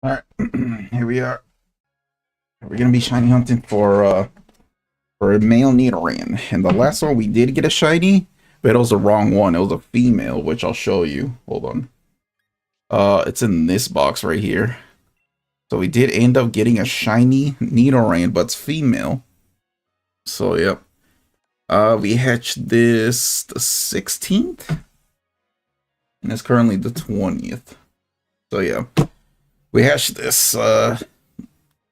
Alright, here we are. We're gonna be shiny hunting for a male Nidoran. And the last one we did get a shiny, but it was the wrong one. It was a female, which I'll show you. Hold on. It's in this box right here. So we did end up getting a shiny Nidoran, but it's female. So yep. We hatched this the 16th. And it's currently the 20th. So yeah. We hatched this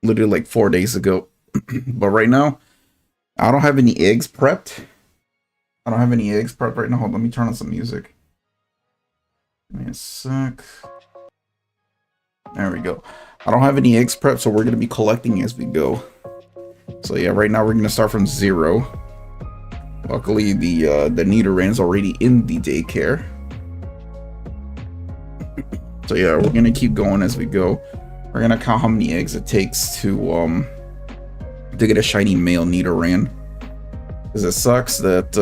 literally like 4 days ago. But right now, I don't have any eggs prepped. Right now. Hold on, let me turn on some music. Give me a sec. There we go. I don't have any eggs prepped, so we're going to be collecting as we go. So yeah, right now we're going to start from 0. Luckily, the Nidoran's already in the daycare. So yeah, we're going to keep going as we go. We're going to count how many eggs it takes to get a shiny male Nidoran. Because it sucks that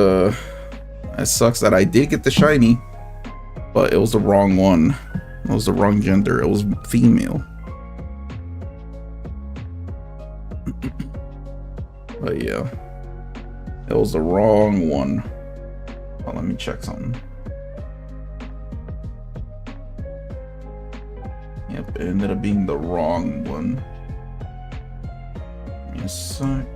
I did get the shiny, but it was the wrong one. It was the wrong gender. It was female. But yeah, it was the wrong one. Oh, let me check something. Yep, it ended up being the wrong one. Give me a sec.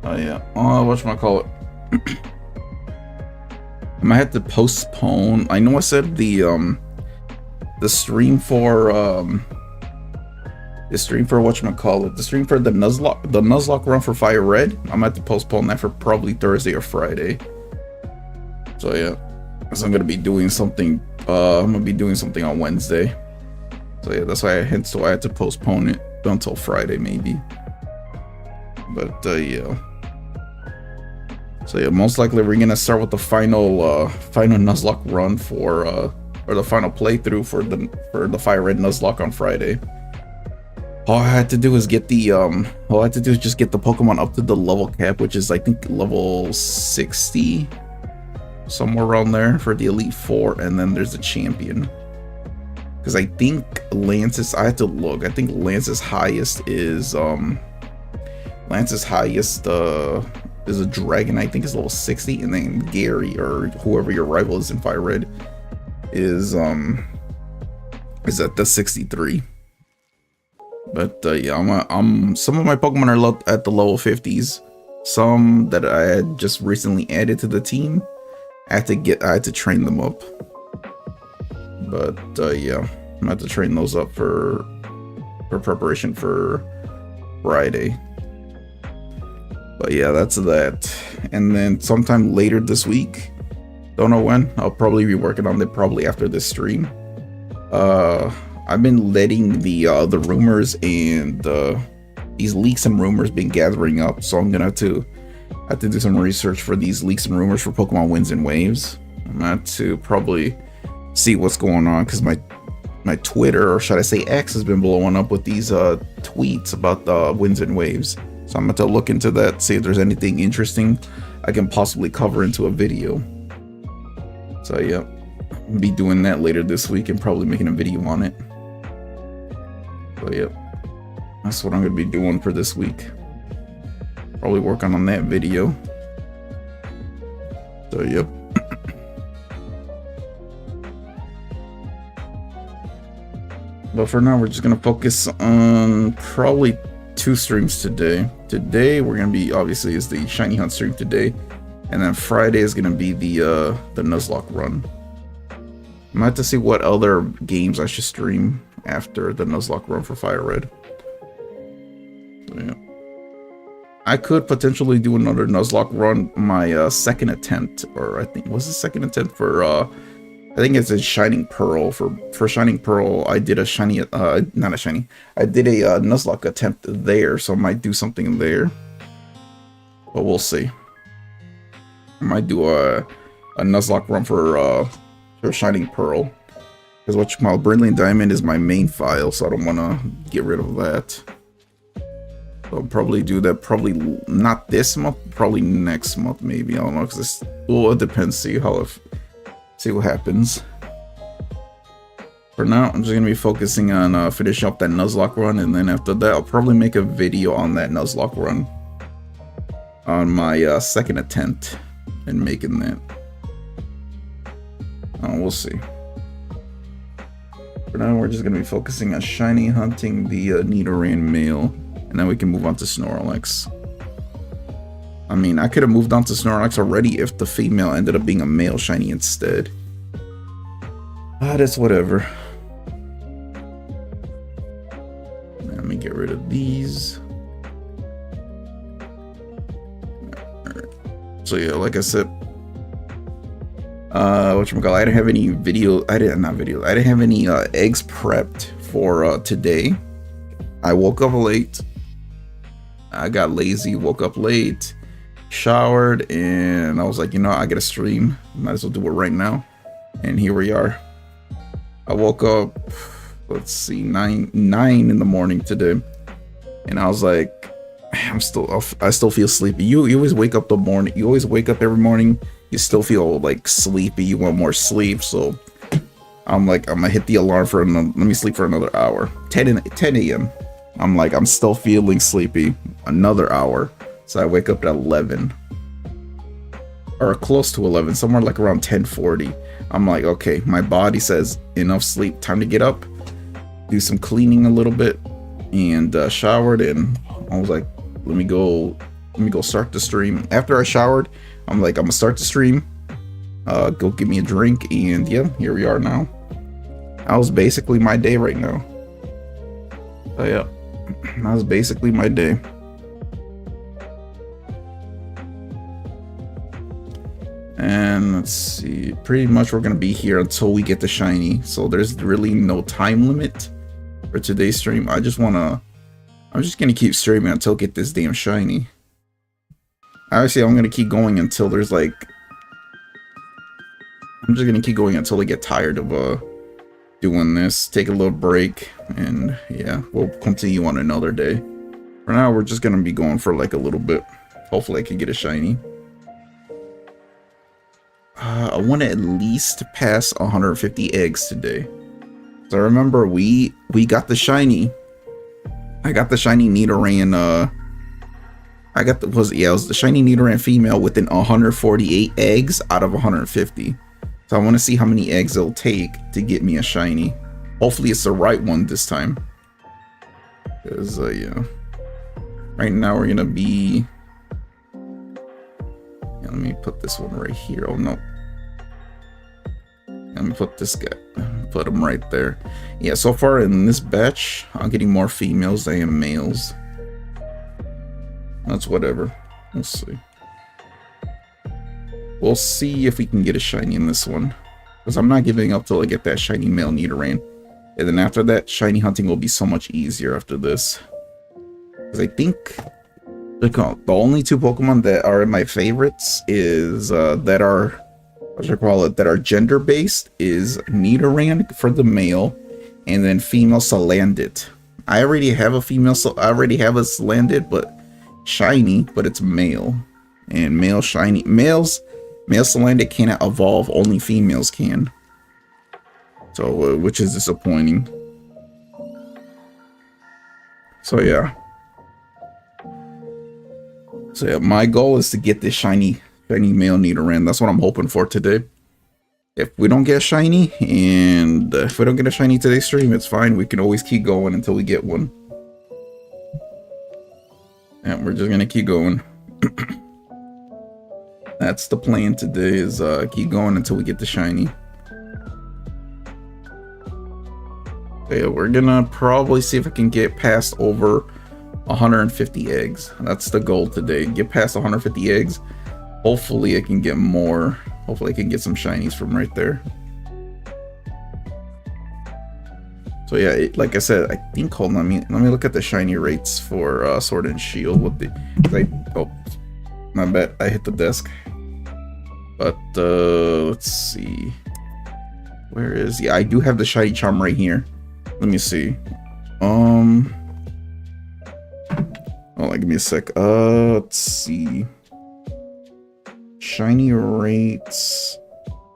Oh yeah. Oh, whatchamacallit. I might have to postpone. I know I said the stream for whatchamacallit, the stream for the Nuzlocke run for Fire Red. I might have to postpone that for probably Thursday or Friday. So yeah. So I'm gonna be doing something. I'm gonna be doing something on Wednesday. So yeah, that's why I had to postpone it until Friday maybe. But yeah. So yeah, most likely we're gonna start with the final Nuzlocke run for or the final playthrough for the Fire Red Nuzlocke on Friday. All I had to do is just get the Pokemon up to the level cap, which is I think level 60, somewhere around there for the Elite Four, and then there's the champion. Because I think Lance's, I had to look. I think Lance's highest is is a dragon. I think is level 60, and then Gary or whoever your rival is in Fire Red is at the 63. But yeah, some of my Pokemon are at the level 50s. Some that I had just recently added to the team, I had to train them up. But yeah, I'm gonna have to train those up for preparation for Friday. But yeah, that's that. And then sometime later this week, don't know when, I'll probably be working on it probably after this stream. I've been letting the rumors and these leaks and rumors been gathering up, so I'm gonna have to do some research for these leaks and rumors for Pokemon Winds and Waves. I'm gonna have to probably see what's going on, because my Twitter, or should I say X, has been blowing up with these tweets about the Winds and Waves. So I'm going to look into that, see if there's anything interesting I can possibly cover into a video. So yeah, I'll be doing that later this week and probably making a video on it. So yeah, that's what I'm going to be doing for this week. Probably working on that video. So yep. But for now, we're just going to focus on probably 2 streams today. Today we're gonna be, obviously, is the shiny hunt stream today, and then Friday is gonna be the Nuzlocke run. I might have to see what other games I should stream after the Nuzlocke run for Fire Red. So, yeah, I could potentially do another Nuzlocke run, my second attempt, or I think was the second attempt for I think it's a Shining Pearl. For Shining Pearl, I did a shiny, not a shiny. I did a Nuzlocke attempt there, so I might do something there. But we'll see. I might do a Nuzlocke run for Shining Pearl, because Brilliant Diamond is my main file, so I don't want to get rid of that. I'll probably do that. Probably not this month. Probably next month, maybe. I don't know, because well, it depends. See what happens. For now, I'm just gonna be focusing on finishing up that Nuzlocke run, and then after that, I'll probably make a video on that Nuzlocke run on my second attempt in making that. We'll see. For now, we're just gonna be focusing on shiny hunting the Nidoran male, and then we can move on to Snorlax. I mean, I could have moved on to Snorlax already if the female ended up being a male shiny instead. That's whatever. Let me get rid of these. Alright. So yeah, like I said, whatchamacallit, I didn't have any video. I didn't have any eggs prepped for today. I woke up late. I got lazy, woke up late, showered, and I was like, you know, I gotta stream. Might as well do it right now. And here we are. I woke up, let's see, 9 in the morning today, and I was like, I still feel sleepy. You always wake up you always wake up every morning, you still feel like sleepy, you want more sleep. So I'm like, I'm gonna hit the alarm for another, let me sleep for another hour. 10 a.m. I'm like, I'm still feeling sleepy, another hour. So I wake up at 11 or close to 11, somewhere like around 10:40. I'm like, okay, my body says enough sleep, time to get up, do some cleaning a little bit, and showered, and I was like, let me go start the stream. After I showered, I'm like, I'm gonna start the stream, go get me a drink, and yeah, here we are now. That was basically my day right now. So yeah, that was basically my day. And let's see, pretty much we're gonna be here until we get the shiny, so there's really no time limit for today's stream. I'm just gonna keep streaming until I get this damn shiny. Obviously, I'm gonna keep going until there's like, I'm just gonna keep going until I get tired of doing this, take a little break, and yeah, we'll continue on another day. For now, we're just gonna be going for like a little bit. Hopefully I can get a shiny. I want to at least pass 150 eggs today. So I remember we got the shiny. I got the shiny Nidoran. It was the shiny Nidoran female within 148 eggs out of 150. So I want to see how many eggs it'll take to get me a shiny. Hopefully it's the right one this time. Because yeah, right now we're gonna be. Let me put this one right here. Oh no. Let me put this guy. Put him right there. Yeah, so far in this batch, I'm getting more females than I am males. That's whatever. We'll see. We'll see if we can get a shiny in this one. Because I'm not giving up till I get that shiny male Nidoran. And then after that, shiny hunting will be so much easier after this. Because I think the only two Pokemon that are my favorites is that are gender based is Nidoran for the male, and then female Salandit. I already have a female, so I already have a Salandit, but shiny, but it's male. And male Salandit cannot evolve, only females can. So which is disappointing. So yeah. So yeah, my goal is to get this shiny male Nidoran. That's what I'm hoping for today. If we don't get a shiny, and if we don't get a shiny today's stream, it's fine. We can always keep going until we get one. And we're just gonna keep going. That's the plan today, is keep going until we get the shiny. So yeah, we're gonna probably see if I can get past over 150 eggs. That's the goal today. Get past 150 eggs. Hopefully I can get more. Hopefully I can get some shinies from right there. So yeah, like I said, I think, hold on, let me look at the shiny rates for Sword and Shield. Oh, my bad, I hit the desk. But let's see. Where is, yeah, I do have the shiny charm right here. Let me see. Hold on, give me a sec. Let's see. Shiny rates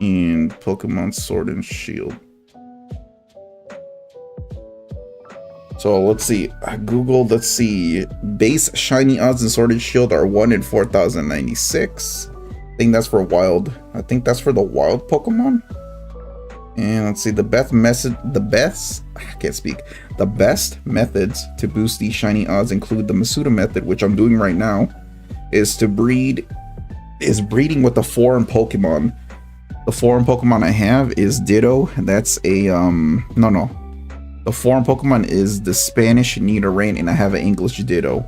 in Pokemon Sword and Shield. So let's see. I googled. Let's see. Base shiny odds in Sword and Shield are 1 in 4,096. I think that's for wild. I think that's for the wild Pokemon. And let's see, the best methods to boost these shiny odds include the Masuda method, which I'm doing right now, is breeding with the foreign Pokemon. The foreign Pokemon I have is Ditto. That's a no. The foreign Pokemon is the Spanish Nidoran, and I have an English Ditto.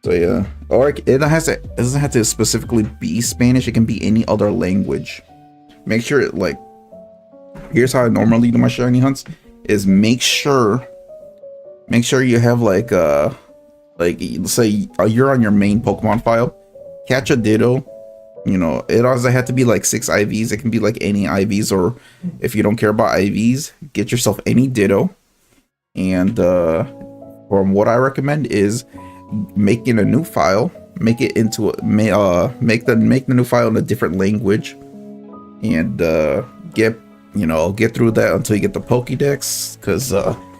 So yeah, or it doesn't have to specifically be Spanish. It can be any other language. Make sure it like. Here's how I normally do my shiny hunts: is make sure you have like let's say you're on your main Pokemon file, catch a Ditto. You know, it doesn't have to be like 6 IVs. It can be like any IVs, or if you don't care about IVs, get yourself any Ditto. And from what I recommend is making a new file, make it into make the new file in a different language, and get through that until you get the Pokédex, because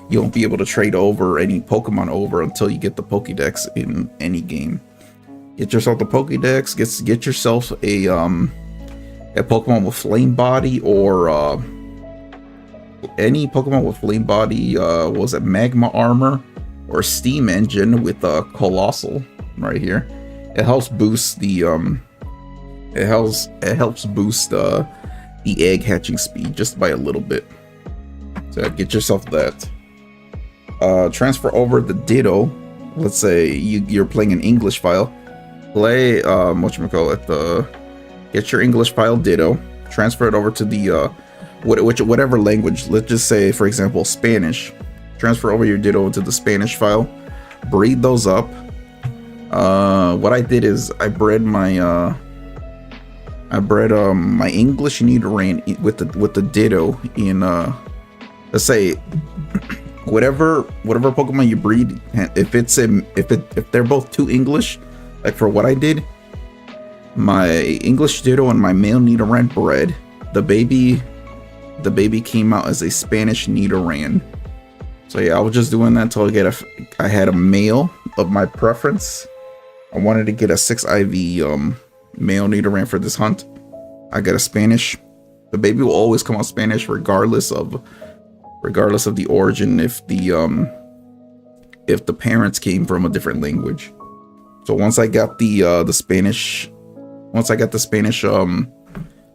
you won't be able to trade over any Pokemon over until you get the Pokédex in any game. Get yourself the Pokédex, get yourself a Pokemon with Flame Body, or any Pokemon with Flame Body, was it Magma Armor or Steam Engine with Colossal right here. It helps boost the the egg hatching speed just by a little bit. So get yourself that. Transfer over the Ditto. Let's say you're playing an English file. Play get your English file Ditto. Transfer it over to the whatever language. Let's just say, for example, Spanish. Transfer over your Ditto into the Spanish file. Breed those up. What I did is I bred my English Nidoran with the Ditto in let's say whatever Pokemon you breed, if they're both too English, like for what I did, my English Ditto and my male Nidoran bred. The baby came out as a Spanish Nidoran. So yeah, I was just doing that until I had a male of my preference. I wanted to get a 6 IV male Nidoran for this hunt. I got a Spanish. The baby will always come out Spanish regardless of the origin, if the parents came from a different language. So once I got the Spanish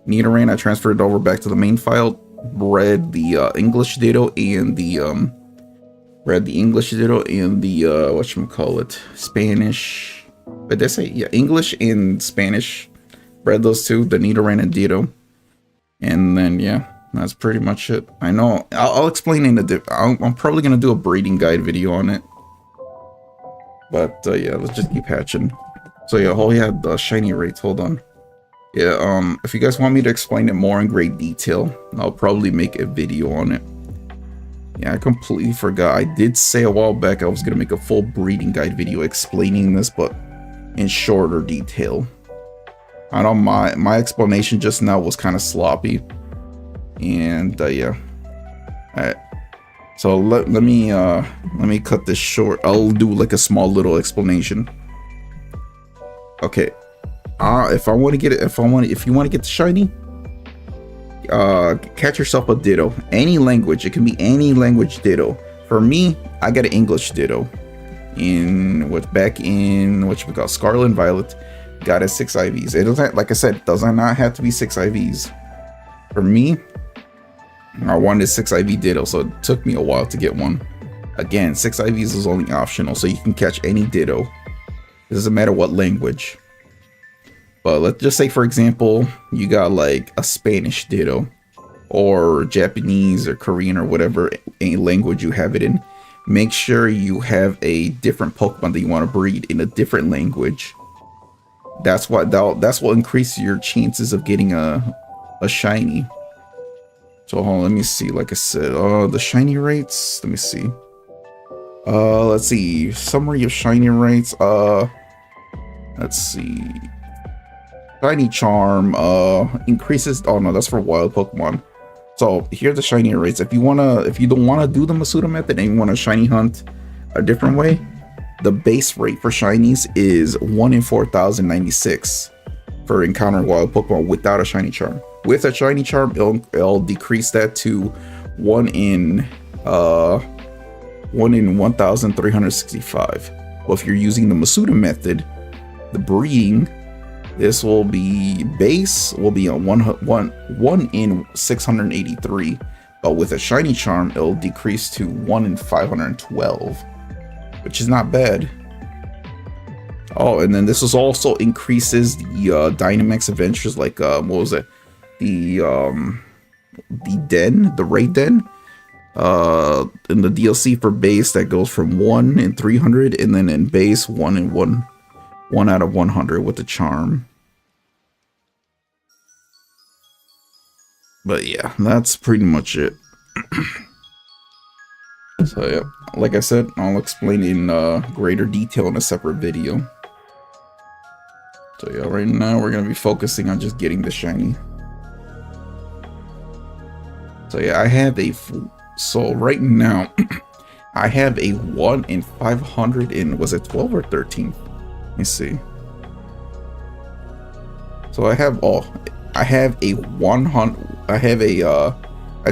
Nidoran, I transferred it over back to the main file, bred the English Ditto and the Spanish. But they say, yeah, English and Spanish. Bred those two, the Nidoran and Ditto. And then yeah, that's pretty much it. I know I'll explain in I'm probably gonna do a breeding guide video on it. But yeah, let's just keep hatching. So yeah, the shiny rates. Hold on. Yeah, if you guys want me to explain it more in great detail, I'll probably make a video on it. Yeah, I completely forgot. I did say a while back I was gonna make a full breeding guide video explaining this, but in shorter detail. I know my explanation just now was kind of sloppy, and yeah. Alright, so let me cut this short. I'll do like a small little explanation. Okay, if you want to get the shiny, catch yourself a Ditto. Any language, it can be any language Ditto. For me, I got an English Ditto in Scarlet and Violet. Got a 6 IVs. It doesn't, like I said, does not have to be 6 IVs. For me, I wanted 6 IV Ditto, so it took me a while to get one. Again, 6 IVs is only optional, so you can catch any Ditto. It doesn't matter what language. But let's just say, for example, you got like a Spanish Ditto, or Japanese or Korean or whatever any language you have it in. Make sure you have a different Pokemon that you want to breed in a different language. That's what increase your chances of getting a shiny. So hold on, let me see. Like I said, the shiny rates. Let me see. Let's see. Summary of shiny rates. Let's see. Shiny Charm increases. Oh no, that's for wild Pokemon. So here's the shiny rates. If you don't wanna do the Masuda method and you want to shiny hunt a different way, the base rate for shinies is 1 in 4,096 for encountering wild Pokemon without a shiny charm. With a shiny charm, it'll decrease that to 1 in 1,365. Well, if you're using the Masuda method, the breeding, this will be base will be on 1 in 683, but with a shiny charm, it'll decrease to 1 in 512, which is not bad. Oh, and then this also increases the Dynamax adventures, like what was it? The den, the raid den. In the DLC for base, that goes from 1 in 300, and then in base 1 in 1 out of 100 with the charm. But yeah, that's pretty much it. So yeah, like I said, I'll explain in greater detail in a separate video. So yeah, right now we're gonna be focusing on just getting the shiny. So yeah, I have a so right now I have a 1 in 500 in, was it 12 or 13? Let me see. So I have a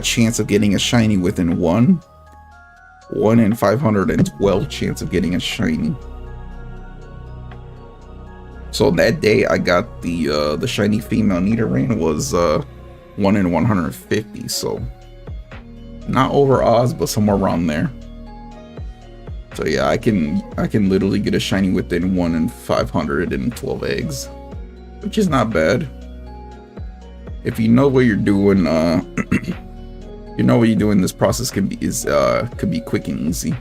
chance of getting a shiny within 1 in 512 chance of getting a shiny. So that day I got the shiny female Nidoran was 1 in 150, so not over odds, but somewhere around there. So yeah, I can literally get a shiny within 1 in 512 eggs, which is not bad. If you know what you're doing, this process could be quick and easy.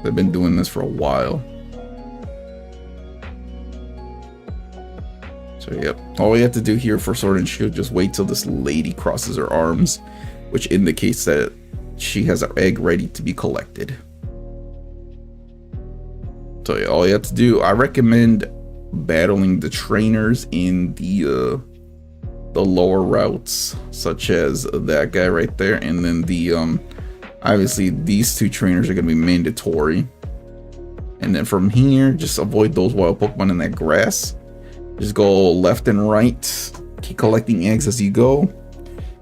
I've been doing this for a while. So yep, all we have to do here for Sword and Shield, just wait till this lady crosses her arms, which indicates that she has an egg ready to be collected. So yeah, all you have to do, I recommend battling the trainers in the lower routes, such as that guy right there, and then the obviously these 2 trainers are going to be mandatory. And then from here, just avoid those wild Pokemon in that grass. Just go left and right, keep collecting eggs as you go,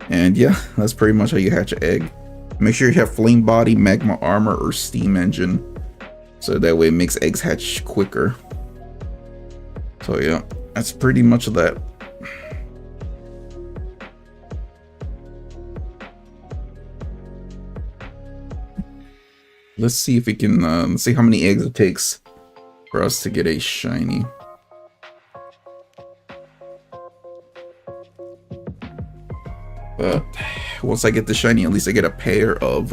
and yeah, that's pretty much how you hatch an egg. Make sure you have Flame Body, Magma Armor, or Steam Engine, so that way it makes eggs hatch quicker. So yeah, that's pretty much that. Let's see if we can see how many eggs it takes for us to get a shiny. Once I get the shiny, at least I get a pair of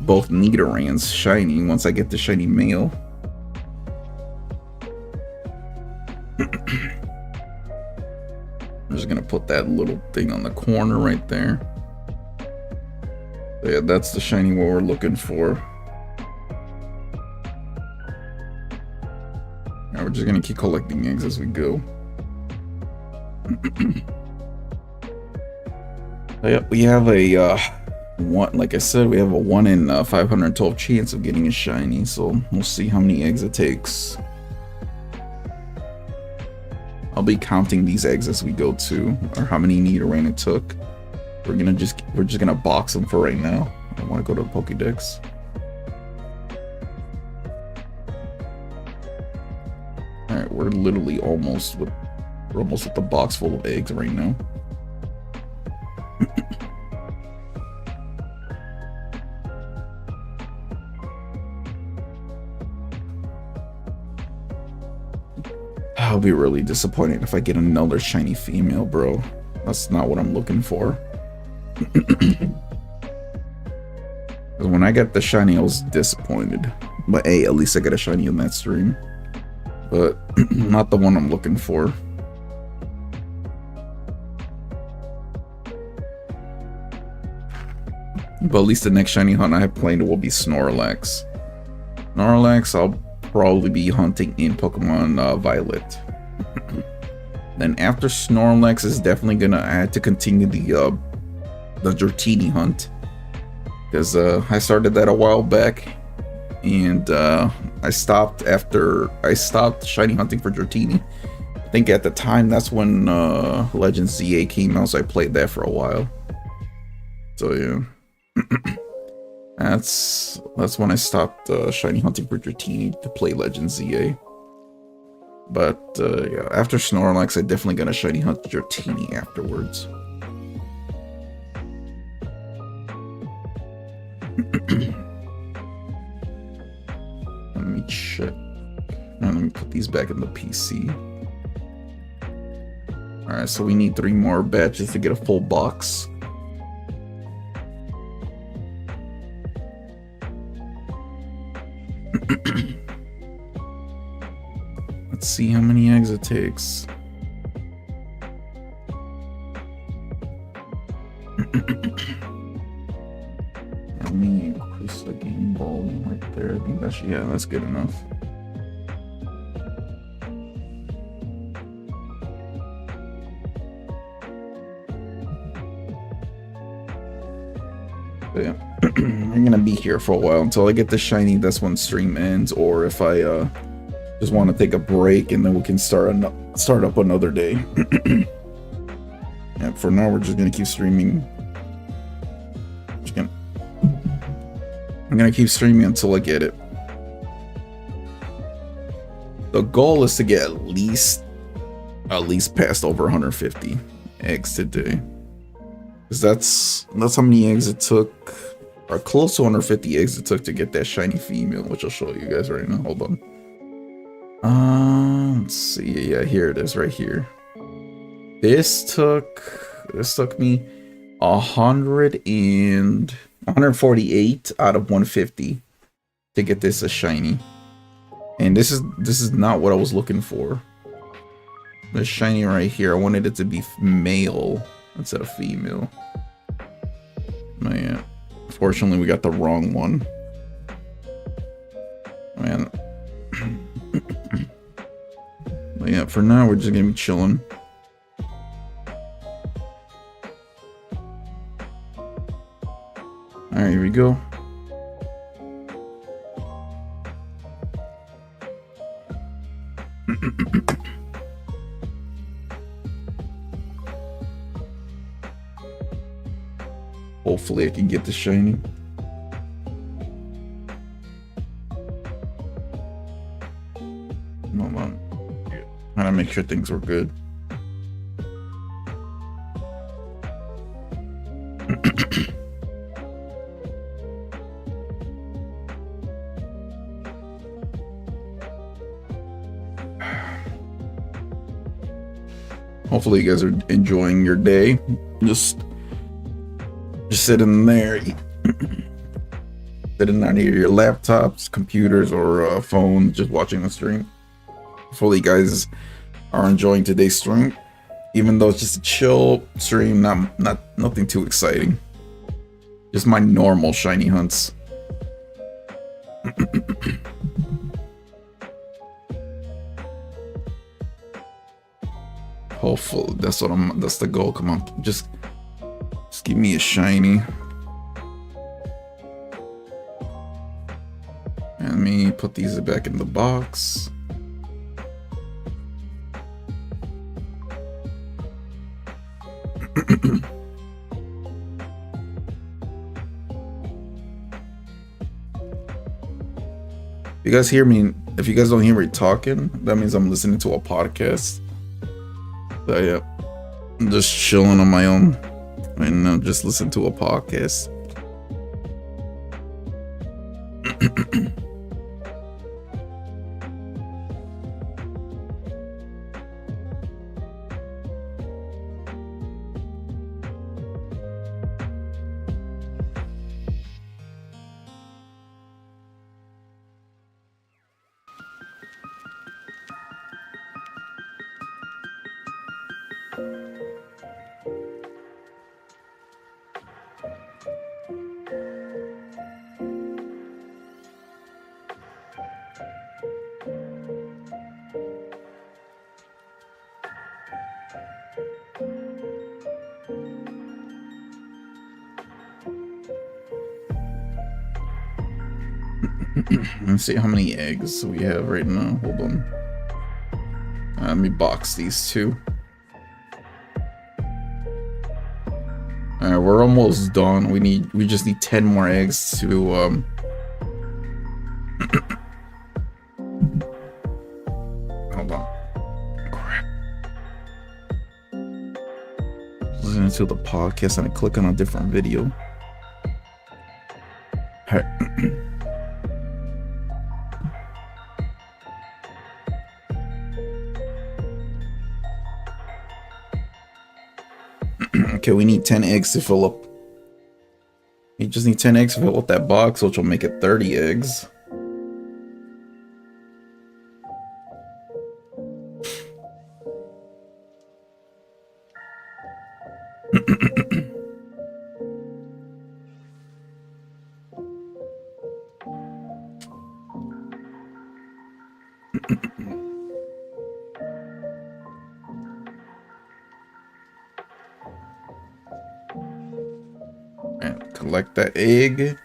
both Nidorans shiny once I get the shiny male. I'm just gonna put that little thing on the corner right there. So yeah, that's the shiny what we're looking for. Now we're just gonna keep collecting eggs as we go. Yep, we have a one. Like I said, we have a 1 in 512 chance of getting a shiny. So we'll see how many eggs it takes. I'll be counting these eggs as we go too, or how many Nidoran it took. We're just gonna box them for right now. I want to go to the Pokédex. All right, we're literally almost with the box full of eggs right now. I'll be really disappointed if I get another shiny female, bro. That's not what I'm looking for. Because when I got the shiny, I was disappointed. But hey, at least I got a shiny in that stream. But not the one I'm looking for. But at least the next shiny hunt I have planned will be Snorlax. Snorlax, I'll probably be hunting in Pokemon Violet. Then after Snorlax is definitely gonna add to continue the Dratini hunt, because I started that a while back, and I stopped after I stopped shiny hunting for Dratini. I think at the time that's when Legends ZA came out, so I played that for a while. So yeah, that's when I stopped shiny hunting for Dratini to play Legends ZA. But yeah, after Snorlax, I'm definitely gonna shiny hunt Dratini afterwards. Let me check. Now let me put these back in the PC. Alright, so we need 3 more batches to get a full box. Let's see how many eggs it takes. Let me increase the game volume right there. I think that's, yeah, that's good enough. But yeah, I'm gonna be here for a while until I get the shiny. That's when stream ends, or if I just want to take a break and then we can start up another day. Yeah, for now we're just gonna keep streaming. I'm gonna keep streaming until I get it. The goal is to get at least past over 150 eggs today, because that's how many eggs it took, or close to 150 eggs it took to get that shiny female, which I'll show you guys right now. Hold on. Let's see. Yeah, here it is, right here. This took me 148 out of 150 to get this a shiny, and this is not what I was looking for. The shiny right here, I wanted it to be male instead of female. Man, fortunately we got the wrong one. Man. But yeah, for now we're just gonna be chilling. Alright, here we go. Hopefully I can get the shiny. Hold on. Trying to make sure things were good. Hopefully you guys are enjoying your day. Just sitting there, sitting on either your laptops, computers, or phones, just watching the stream. Hopefully you guys are enjoying today's stream, even though it's just a chill stream, nothing too exciting. Just my normal shiny hunts. Hopefully that's the goal. Come on, just give me a shiny. And let me put these back in the box. You guys hear me? If you guys don't hear me talking, that means I'm listening to a podcast. So yeah, I'm just chilling on my own and just listen to a podcast. Let's see how many eggs we have right now. Hold on. Let me box these two. Alright, we're almost done. We just need 10 more eggs to hold on. Crap. Listening to the podcast and I click on a different video. Alright. Okay, we need 10 eggs to fill up. We just need 10 eggs to fill up that box, which will make it 30 eggs. And collect that egg.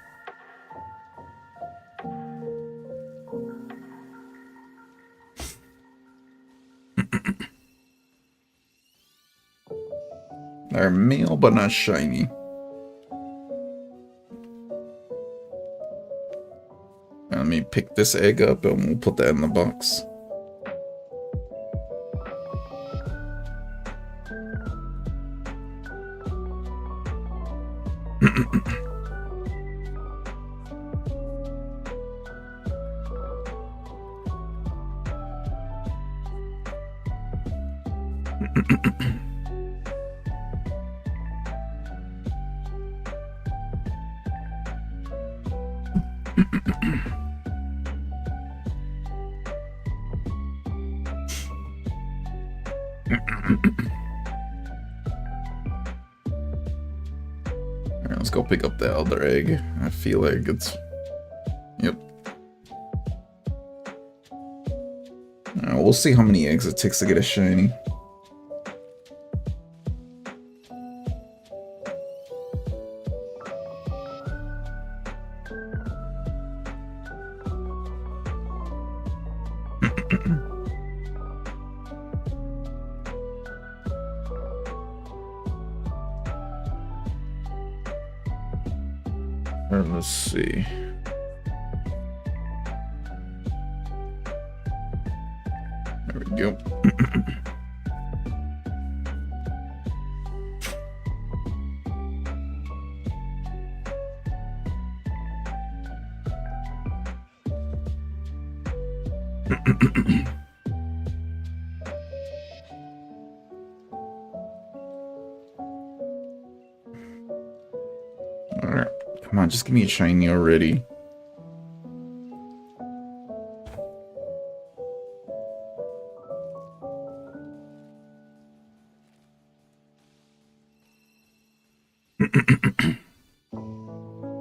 They're male but not shiny. Let me pick this egg up and we'll put that in the box. Alright, let's go pick up the other egg. I feel like it's... Yep. We'll see how many eggs it takes to get a shiny. Let's see. There we go. Alright. Come on, just give me a shiny already.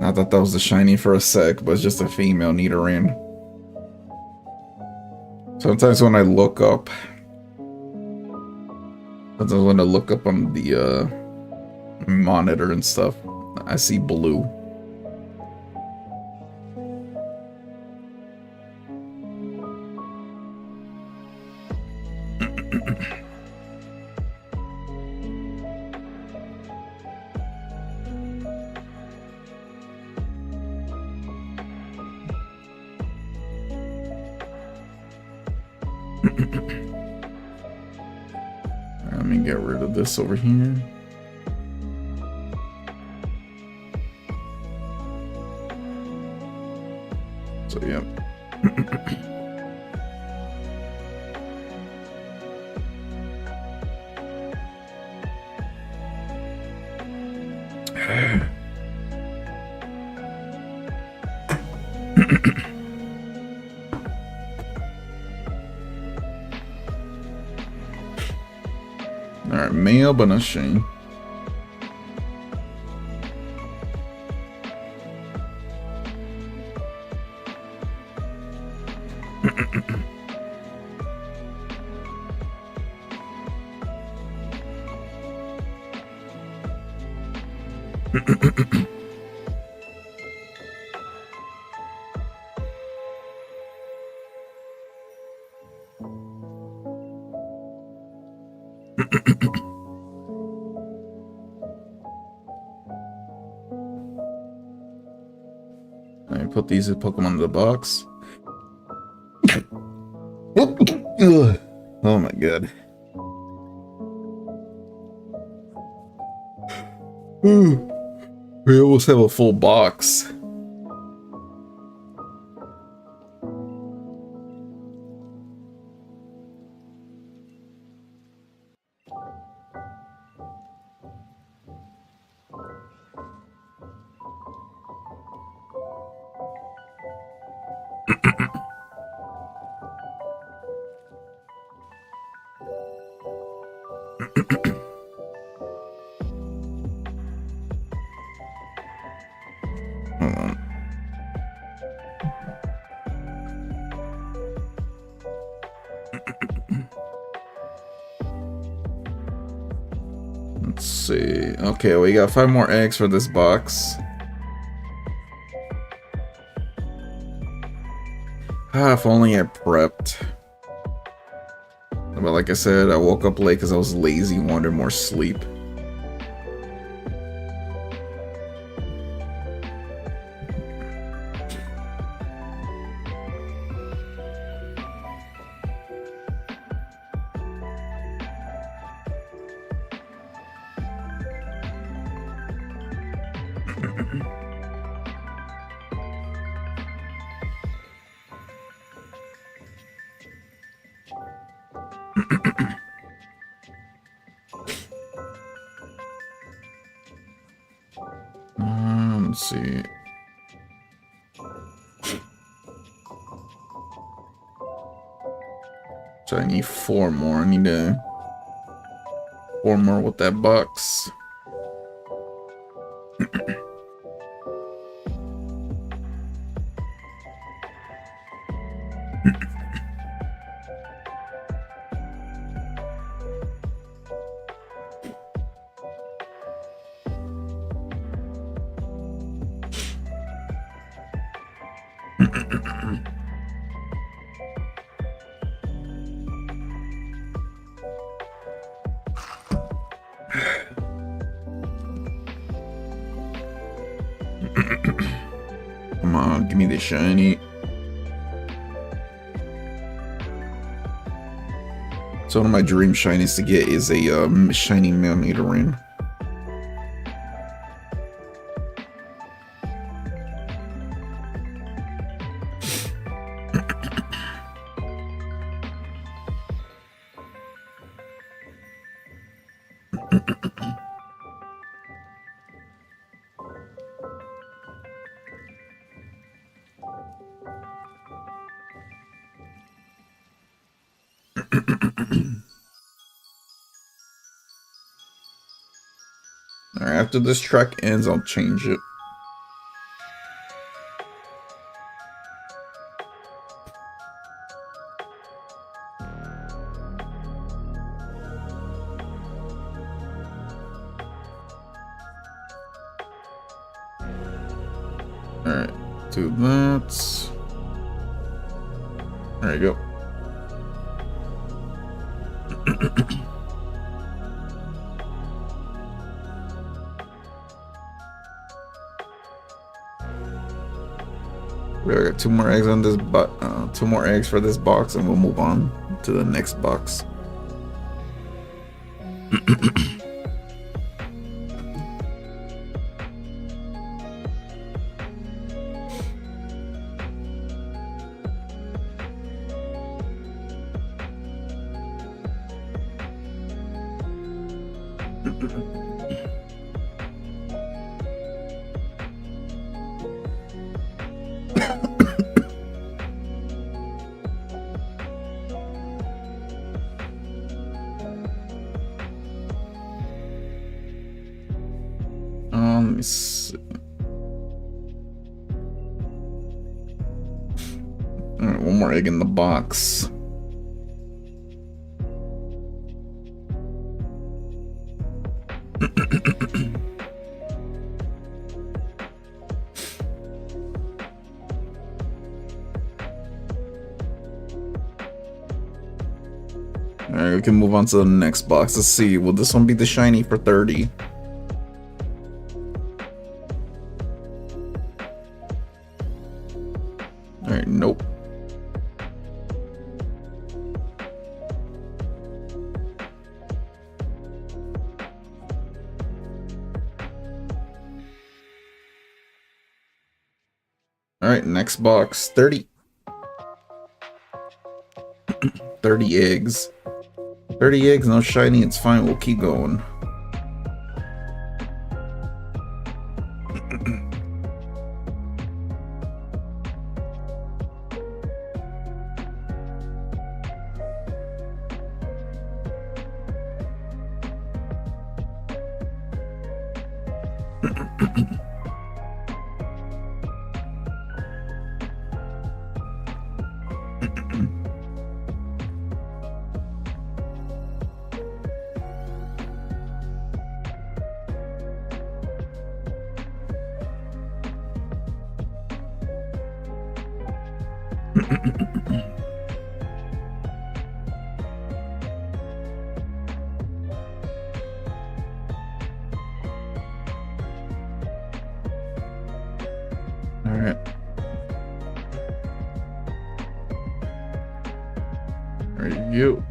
I thought that was a shiny for a sec, but it's just a female Nidoran. Sometimes when I look up on the monitor and stuff, I see blue. Let me get rid of this over here. So, yep. Alright, male but not shiny. I put these Pokemon in the box. Oh my god. We almost have a full box. Hold on. Let's see. Okay, we got 5 more eggs for this box. If only I prepped. But like I said, I woke up late because I was lazy, wanted more sleep. Let's see. So I need 4 more. I need 4 more with that box. Come on, give me the shiny. So one of my dream shinies to get is a shiny male Nidoran. Alright, after this track ends, I'll change it. Alright, do that. There you go. We got 2 more eggs on this, but 2 more eggs for this box, and we'll move on to the next box. Let me see. Alright, 1 more egg in the box. Alright, we can move on to the next box. Let's see. Will this one be the shiny for 30? Alright, nope. Alright, next box. 30. 30 eggs. 30 eggs, no shiny, it's fine, we'll keep going. Alright. There you go.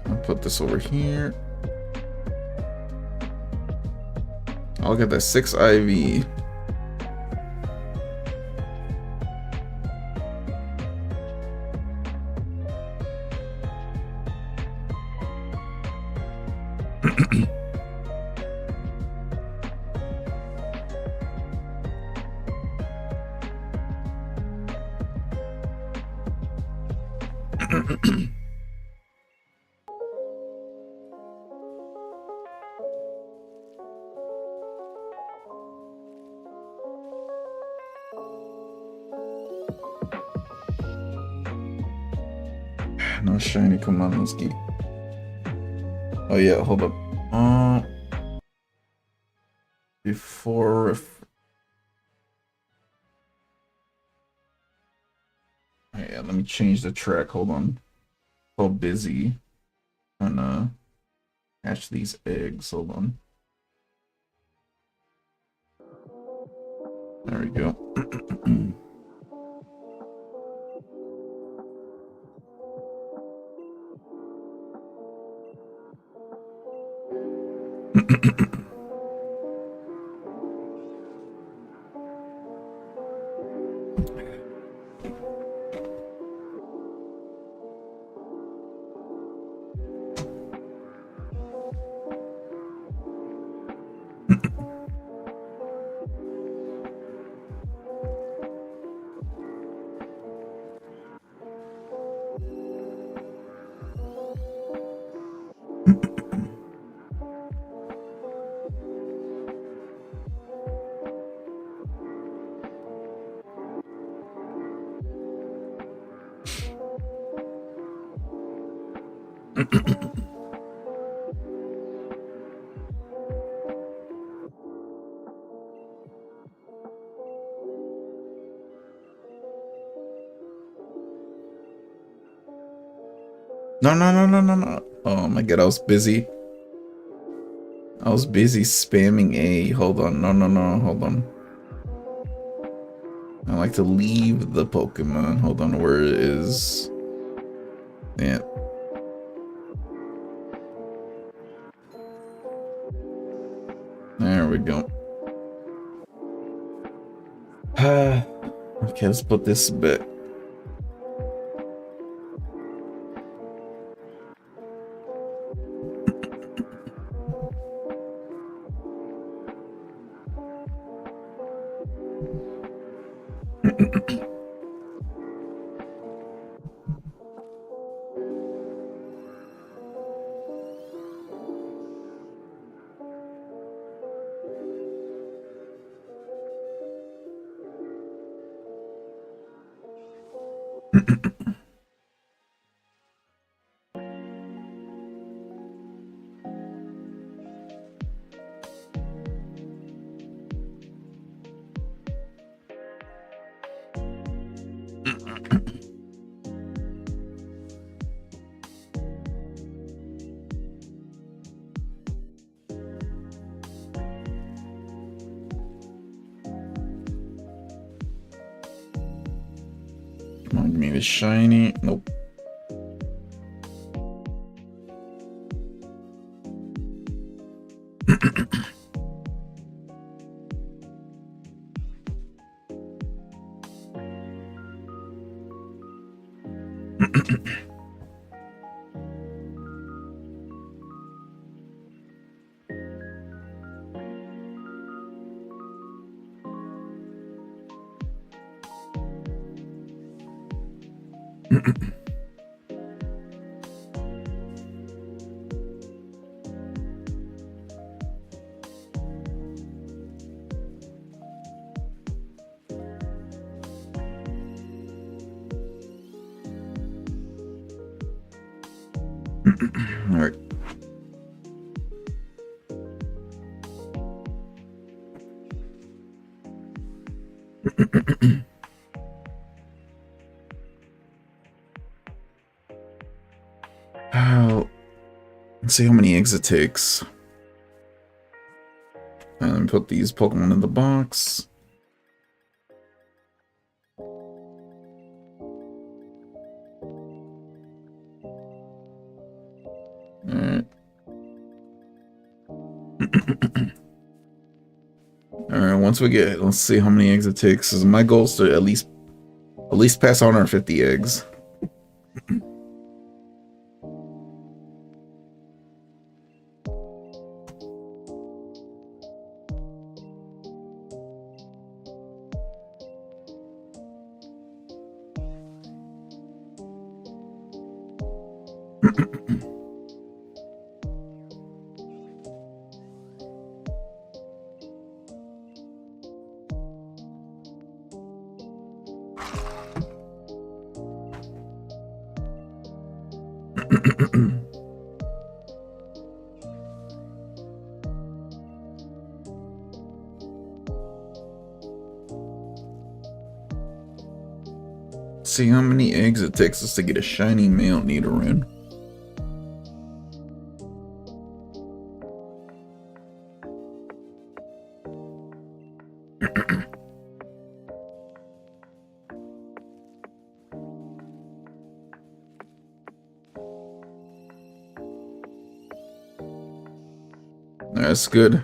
I'll put this over here. I'll get that 6 IV. No shiny, come on, let's get. Oh yeah, hold up. Before yeah, let me change the track. Hold on. So busy trying to hatch these eggs. Hold on. There we go. No. Oh my god, I was busy. I was busy spamming A. Hold on. No. Hold on. I like to leave the Pokemon. Hold on, where it is. Yeah. There we go. Okay, let's put this back. Come on, give me the shiny. Nope. All right. Let's see how many eggs it takes. And put these Pokemon in the box. Alright. Alright, once we get, let's see how many eggs it takes. So my goal is to at least pass 150 eggs. See how many eggs it takes us to get a shiny male Nidoran. That's good.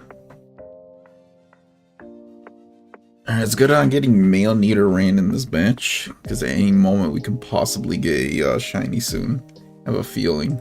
It's good on getting male Nidoran in this match, because at any moment we can possibly get a shiny soon. I have a feeling.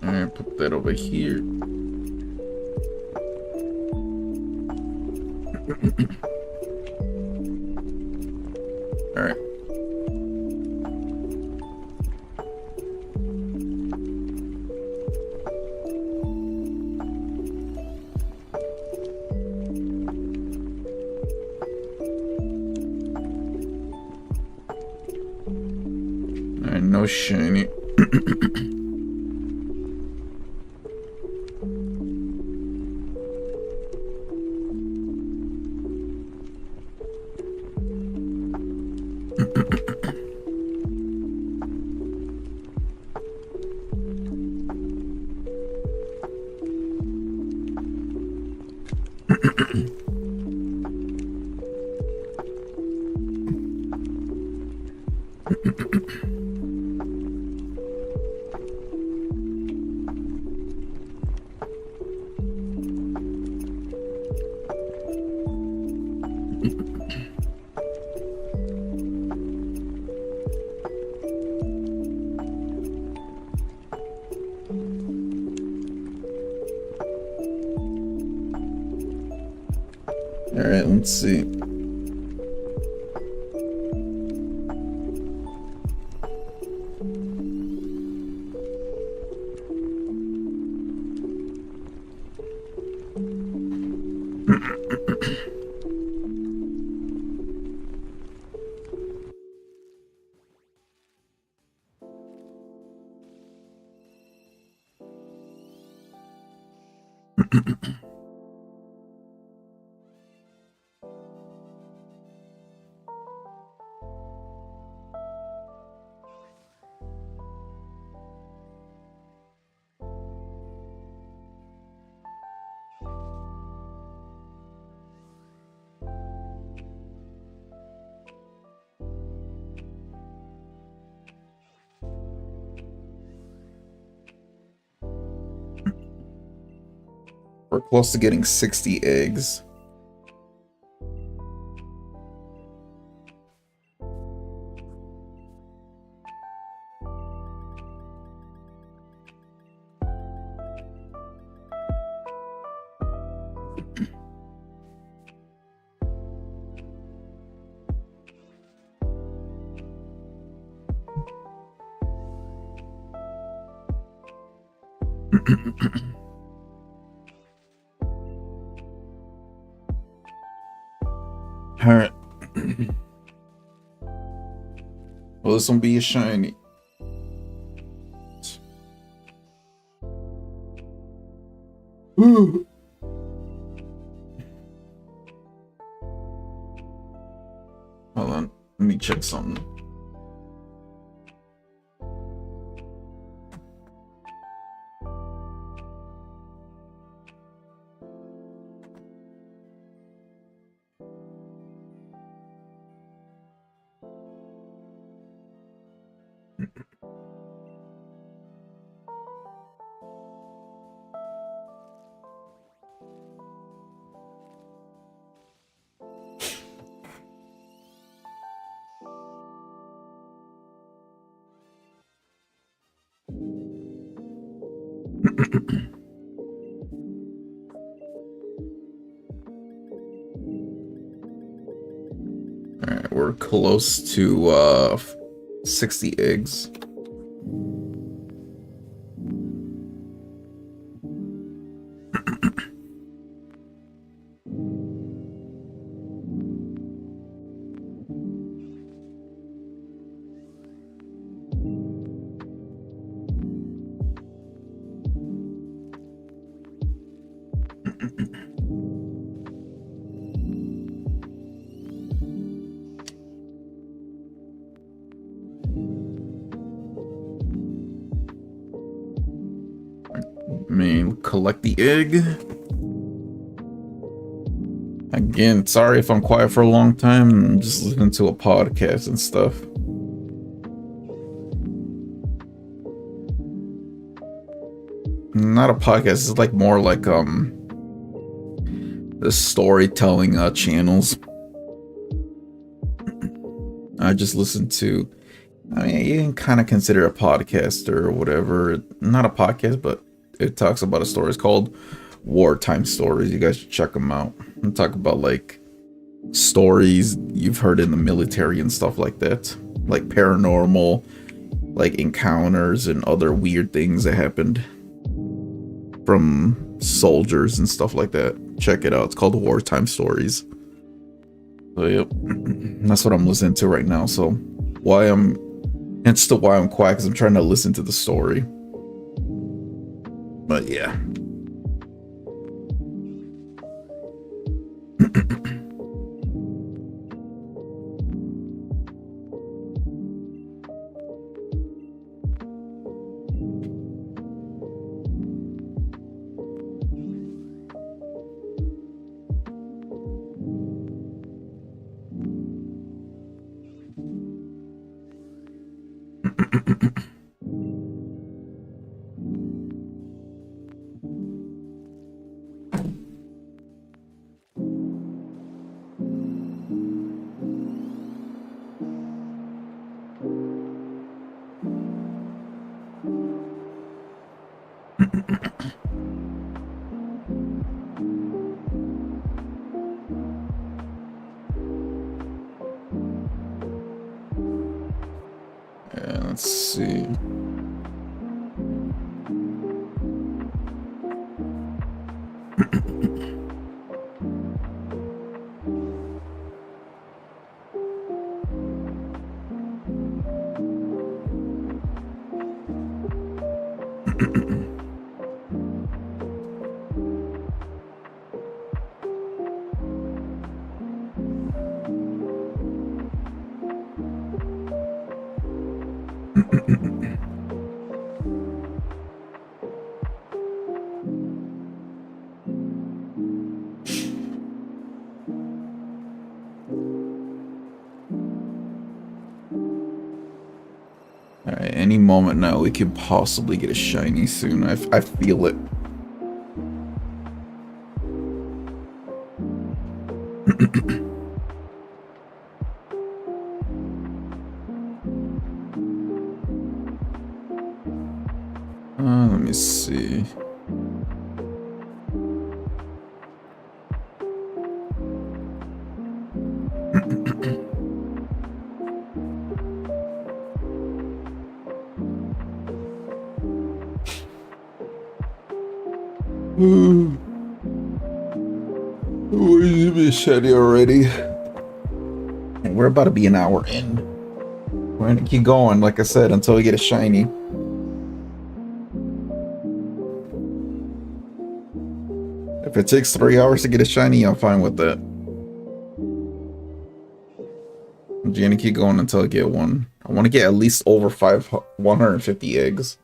Alright, put that over over here. All right. All right, no shiny. All right, let's see. We're close to getting 60 eggs. All right. Well, this will be a shiny. Ooh. Hold on. Let me check something. Alright, we're close to 60 eggs. Collect the egg. Again, sorry if I'm quiet for a long time. I'm just listening to a podcast and stuff. Not a podcast, it's like more like the storytelling channels. I just listen to, I mean, you can kind of consider a podcast or whatever. Not a podcast, but it talks about a story. It's called Wartime Stories. You guys should check them out. And talk about like stories you've heard in the military and stuff like that, like paranormal, like encounters and other weird things that happened from soldiers and stuff like that. Check it out. It's called Wartime Stories. So yep, that's what I'm listening to right now. So why I'm quiet, because I'm trying to listen to the story. But yeah. Yeah, let's see. Alright, any moment now we could possibly get a shiny soon. I feel it. Let me see. We be shady already. And we're about to be an hour in. We're gonna keep going, like I said, until we get a shiny. If it takes 3 hours to get a shiny, I'm fine with that. I'm gonna keep going until I get one. I want to get at least over 150 eggs.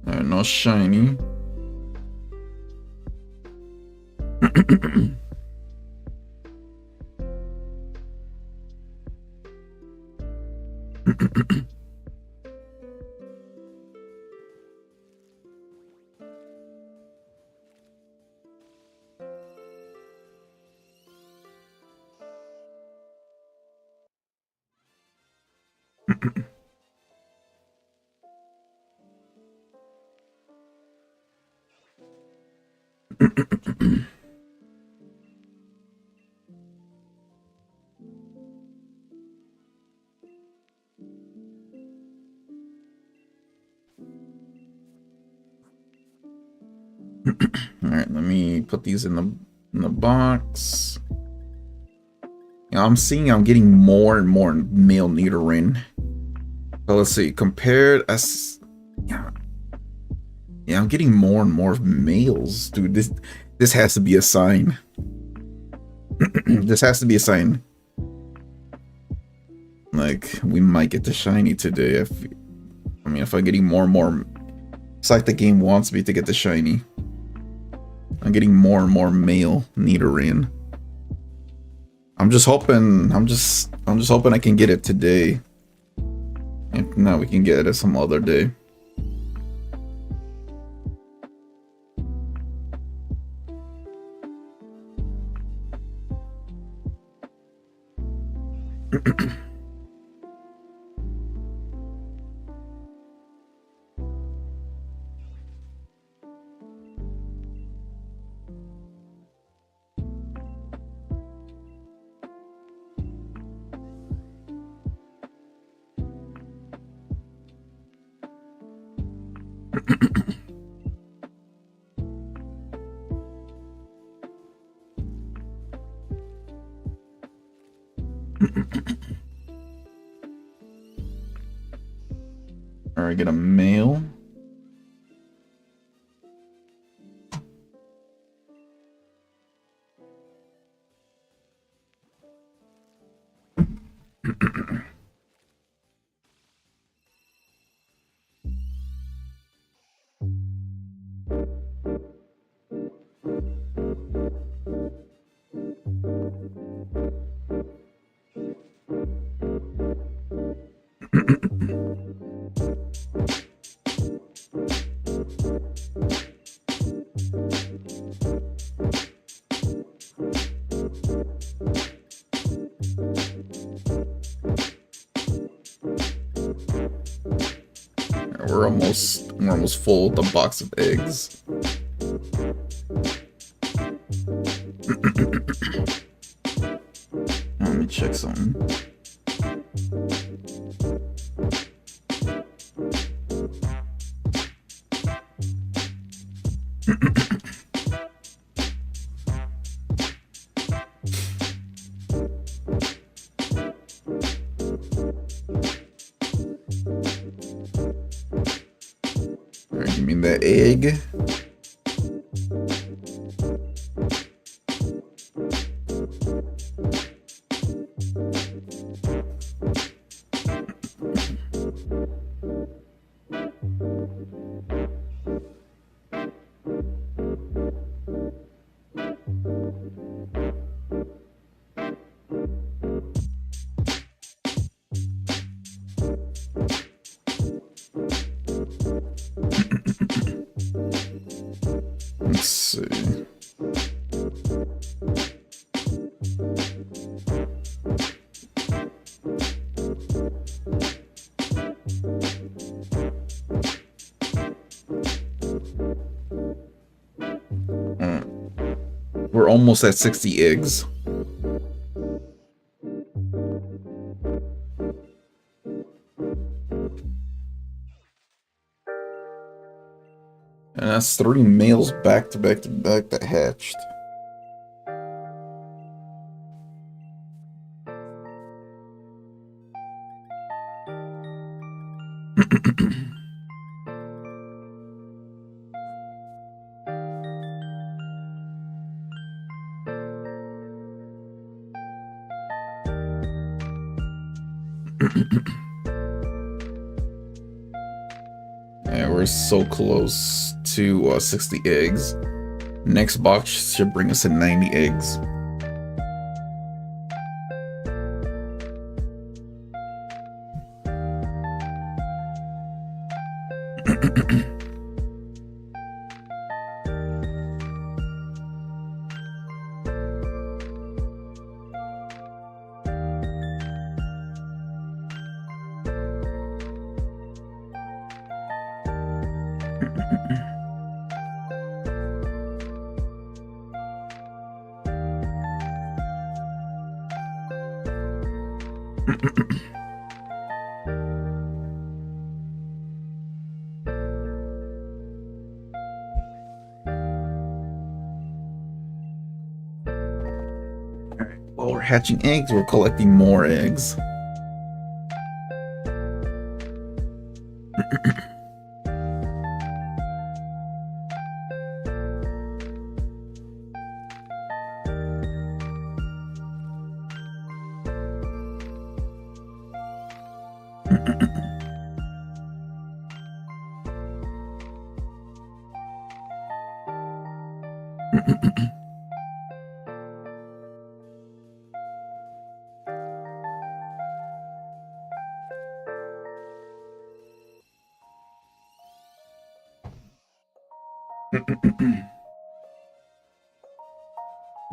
Alright, no shiny. Alright, let me put these in the box. You know, I'm getting more and more male Nidoran. So let's see, compared as yeah, I'm getting more and more males, dude. This has to be a sign. This has to be a sign. Like, we might get the shiny today. If I'm getting more and more, it's like the game wants me to get the shiny. I'm getting more and more male Nidoran. I'm just hoping I can get it today. If not, we can get it some other day. Alright, get a male. We're almost full with the box of eggs. Let me check something. Alright, give me that egg. Let's see. We're almost at 60 eggs. And that's 3 males back to back to back that hatched. Yeah, we're so close to 60 eggs. Next box should bring us to 90 eggs. While we're hatching eggs, we're collecting more eggs.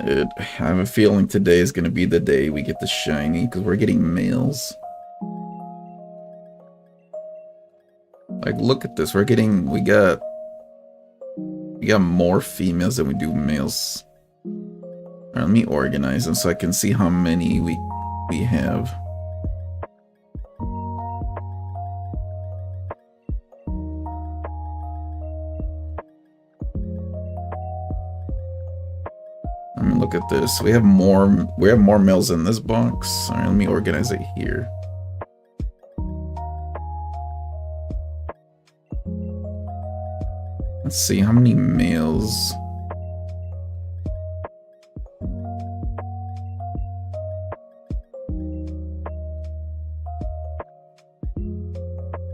Dude, I have a feeling today is going to be the day we get the shiny, because we're getting males. Like, look at this. We got more females than we do males. Alright, let me organize them so I can see how many we have. I mean, look at this. We have more males in this box. Alright, let me organize it here. Let's see how many males.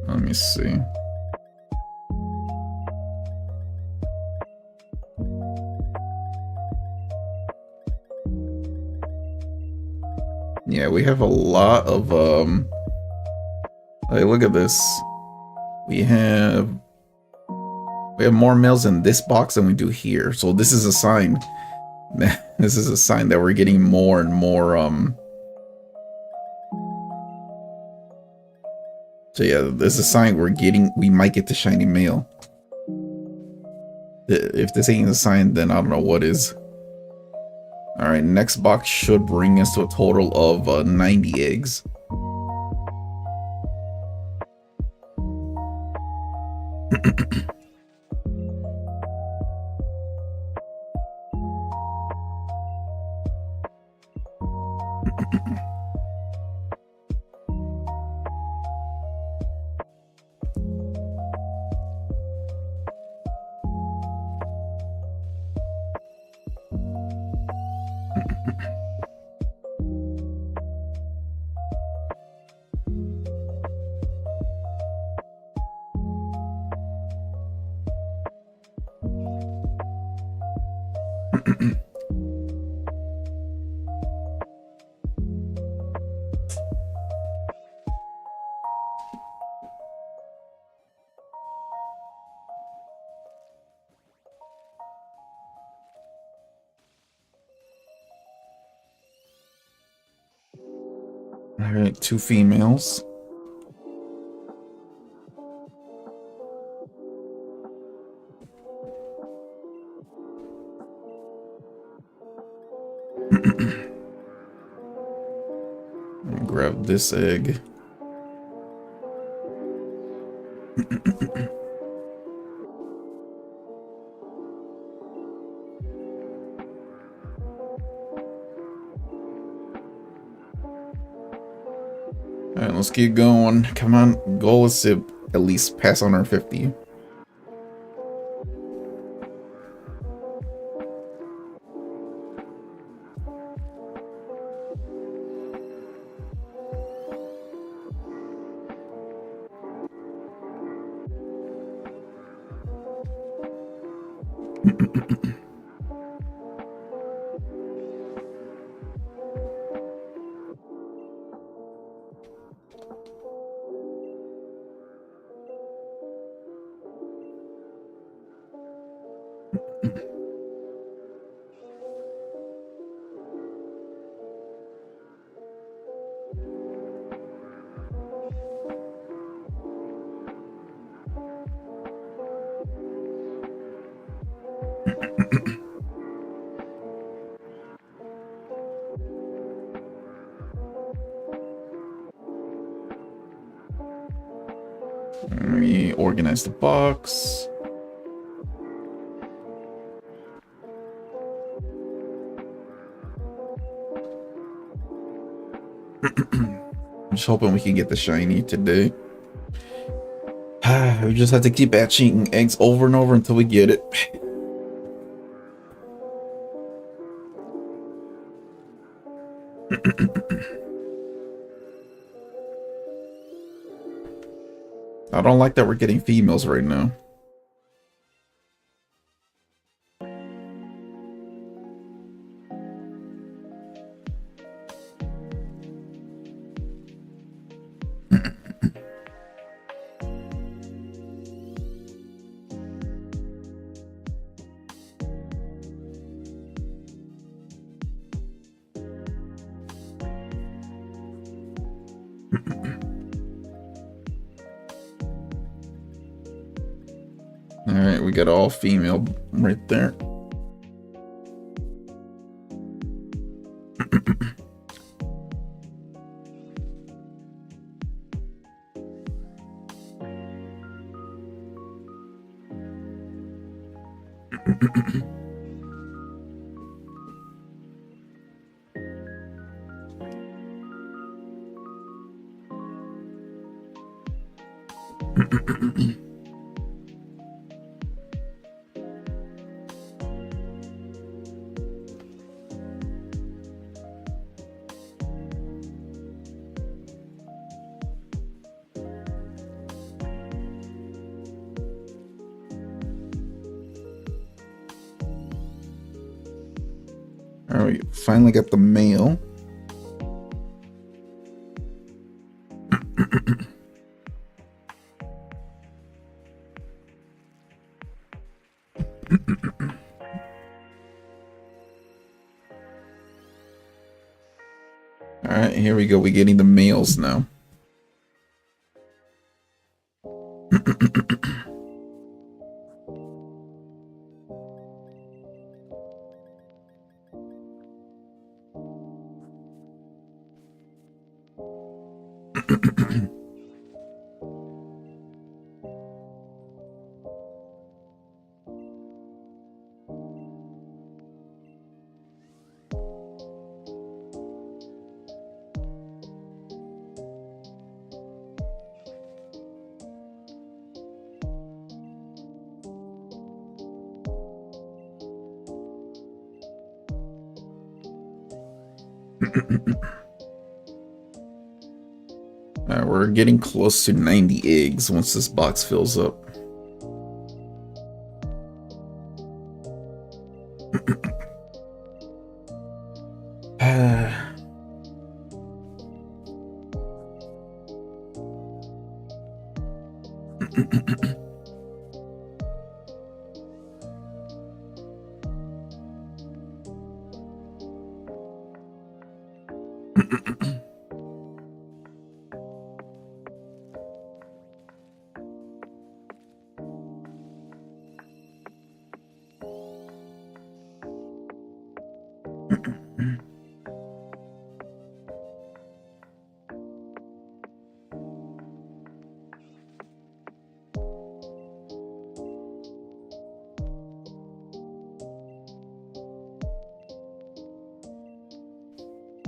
Let me see. Yeah, we have a lot of like, look at this. We have more males in this box than we do here. So this is a sign. This is a sign that we're getting more and more so yeah, this is a sign we might get the shiny male. If this ain't a sign, then I don't know what is. Alright, next box should bring us to a total of 90 eggs. Alright, 2 females. Grab this egg. Alright, let's keep going. Come on, goal is to at least pass on our 50. Let me organize the box. I'm just hoping we can get the shiny today. We just have to keep hatching eggs over and over until we get it. I don't like that we're getting females right now. Alright, we got all female right there. Alright, finally got the male. Alright, here we go. We're getting the males now. We're getting close to 90 eggs once this box fills up.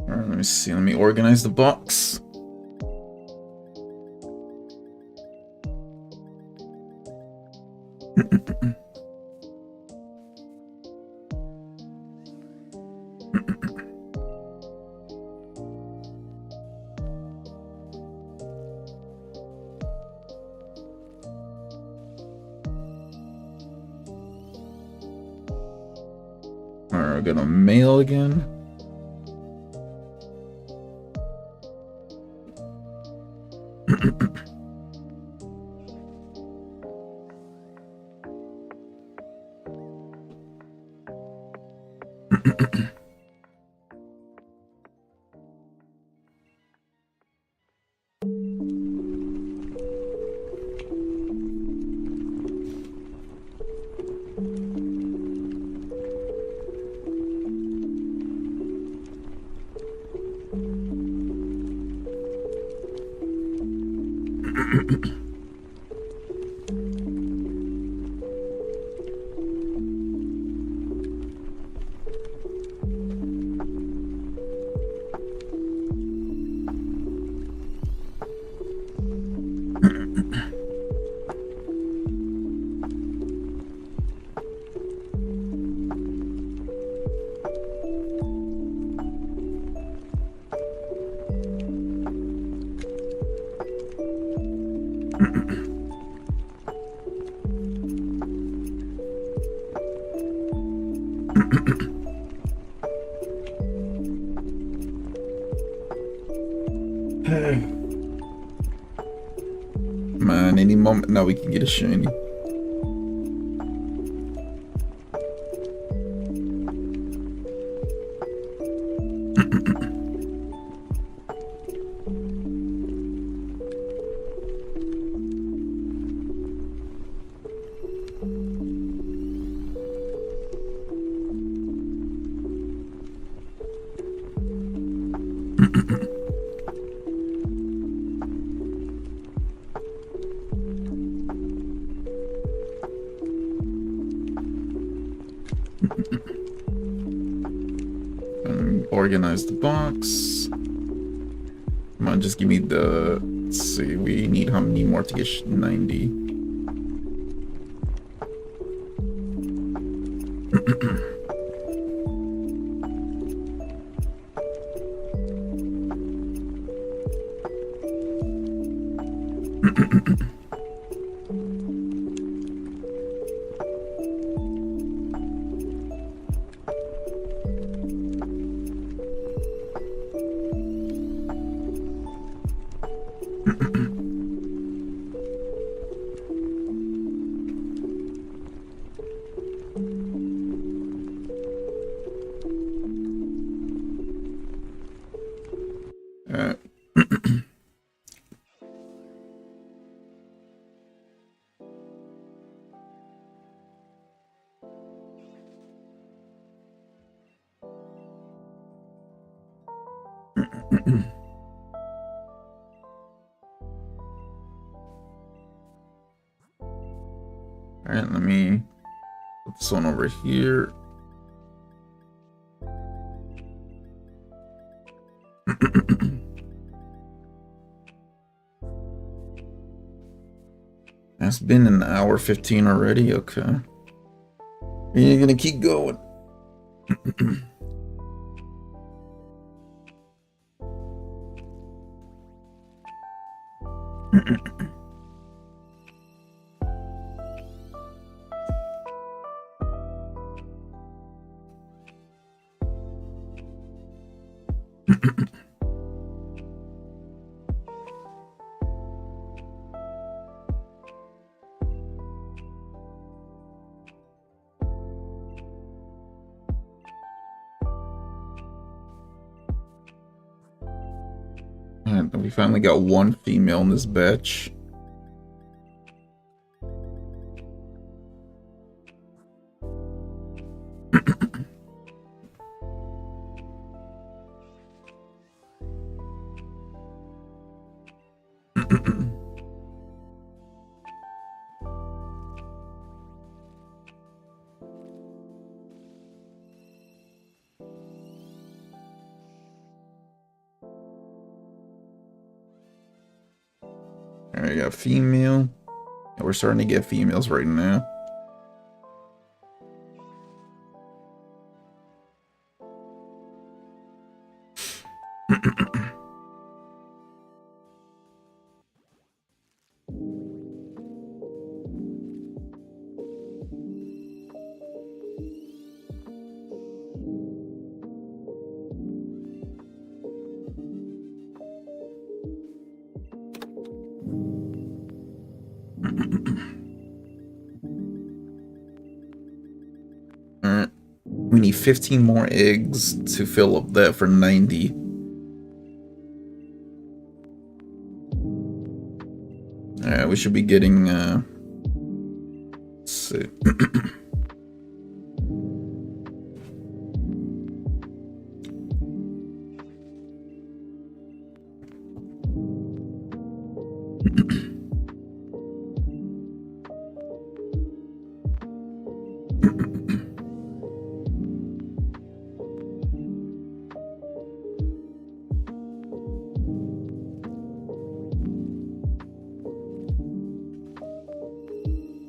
Alright, let me see. Let me organize the box. Alright, we're gonna mail again. Man, any moment now we can get a shiny. Organize the box. Come on, just give me the... Let's see, we need how many more to get 90? Alright, let me put this one over here. It's been an hour 15 already, okay. You're gonna keep going. And we finally got one female in this batch. Alright, got female. Yeah, we're starting to get females right now. Alright. We need 15 more eggs to fill up that for 90. Alright, we should be getting let's see.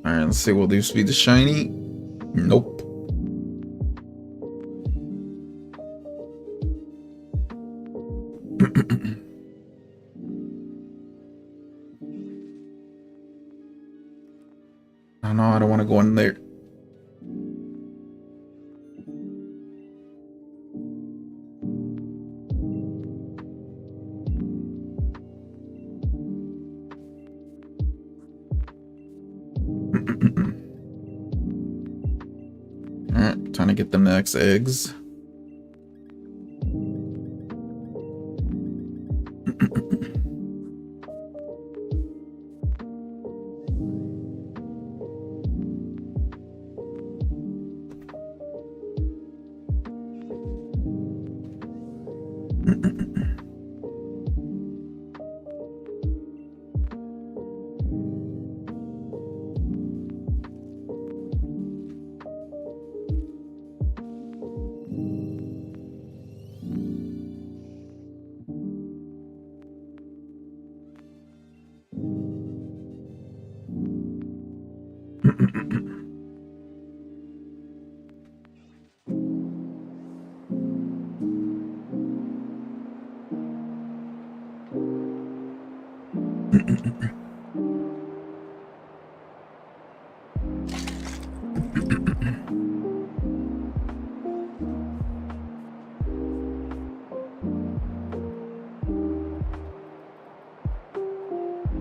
Alright, let's see, will this be the shiny? Nope. no, I don't want to go in there. Alright, time to get the next eggs.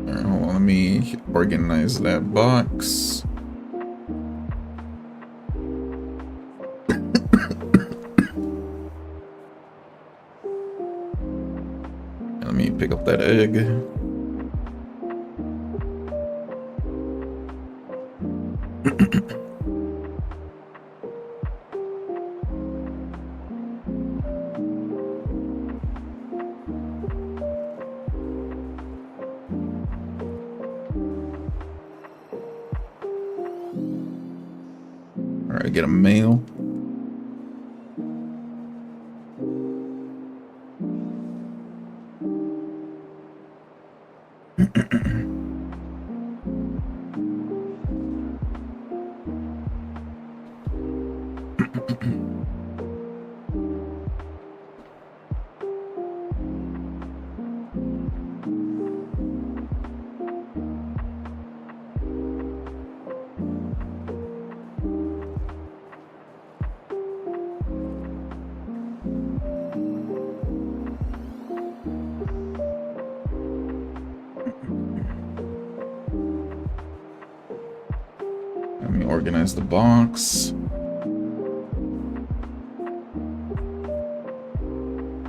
Alright, hold on, let me organize that box. Let me pick up that egg. Alright, get a male. Let me organize the box.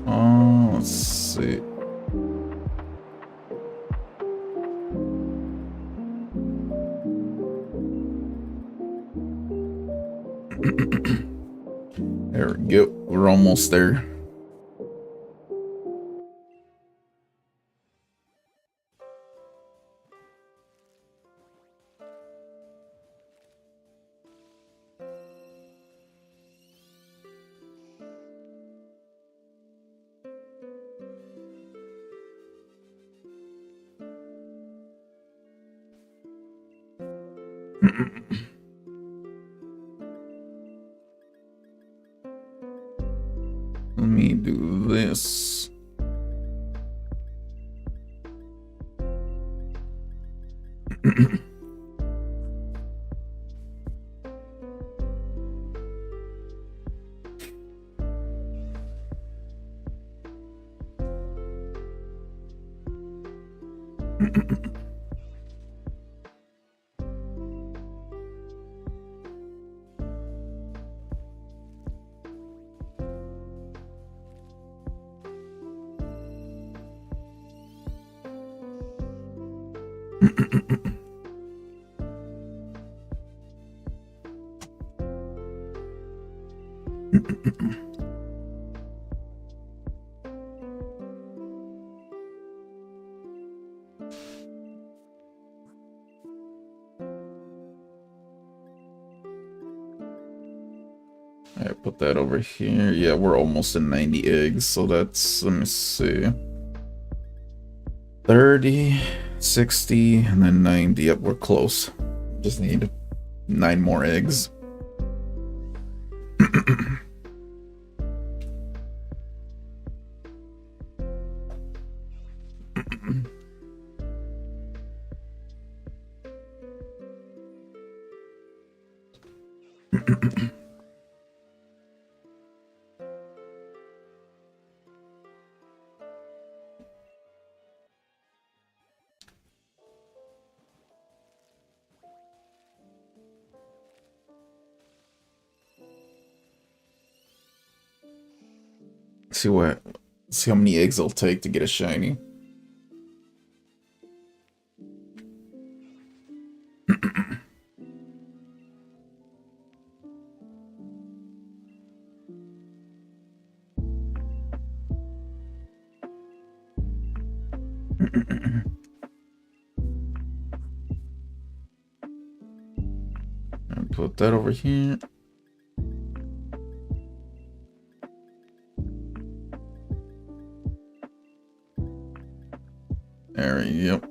Oh, let's see. There we go. We're almost there. Let me do this. I put that over here. Yeah, we're almost at 90 eggs, so that's, let me see. 30, 60, and then 90. Yep, we're close. Just need 9 more eggs. See how many eggs it'll take to get a shiny. And put that over here. There you go.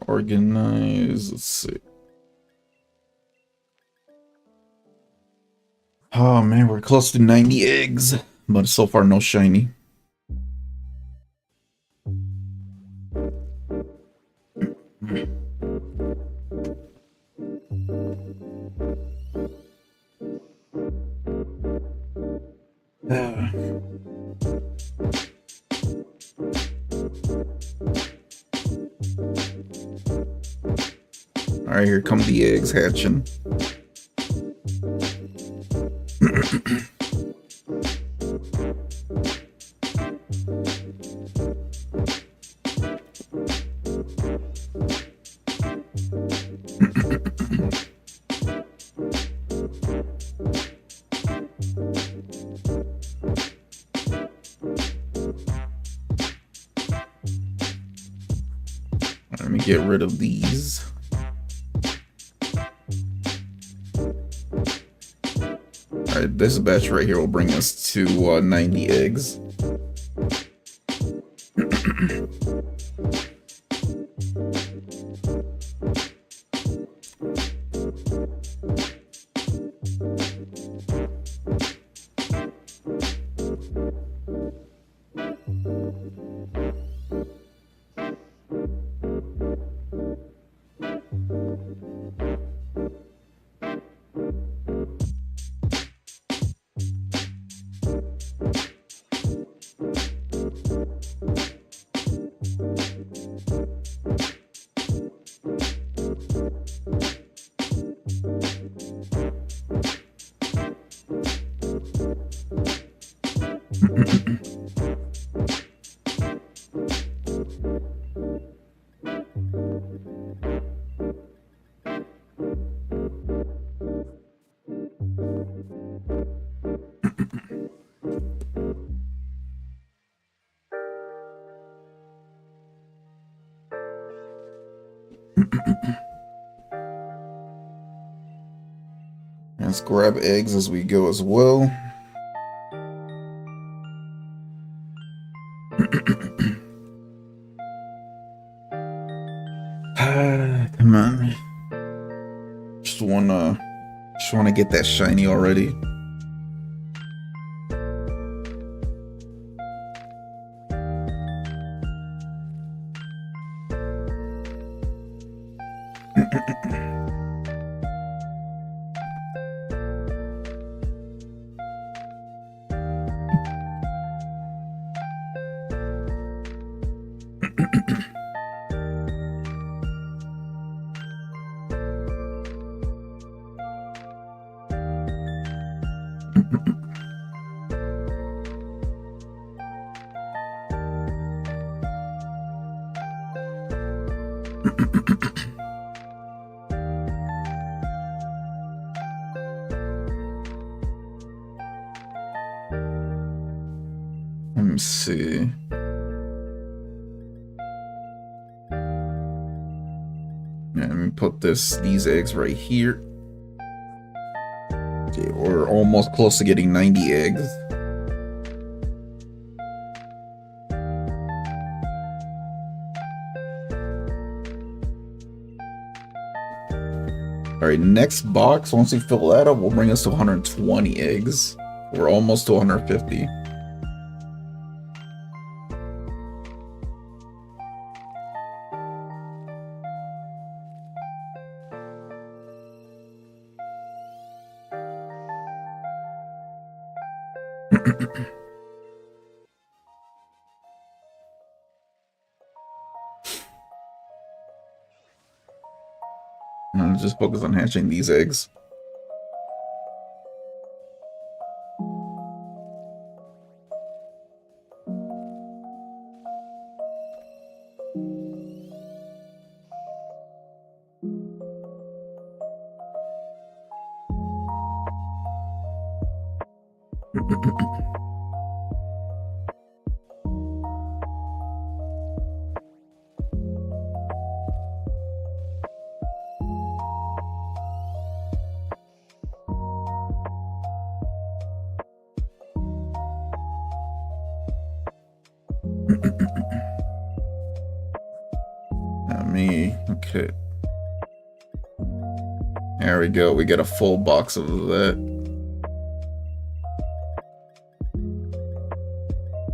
Organize. Let's see. Oh man, we're close to 90 eggs, but so far no shiny. Alright, here come the eggs hatching. Let me get rid of these. Alright, this batch right here will bring us to 90 eggs. Let's grab eggs as we go as well. Come on. Just wanna get that shiny already. Let me see. Let me put these eggs right here. Okay, we're almost close to getting 90 eggs. Alright, next box, once we fill that up, will bring us to 120 eggs. We're almost to 150. I'll just focus on hatching these eggs. Okay. There we go. We get a full box of that.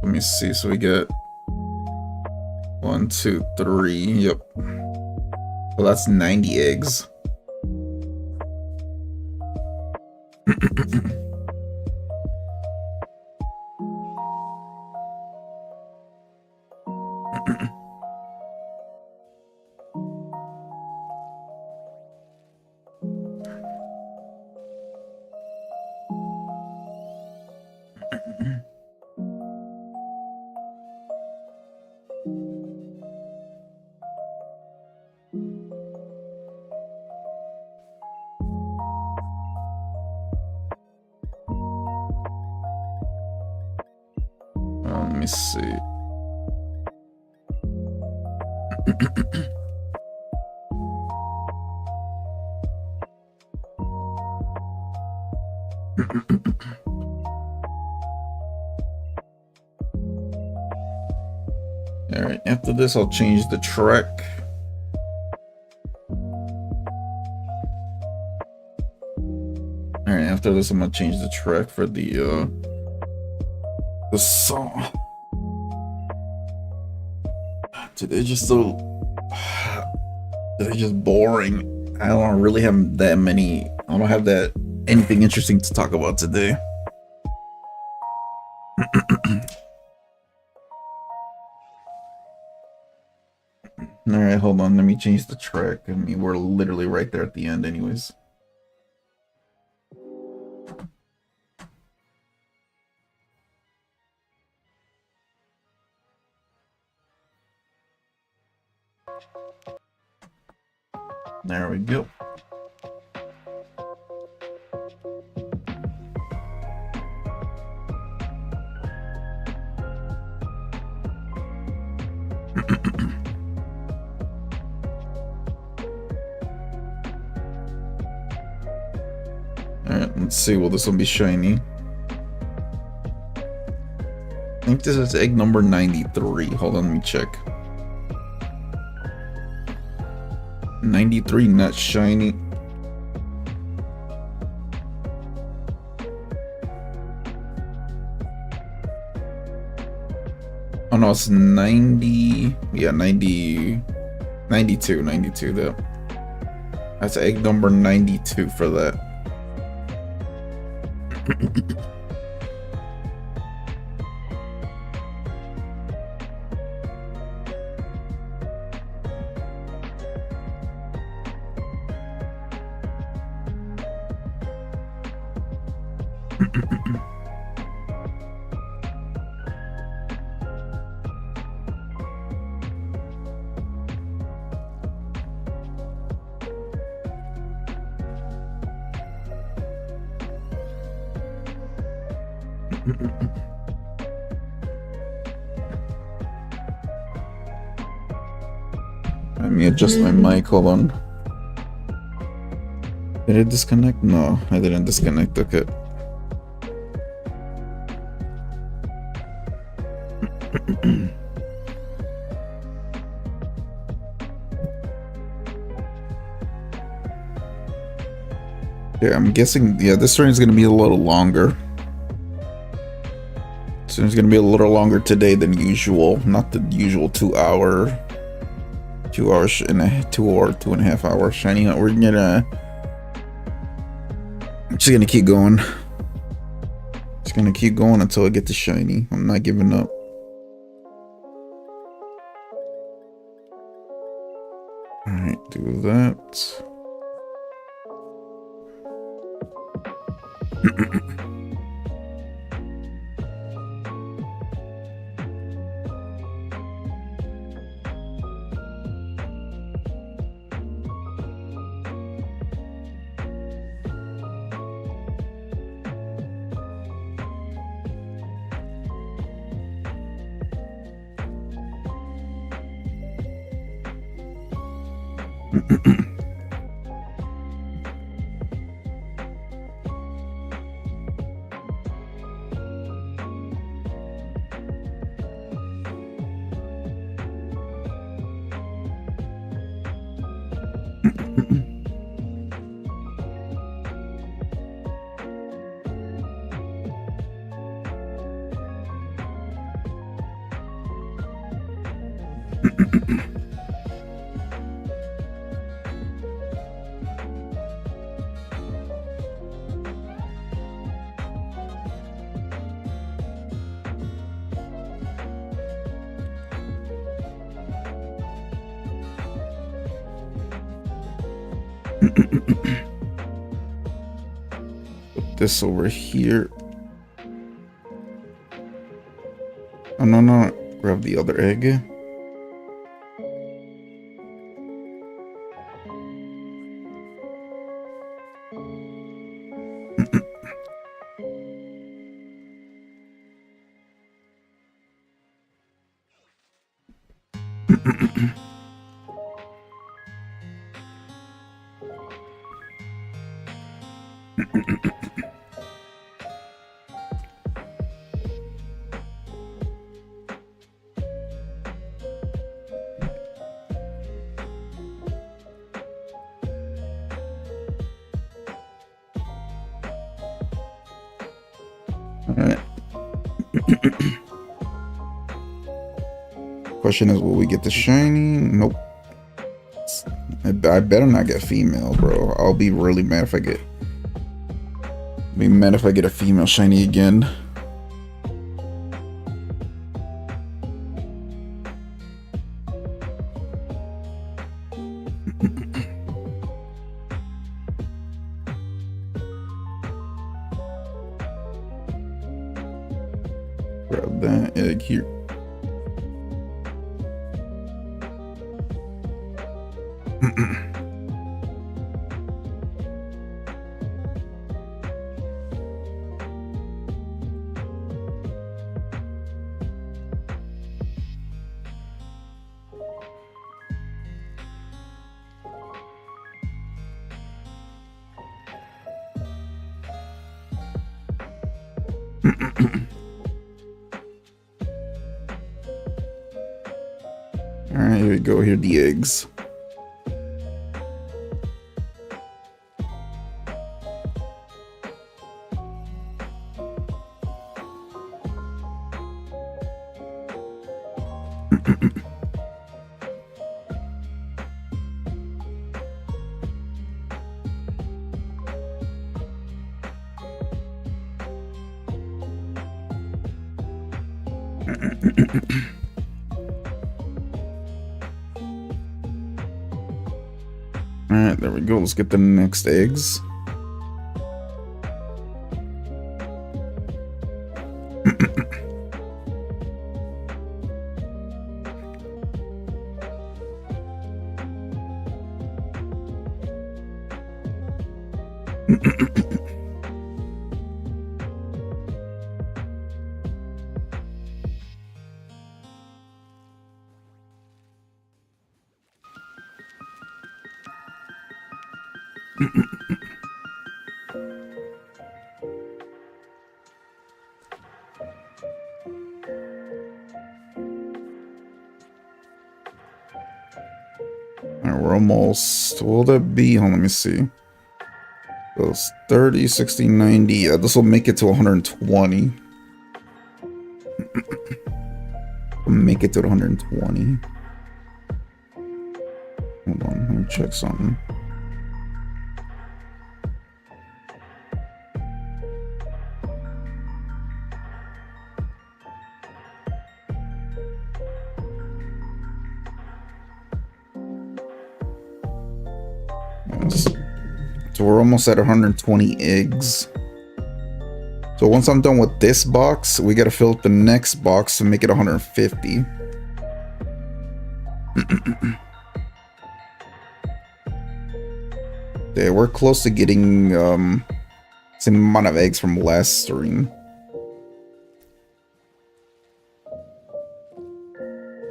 Let me see. So we get 1, 2, 3. Yep. Well, that's 90 eggs. Let me see. Alright, after this I'll change the track. Alright, after this I'm gonna change the track for the song. Dude, they're just so... They're just boring. I don't really have that many... I don't have that anything interesting to talk about today. Alright, hold on. Let me change the track. I mean, we're literally right there at the end anyways. There we go. Alright, let's see. Will this one be shiny? I think this is egg number 93. Hold on, let me check. 93, not shiny. Oh no, it's 90. Yeah, 90. 92 though. That's egg number 92 for that. Let me adjust my mic, hold on. Did it disconnect? No, I didn't disconnect, okay. Yeah, I'm guessing, yeah, this stream is going to be a little longer. So it's going to be a little longer today than usual. Not the usual 2 hour, 2 hours and a 2 or 2.5 hour shiny. We're gonna, I'm just gonna keep going. Just gonna keep going until I get the shiny. I'm not giving up. Alright, do that. Put this over here. Oh, no. Grab the other egg. Alright. Question is, will we get the shiny? Nope. I better not get female, bro. I'll be really mad if I get... be mad if I get a female shiny again. Grab that egg here. Alright, here we go. Here are the eggs. Alright, there we go. Let's get the next eggs. Alright, we're almost. Will that be? Hold on, let me see. Those 30, 60, 90. Yeah, this will make it to 120. Make it to 120. Hold on, let me check something. Yes. So we're almost at 120 eggs. So once I'm done with this box, we gotta fill up the next box to make it 150. Yeah, we're close to getting same amount of eggs from last stream.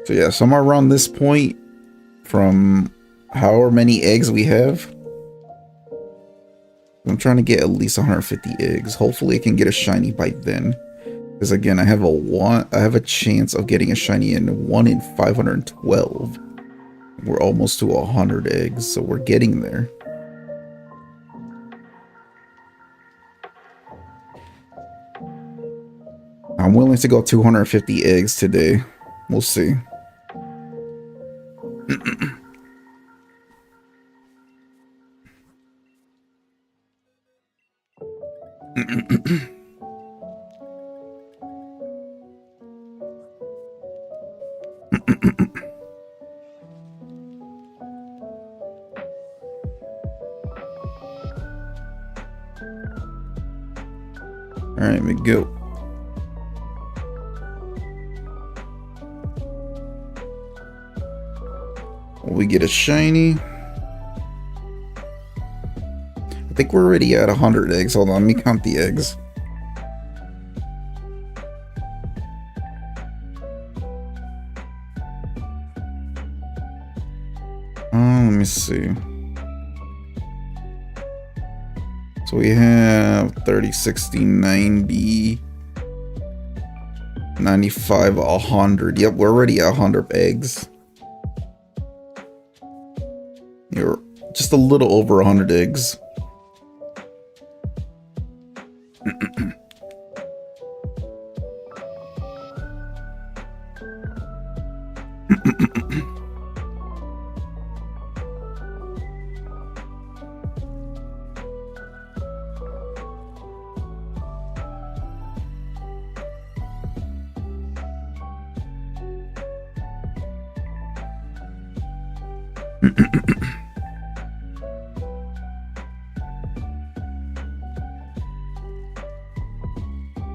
So yeah, somewhere around this point, from however many eggs we have, I'm trying to get at least 150 eggs. Hopefully I can get a shiny by then. Because again, I have a chance of getting a shiny in 1 in 512. We're almost to 100 eggs, so we're getting there. I'm willing to go 250 eggs today. We'll see. Alright, we go. We get a shiny. I think we're already at 100 eggs. Hold on, let me count the eggs. Let me see. So we have 30, 60, 90, 95, 100. Yep, we're already at 100 eggs. You're just a little over 100 eggs.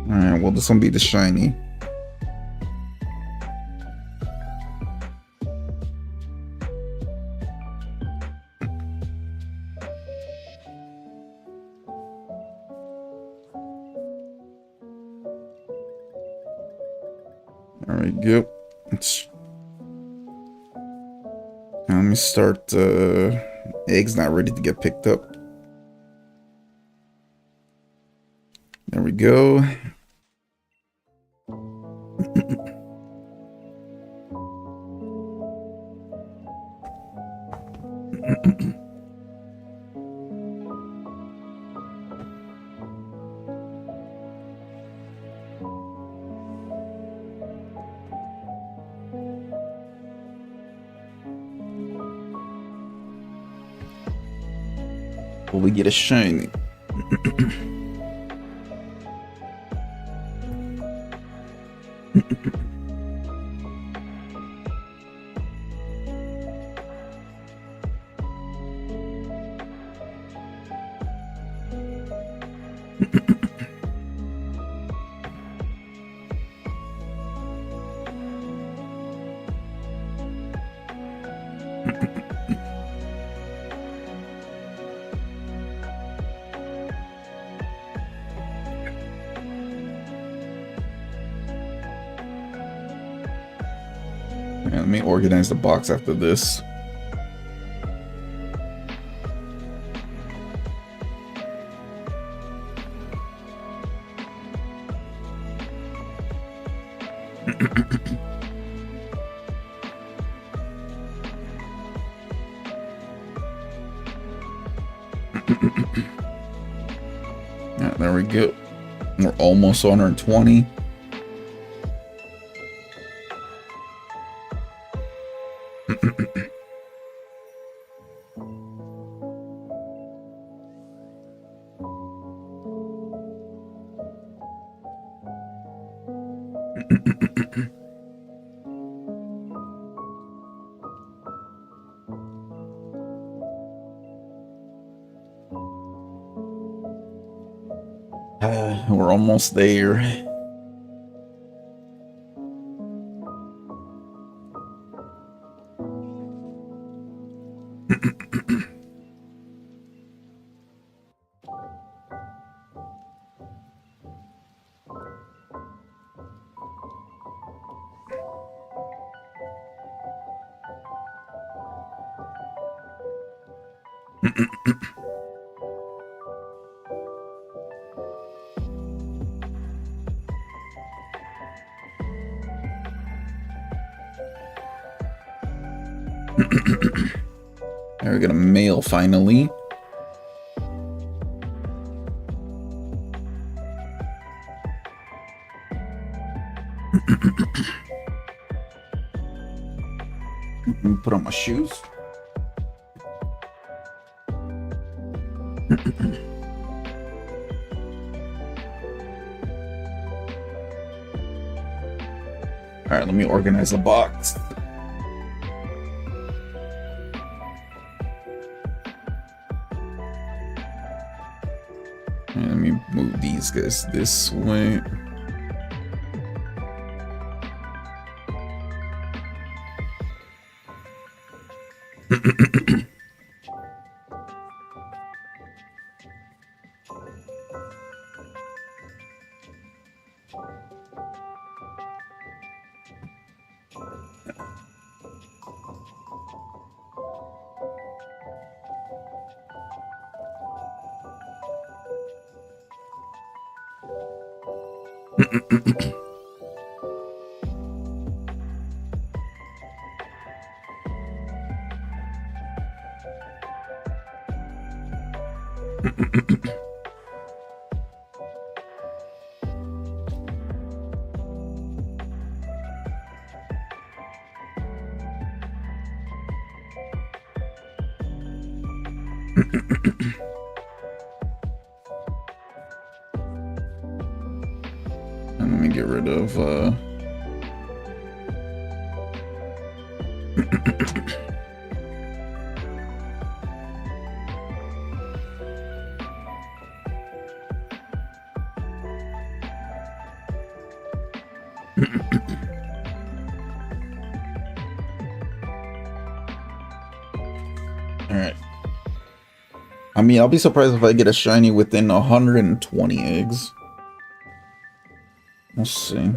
Alright, well, this one be the shiny. There we go. Let me start. Egg's not ready to get picked up. There we go. Will we get a shiny? Yeah, let me organize the box after this. Yeah, there we go. We're almost on our 20. We're almost there. There we got a mail finally. Put on my shoes. All right, let me organize the box. And let me move these guys this way. And let me get rid of Alright. I mean, I'll be surprised if I get a shiny within 120 eggs. We'll see.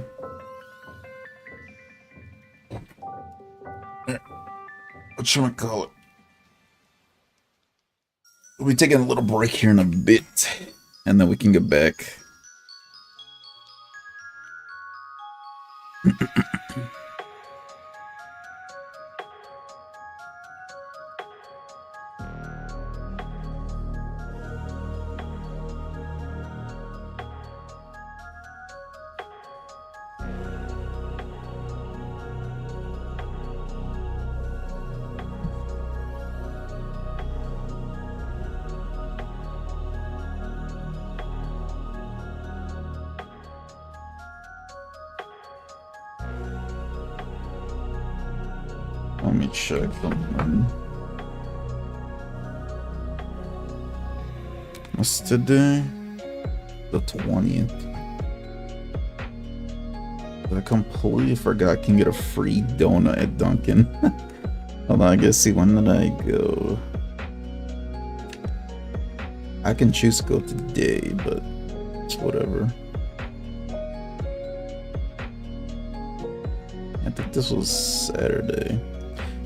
Whatchamacallit? We'll be taking a little break here in a bit, and then we can get back. Let me check something. What's today? The 20th. I completely forgot I can get a free donut at Dunkin'. Hold on, I guess, see, when did I go? I can choose to go today, but it's whatever. I have to this was Saturday.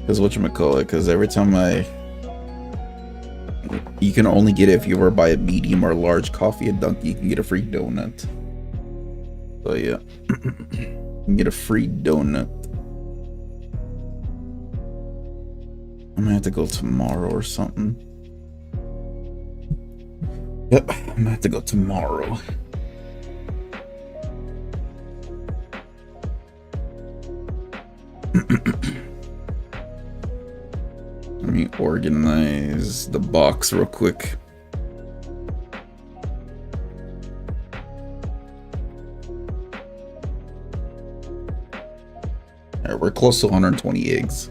Because whatchamacallit, because every time you can only get it if you ever buy a medium or large coffee at Dunkin', you can get a free donut. So yeah, you can get a free donut. I'm gonna have to go tomorrow or something. Yep, I'm gonna have to go tomorrow. Let me organize the box real quick. Alright, we're close to 120 eggs.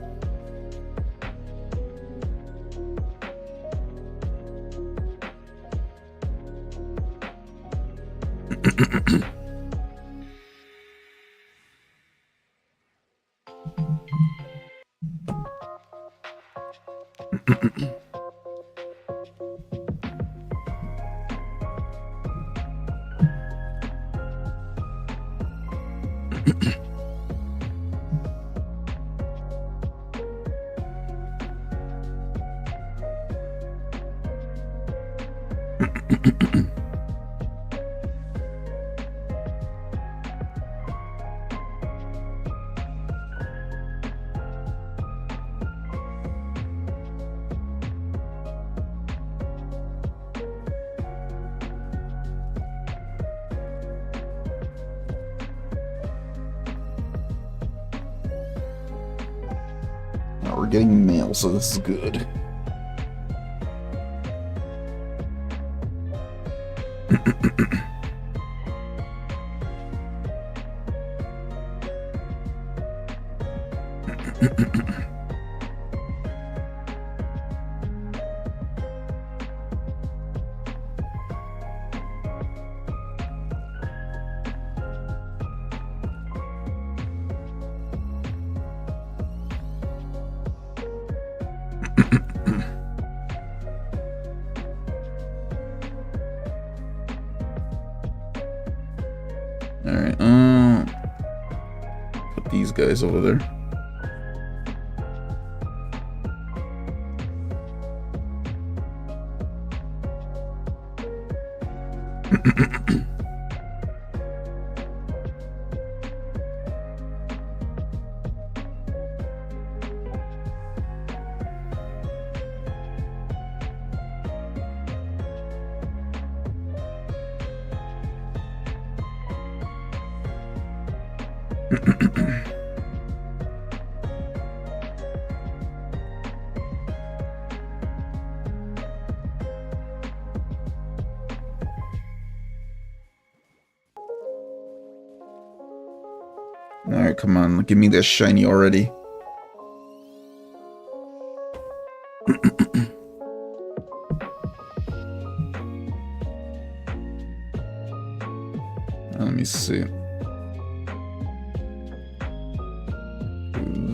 Now we're getting mail, so this is good. Alright, put these guys over there. Alright, come on, give me that shiny already. Let me see.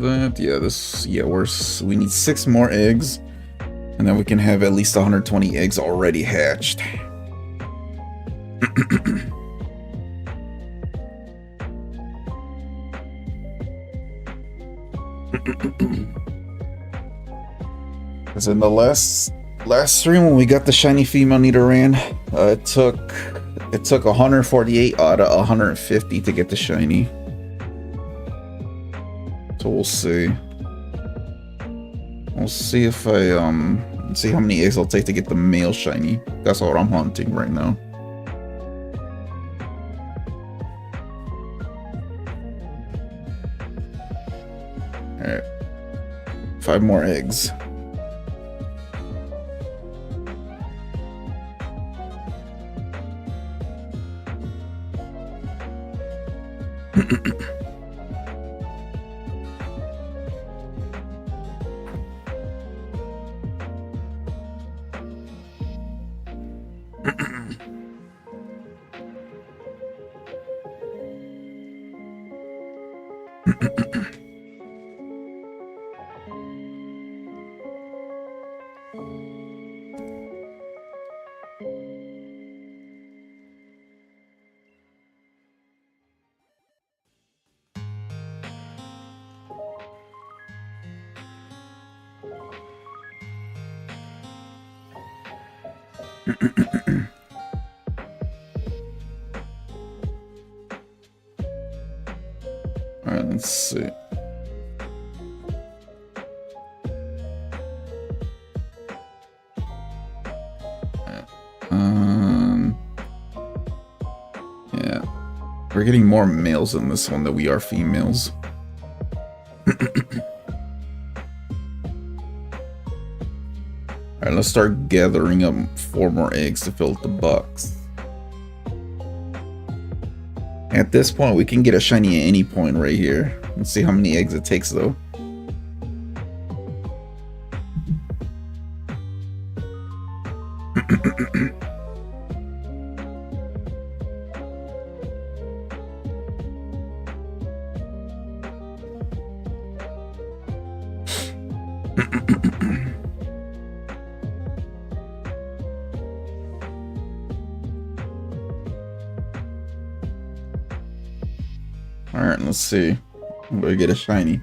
That, yeah, this, yeah, we need 6 more eggs, and then we can have at least 120 eggs already hatched. Because in the last stream when we got the shiny female Nidoran, it took 148 out of 150 to get the shiny. So we'll see. We'll see if see how many eggs I'll take to get the male shiny. That's what I'm hunting right now. Alright. 5 more eggs. Alright, let's see. Yeah. We're getting more males in this one than we are females. Alright, let's start gathering up 4 more eggs to fill up the box. At this point, we can get a shiny at any point right here. Let's see how many eggs it takes, though. Alright, let's see. I'm gonna get a shiny.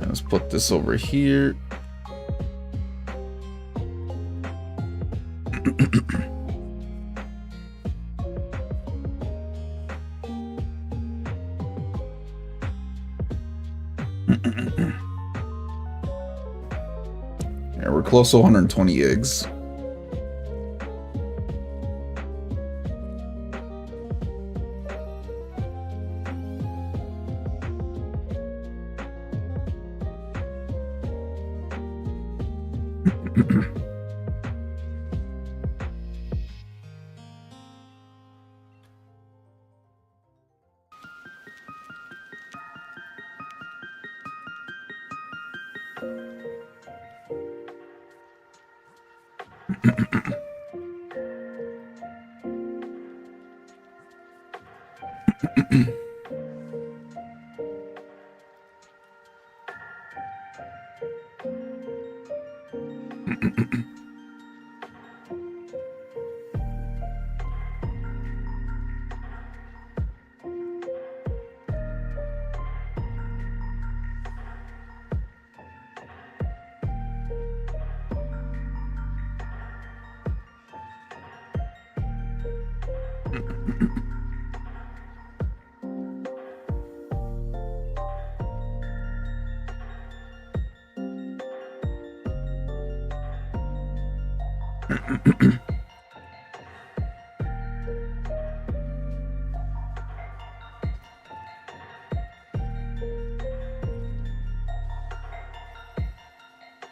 Let's put this over here. Yeah, we're close to 120 eggs.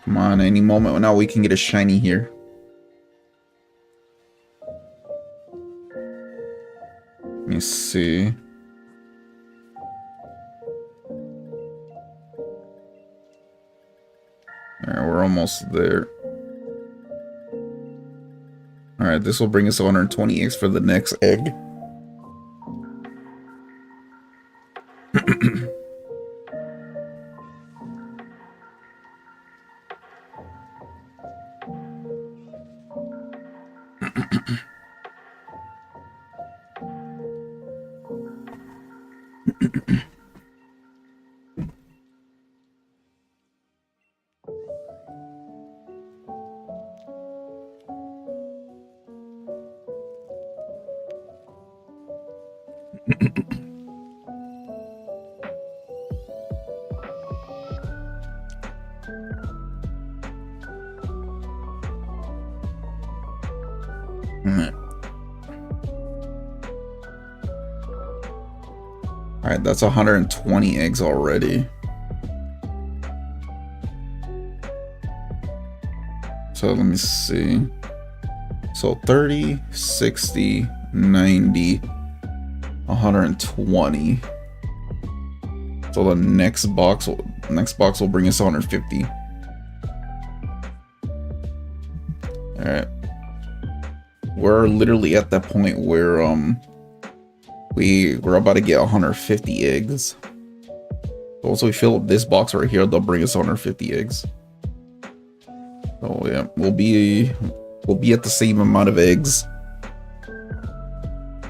Come on, any moment now we can get a shiny here. Let me see. Alright, we're almost there. Alright, this will bring us 120 eggs for the next egg. Alright, that's 120 eggs already. So let me see. So 30, 60, 90, 120. So the next box will bring us 150. Alright. We're literally at that point where we're about to get 150 eggs. Also, we fill up this box right here, they'll bring us 150 eggs. So yeah, we'll be at the same amount of eggs.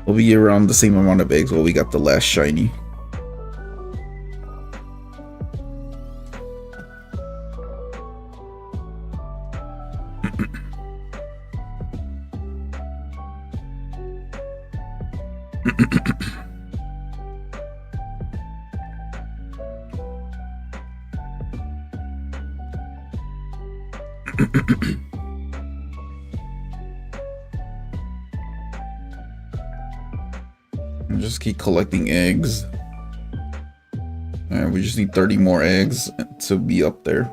We'll be around the same amount of eggs while we got the last shiny. Just keep collecting eggs. Alright, we just need 30 more eggs to be up there.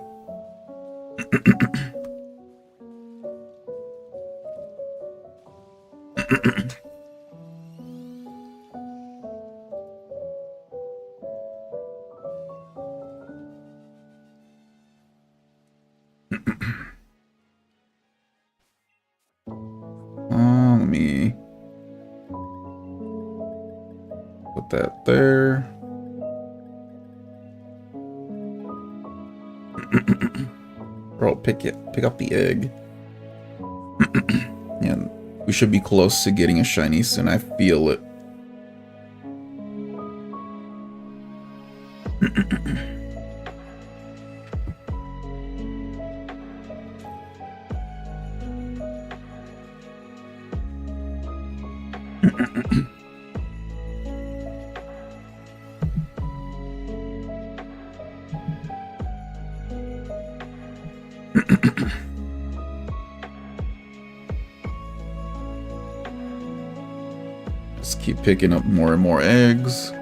Let me put that there. Bro, pick up the egg. Yeah, we should be close to getting a shiny soon. I feel it. Just keep picking up more and more eggs.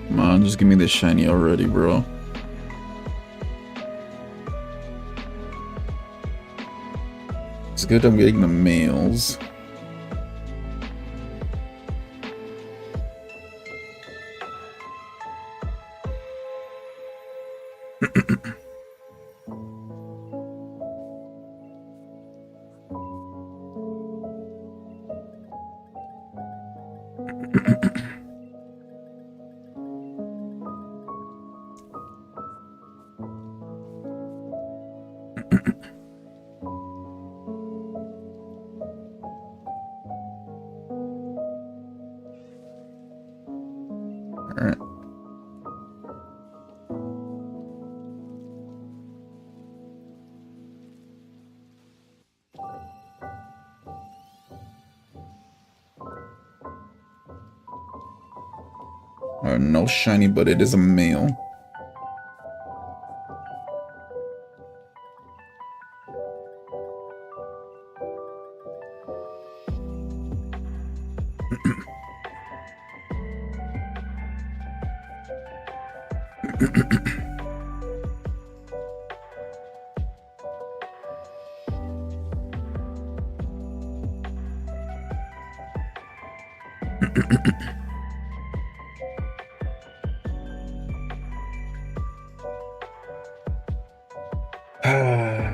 Come on, just give me this shiny already, bro. It's good I'm getting the males. Alright. No shiny, but it is a male.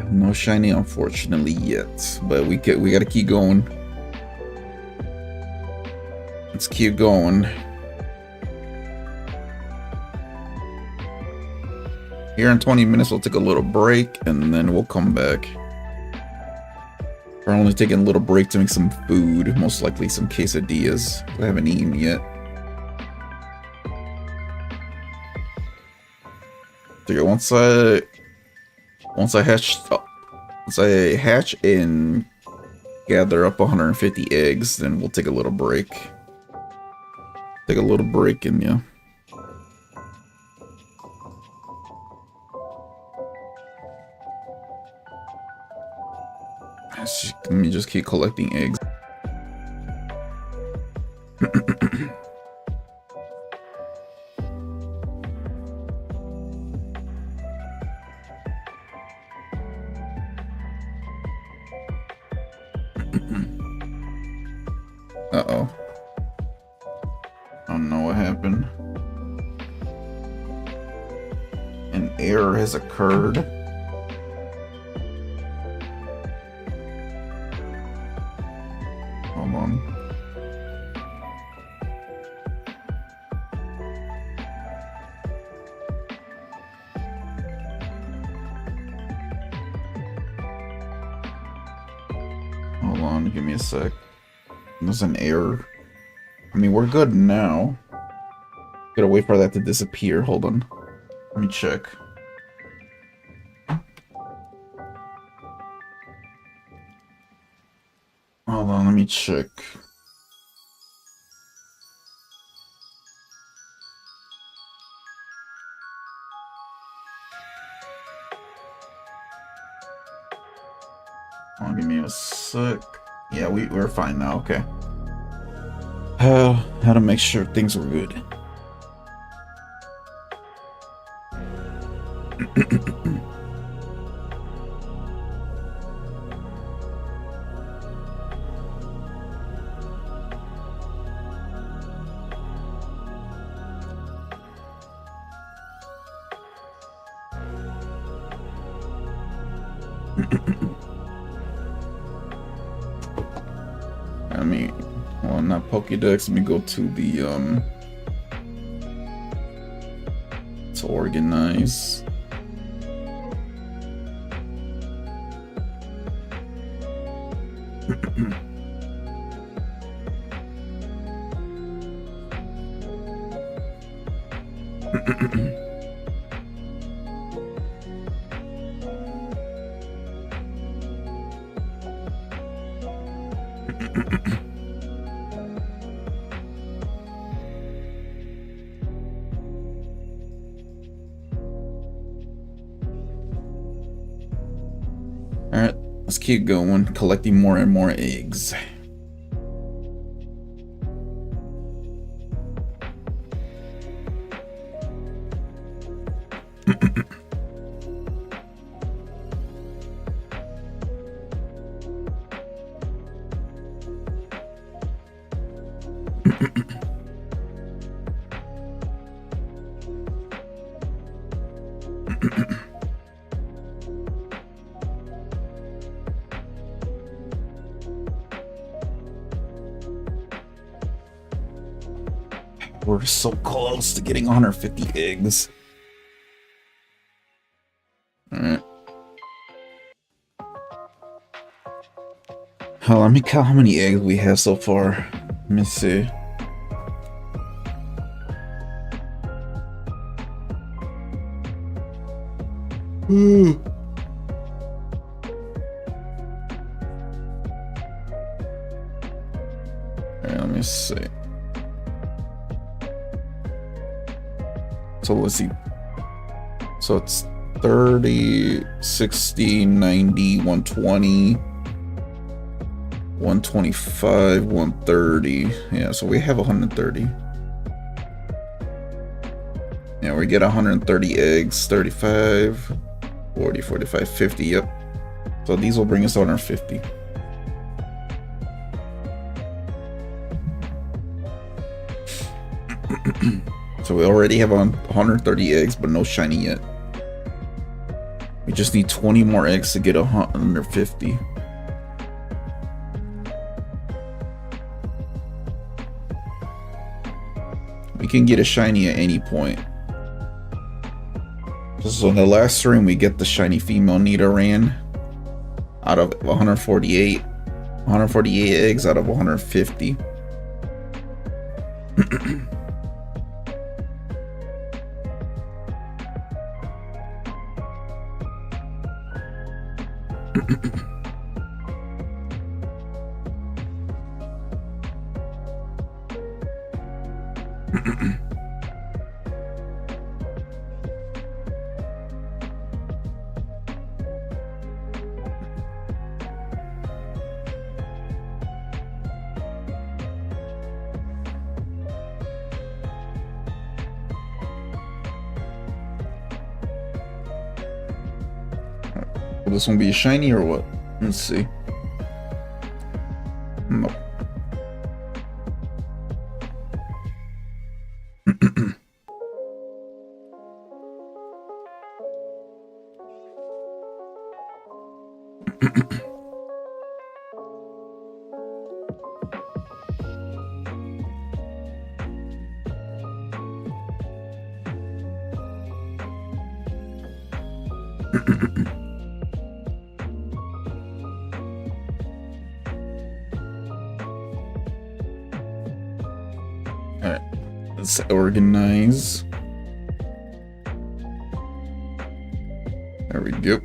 No shiny, unfortunately, yet, but we gotta keep going. Let's keep going. Here in 20 minutes, we'll take a little break, and then we'll come back. We're only taking a little break to make some food, most likely some quesadillas. We haven't eaten yet. So yeah, once I hatch and gather up 150 eggs, then we'll take a little break. Take a little break and yeah. Let me just keep collecting eggs. Uh-oh. I don't know what happened. An error has occurred. Hold on. Hold on, give me a sec. There's an error. I mean, we're good now. Gotta wait for that to disappear. Hold on. Let me check. Hold on, let me check. Oh, give me a sec. Yeah, we're fine now, okay. How to make sure things were good. I mean, well, not Pokédex. Let me go to the to organize. Alright, let's keep going, collecting more and more eggs. We're so close to getting 150 eggs. Alright. Let me count how many eggs we have so far. Let me see. Alright, let me see. So let's see. So it's 30, 60, 90, 120, 125, 130. Yeah, so we have 130. Yeah, we get 130 eggs, 35, 40, 45, 50, yep. So these will bring us to 150. So we already have 130 eggs, but no shiny yet. We just need 20 more eggs to get 150. We can get a shiny at any point. So in the last stream, we get the shiny female Nidoran out of 148. 148 eggs out of 150. Will this one be a shiny or what? Let's see. Nope. Alright, let's organize. There we go.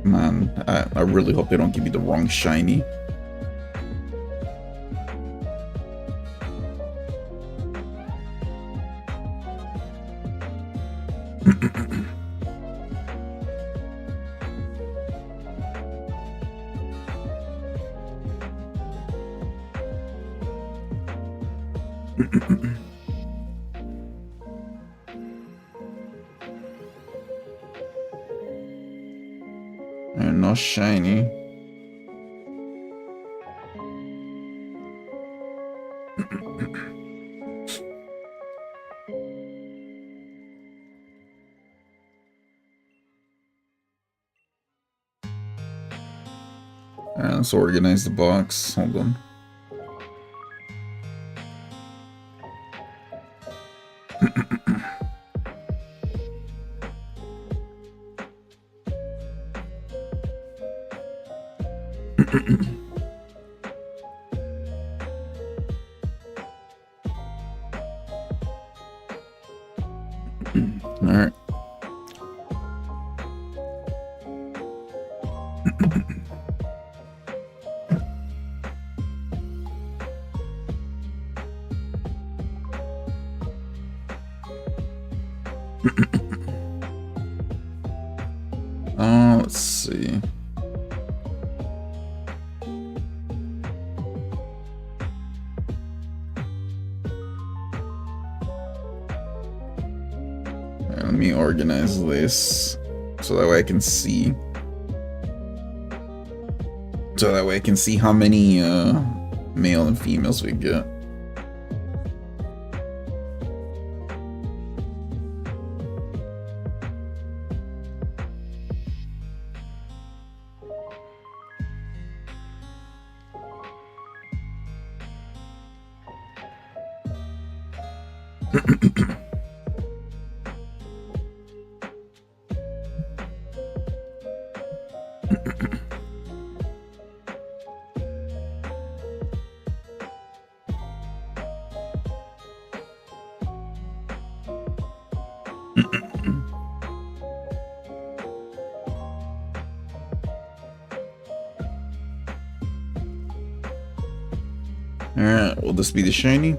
Man, I really hope they don't give me the wrong shiny. And no shiny. Alright, let's organize the box. Hold on. Alright. Let's see. Let me organize this so that way I can see. So that way I can see how many male and females we get. Alright, will this be the shiny?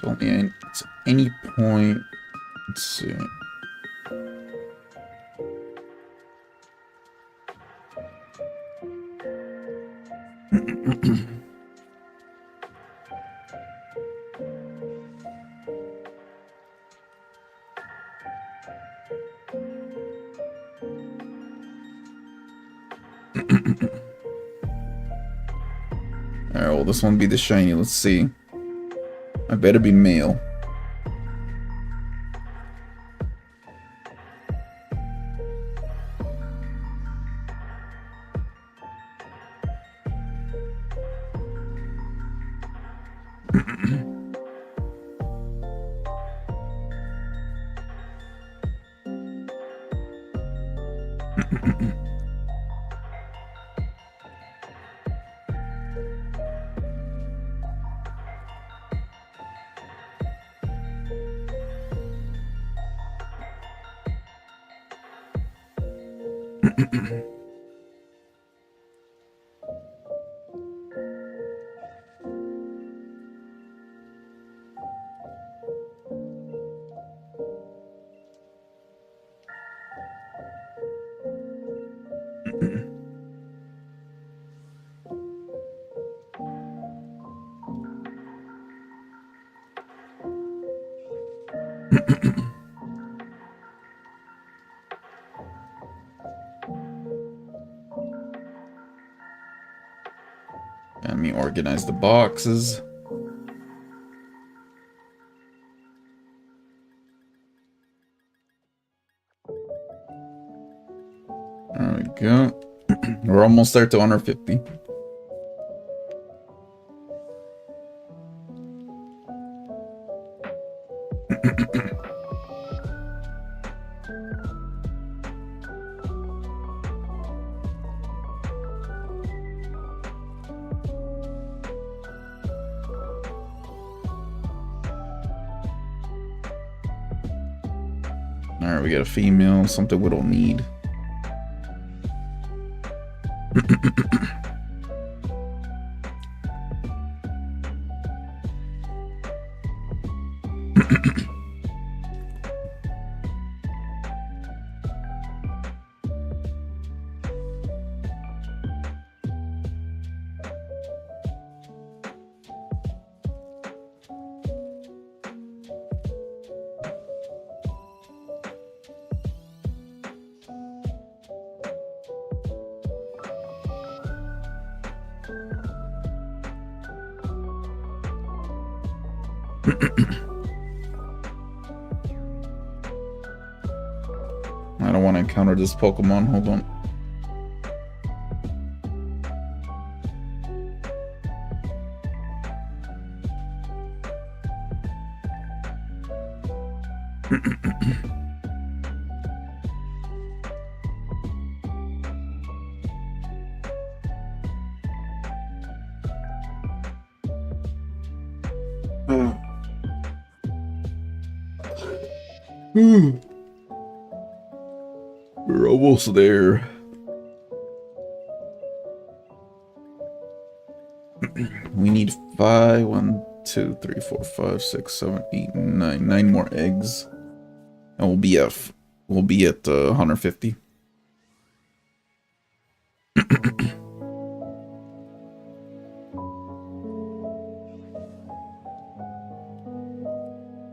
Told me at any point. Let's see. Alright, well, this one be the shiny. Let's see. I better be male. Let me organize the boxes. There we go. We're almost there to 150. Alright, we got a female, something we don't need. I don't want to encounter this Pokemon. Hold on. We're almost there. We need 5, 1, 2, 3, 4, 5, 6, 7, 8, 9. 9 more eggs. And we'll be at 150.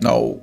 No.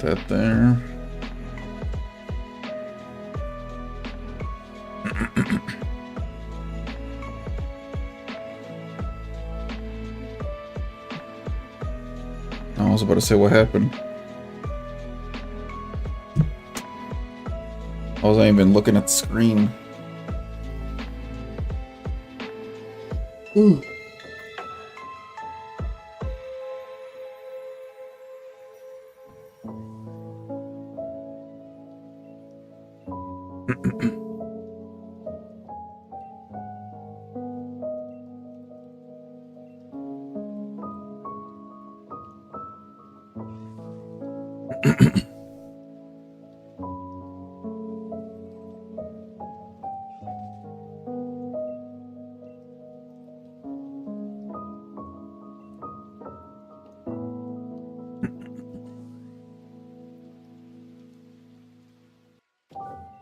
That there. I was about to say what happened. I wasn't even looking at the screen. Ooh.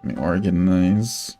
Let me organize.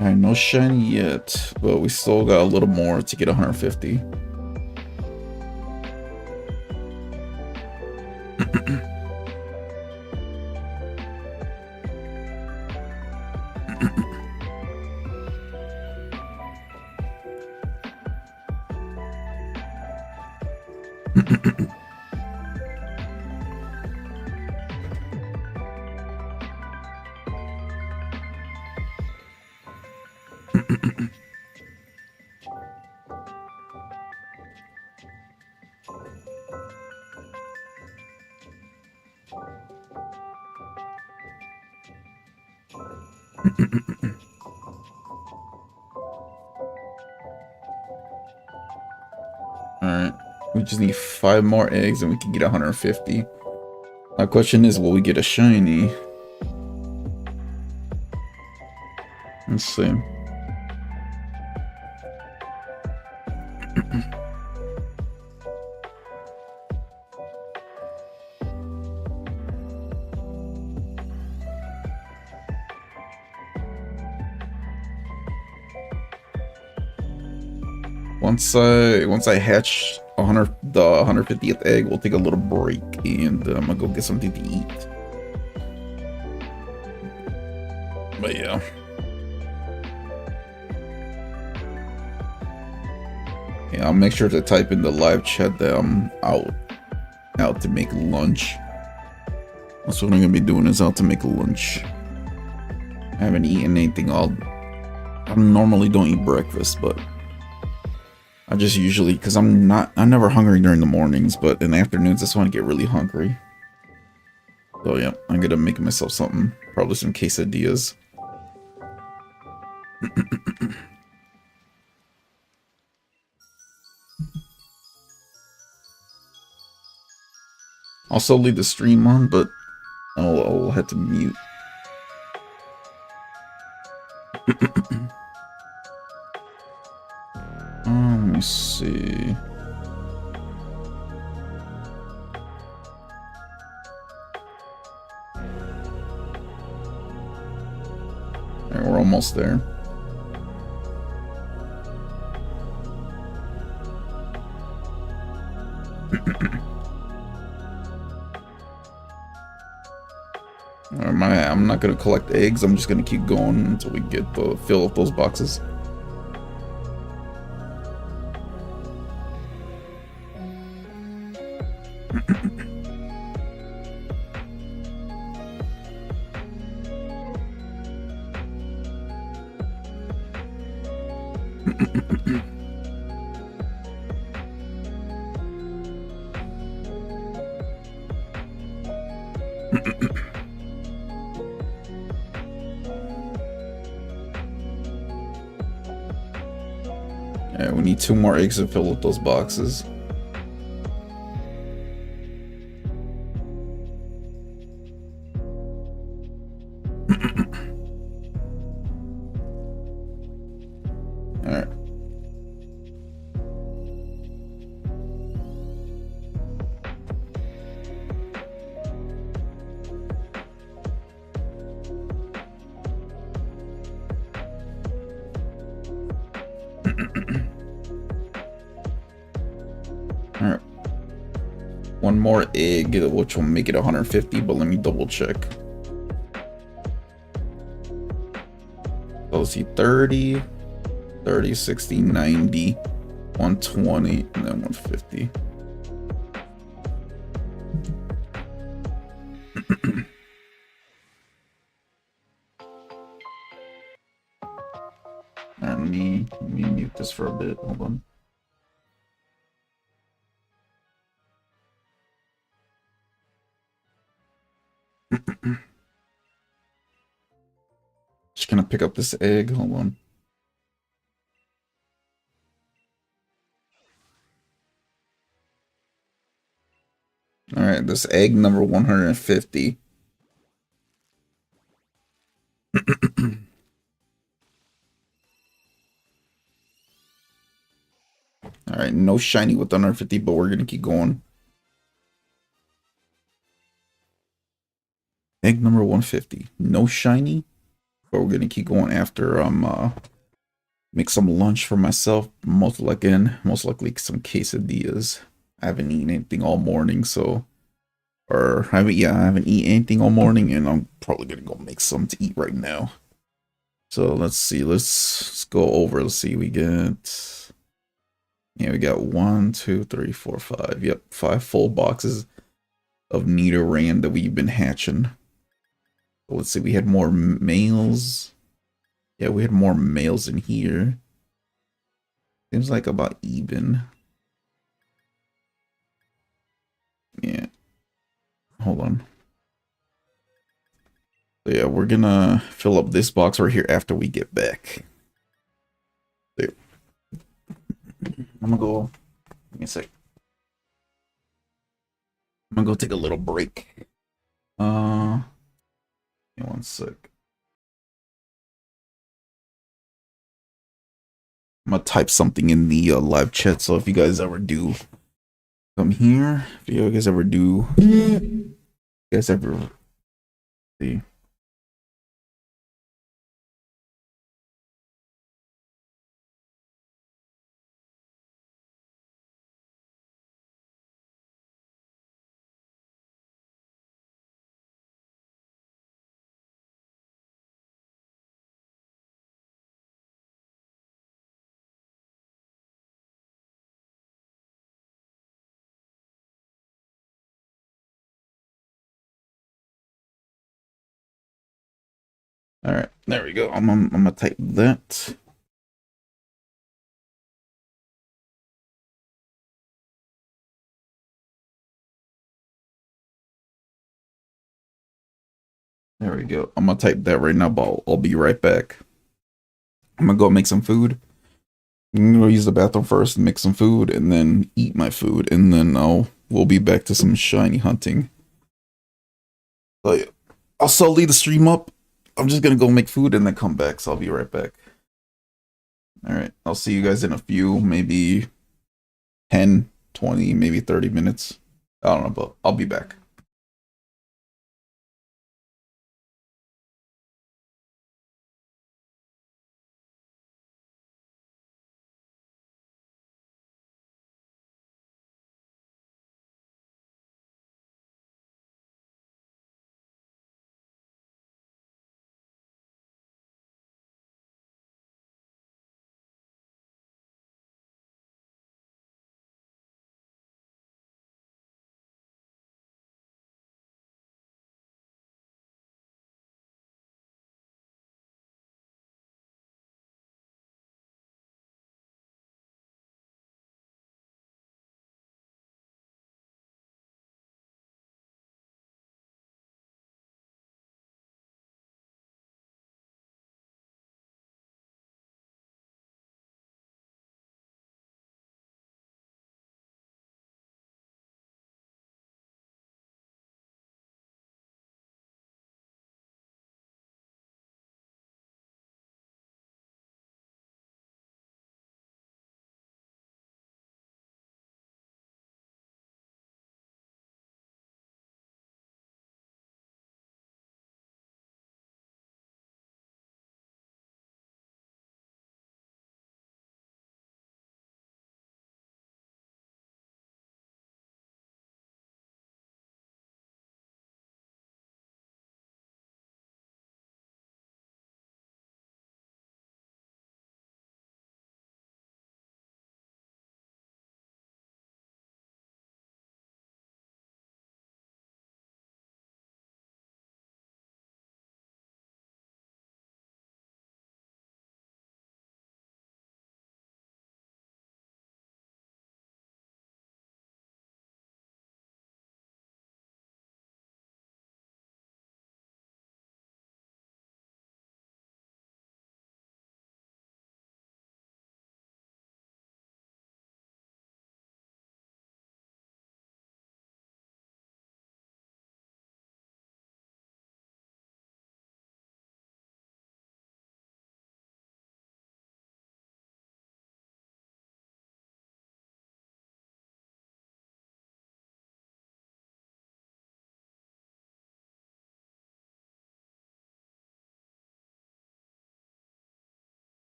Alright, no shiny yet, but we still got a little more to get 150. Alright, we just need 5 more eggs and we can get 150. My question is, will we get a shiny? Let's see. Once I hatch the 150th egg, we'll take a little break and I'm gonna go get something to eat. But yeah. Yeah, I'll make sure to type in the live chat that I'm out to make lunch. That's what I'm gonna be doing, is out to make lunch. I haven't eaten anything I normally don't eat breakfast, but I just usually, because I'm never hungry during the mornings, but in the afternoons that's when I get really hungry. So yeah, I'm gonna make myself something, probably some quesadillas. I'll still leave the stream on, but I'll have to mute. Let me see. Alright, we're almost there. I'm not gonna collect eggs, I'm just gonna keep going until we get fill up those boxes. Yeah, we need 2 more eggs to fill up those boxes. Alright. Alright. 1 more egg, which will make it 150, but let me double check. So let's see, 30, 30, 60, 90, 120, and then 150. Let me mute this for a bit. Hold on. Just gonna pick up this egg. Hold on. Alright, this egg number 150. Alright, no shiny with 150, but we're gonna keep going. Egg number 150. No shiny, but we're gonna keep going after make some lunch for myself. Most likely some quesadillas. I haven't eaten anything all morning, so I haven't eaten anything all morning, and I'm probably gonna go make some to eat right now. So let's see, let's go over. Let's see, we got we got 1, 2, 3, 4, 5. Yep, 5 full boxes of Nidoran that we've been hatching. So let's see, we had more males. Yeah, we had more males in here. Seems like about even. Yeah. Hold on. So yeah, we're gonna fill up this box right here after we get back. There. I'm gonna go. Give me a sec. I'm gonna go take a little break. Give me one sec. I'm gonna type something in the live chat. So if you guys ever do come here, if you guys ever do, you guys ever see. All right, there we go. I'm gonna type that. There we go. I'm gonna type that right now, but I'll be right back. I'm gonna go make some food. I'm gonna use the bathroom first, make some food, and then eat my food, and then we'll be back to some shiny hunting. So yeah, I'll still leave the stream up. I'm just gonna go make food and then come back, so I'll be right back. All right, I'll see you guys in a few, maybe 10, 20, maybe 30 minutes. I don't know, but I'll be back.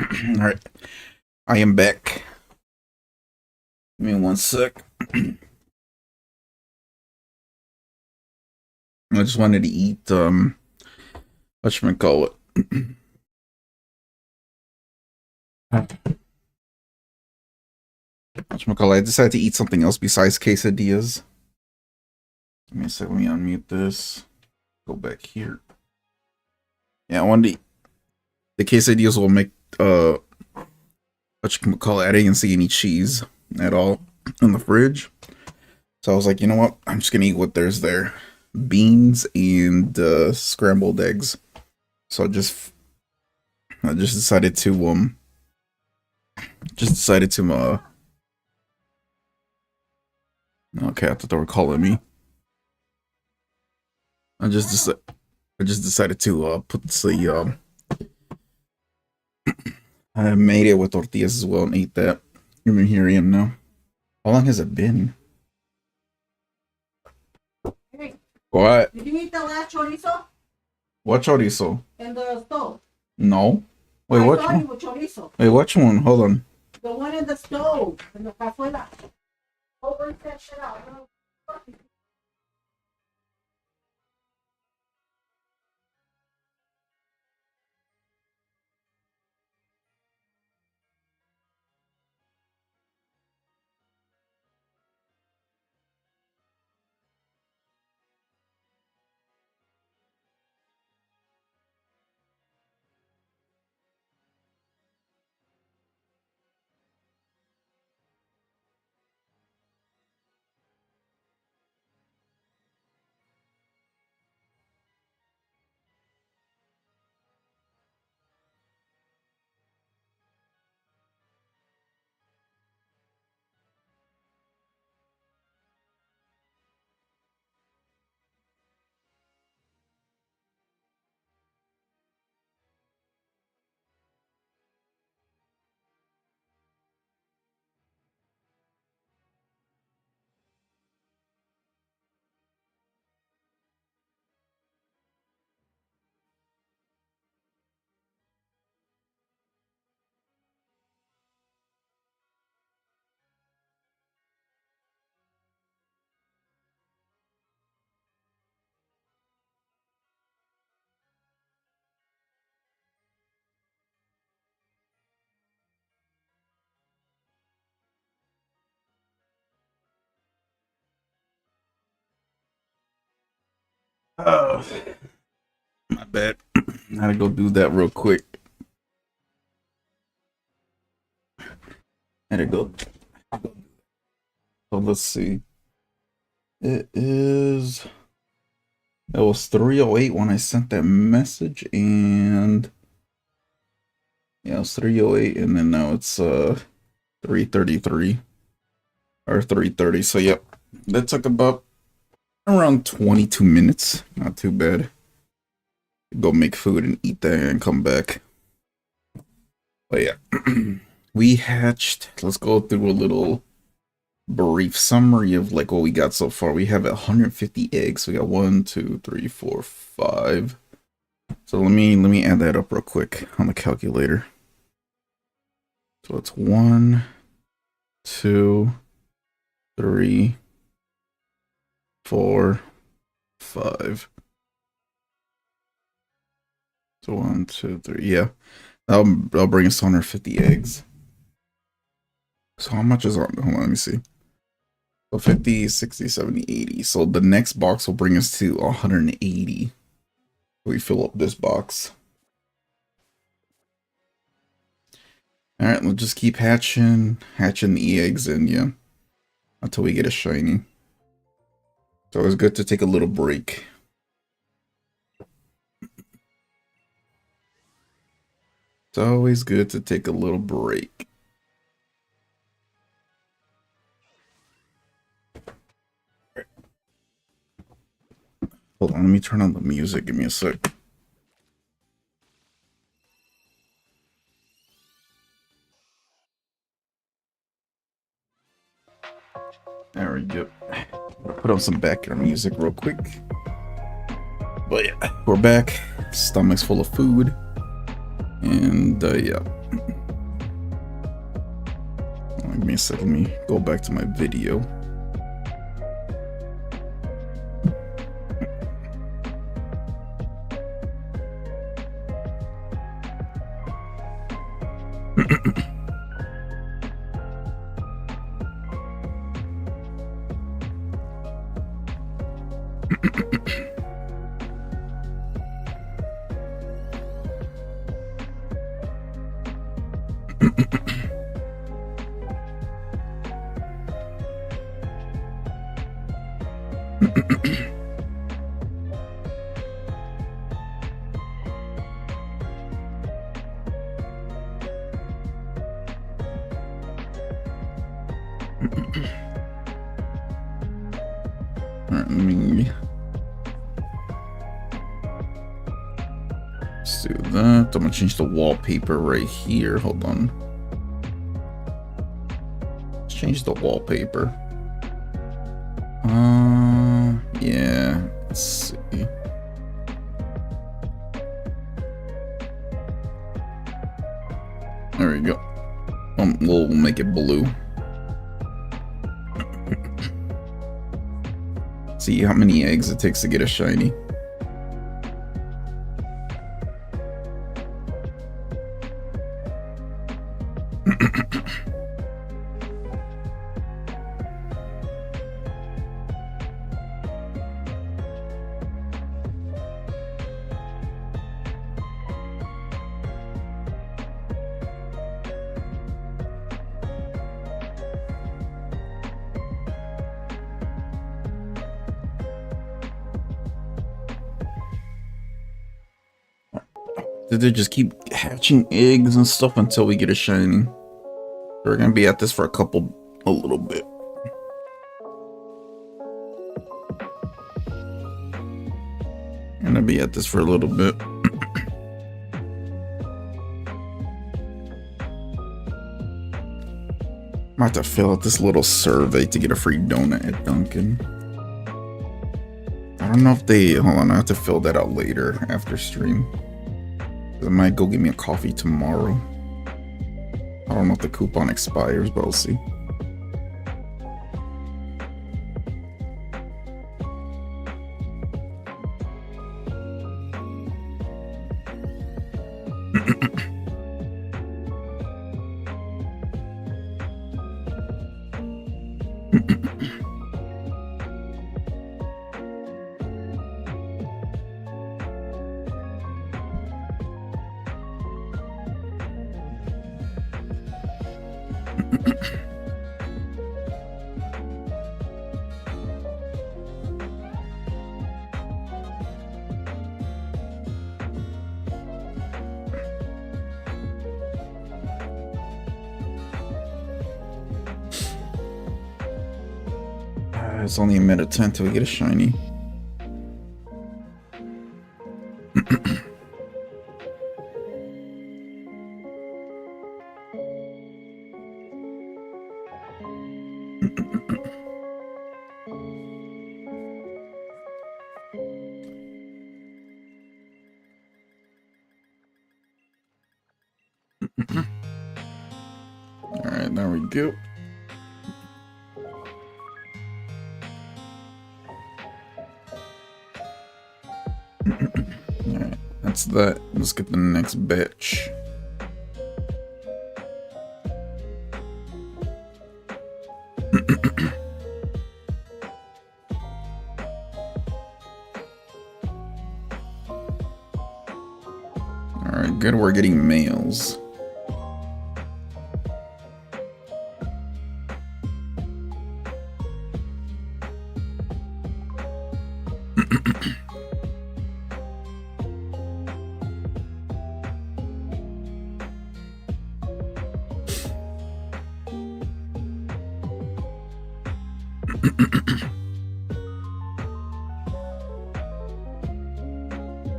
Alright, I am back. Give me one sec. I just wanted to eat, whatchamacallit. Whatchamacallit, I decided to eat something else besides quesadillas. Give me a sec, let me unmute this. Go back here. Yeah, I wanted to eat. The quesadillas will make, whatchamacallit, I didn't see any cheese at all in the fridge. So I was like, you know what? I'm just gonna eat what there's there. Beans and scrambled eggs. So I just decided to okay, I thought they were calling me. I just decided to put the I made it with tortillas as well and ate that. I mean, here I am now. How long has it been? Hey, What? did you eat the last chorizo What chorizo? in the stove? No. Wait, I what saw one? you with chorizo. Wait, which one? Hold on. The one in the stove, in the cazuela. Go bring that shit out. No. Oh, my bad. I had to go do that real quick. I had to go. So let's see. It was 3:08 when I sent that message, and yeah, it was 3:08, and then now it's 3:33 or 3:30. So yep, that took about around 22 minutes. Not too bad. Go make food and eat that and come back. But yeah, we hatched. Let's go through a little brief summary of like what we got so far. We have 150 eggs. We got 1, 2, 3, 4, 5. So let me add that up real quick on the calculator. So it's 1, 2, 3, 4, 5. So 1, 2, 3. Yeah, that'll bring us to 150 eggs. So how much is on? Hold on, let me see. So 50, 60, 70, 80. So the next box will bring us to 180. We fill up this box. Alright, we'll just keep hatching the eggs in, yeah, until we get a shiny. So it's good to take a little break. It's always good to take a little break. Hold on, let me turn on the music. Give me a sec. There we go. Put on some background music real quick. But yeah, we're back. Stomach's full of food. And yeah. Give me a second, let me go back to my video. Alright, let me let's do that. I'm gonna change the wallpaper right here. Hold on. Let's change the wallpaper. Yeah. Let's see. There we go. We'll make it blue. See how many eggs it takes to get a shiny. Did they just keep hatching eggs and stuff until we get a shiny? We're gonna be at this for a little bit. Gonna be at this for a little bit. Might have to fill out this little survey to get a free donut at Dunkin'. I don't know if they, hold on, I have to fill that out later after stream. I might go get me a coffee tomorrow. I don't know if the coupon expires, but we'll see. It's only a minute 10 till we get a shiny. All right, there we go. Alright, that's that. Let's get the next batch. Alright, good, we're getting males.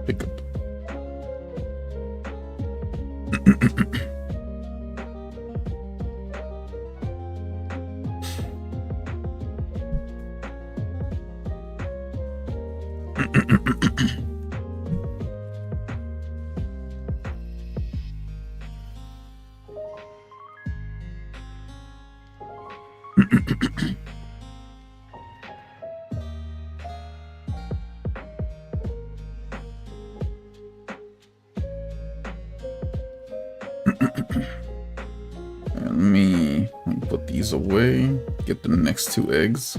Pick up. Let me put these away. Get the next 2 eggs.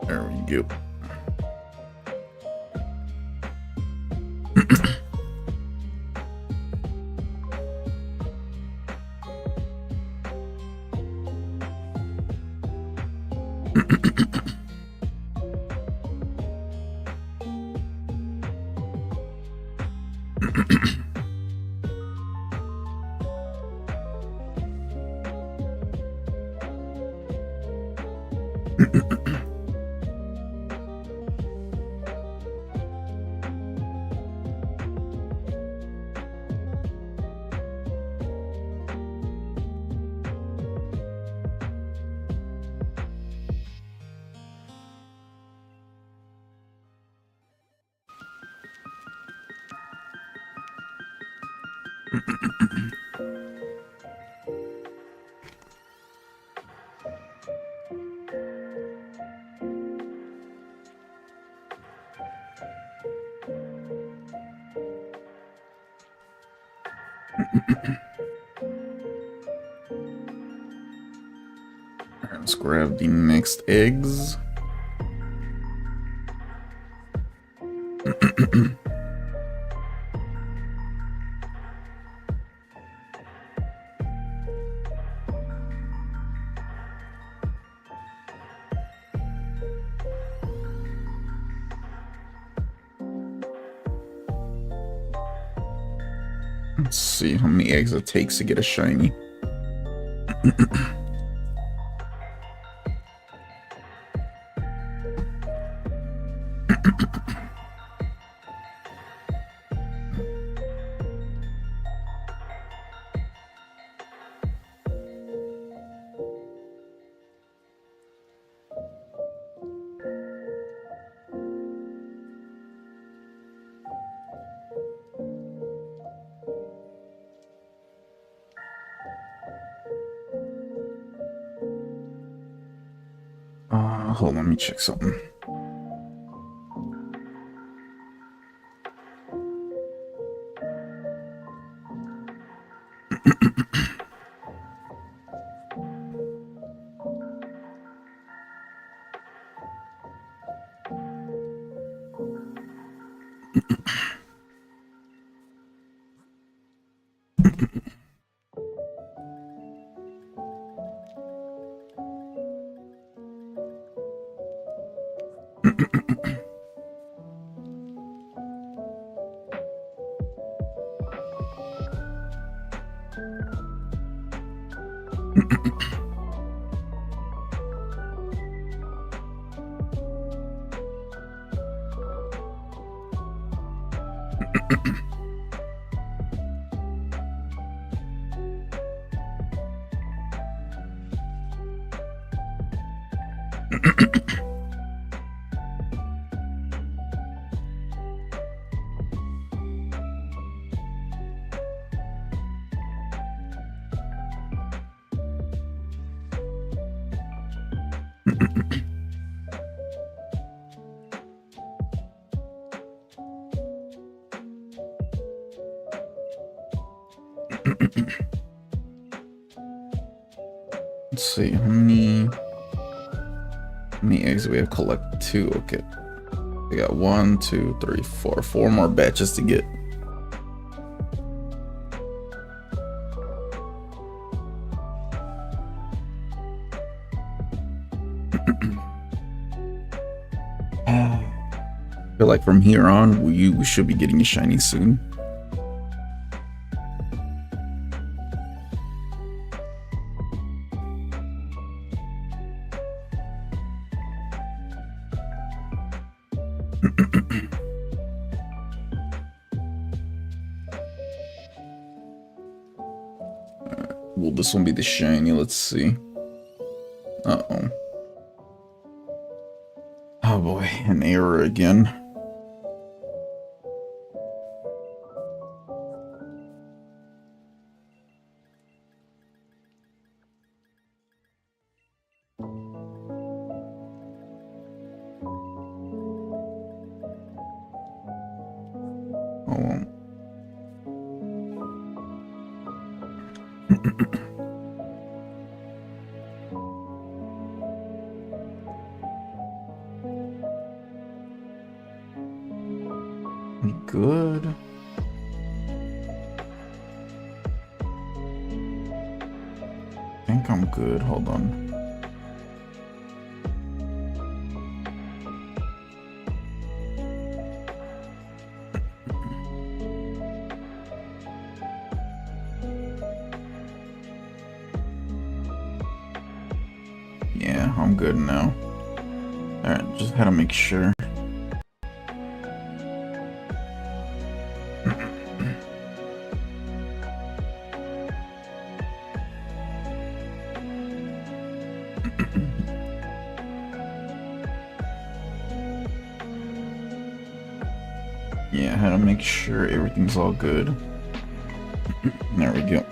There we go. Let's grab the next eggs. Let's see how many eggs it takes to get a shiny. Hold on, let me check something. Let's see, how many eggs do we have? Collect 2. Okay. We got 1, 2, 3, 4. 4 more batches to get. I feel like from here on, we should be getting a shiny soon. Will this one be the shiny? Let's see. Uh-oh. Oh boy, an error again. Oh, we good? I think I'm good. Hold on. Yeah, I'm good now. Alright, just had to make sure. Yeah, I had to make sure everything's all good. There we go.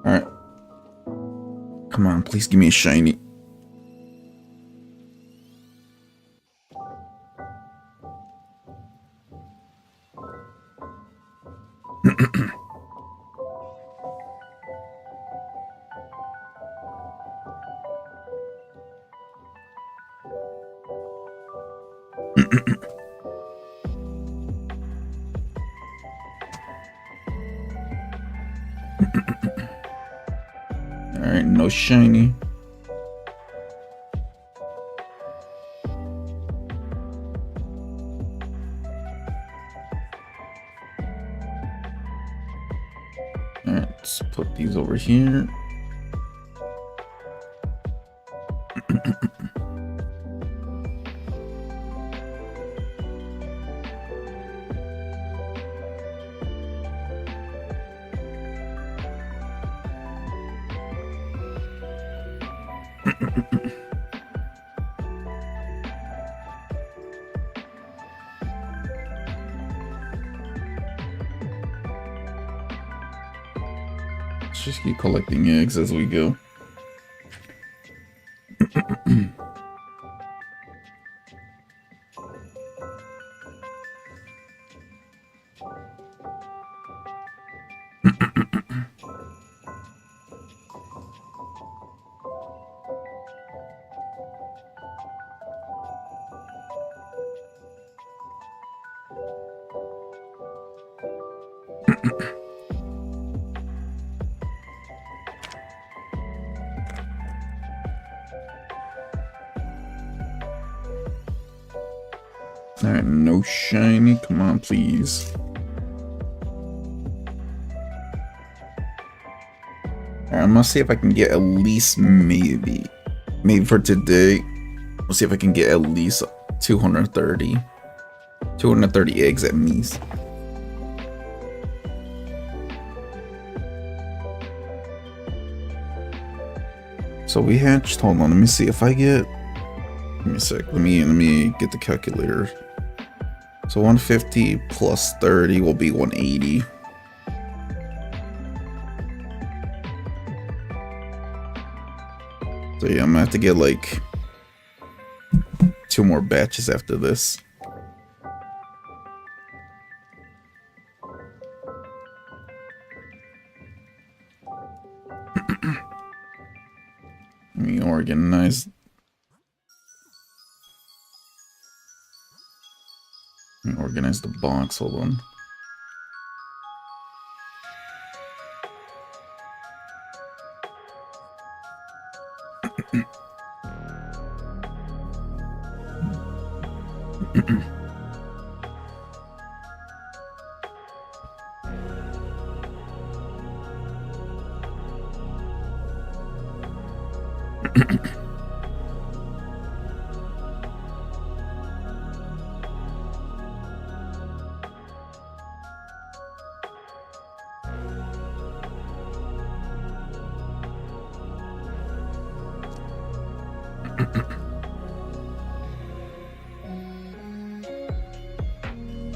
Alright. Come on, please give me a shiny. Alright, no shiny. Alright, let's put these over here. Let's just keep collecting eggs as we go. Alright, no shiny. Come on, please. Alright, I'm gonna see if I can get at least maybe for today. We'll see if I can get at least 230 eggs at least. So we hatched. Hold on, let me see if I get. Give me a sec. Let me get the calculator. So 150 plus 30 will be 180. So yeah, I'm gonna have to get like 2 more batches after this. Let me organize. Organize the box, hold on.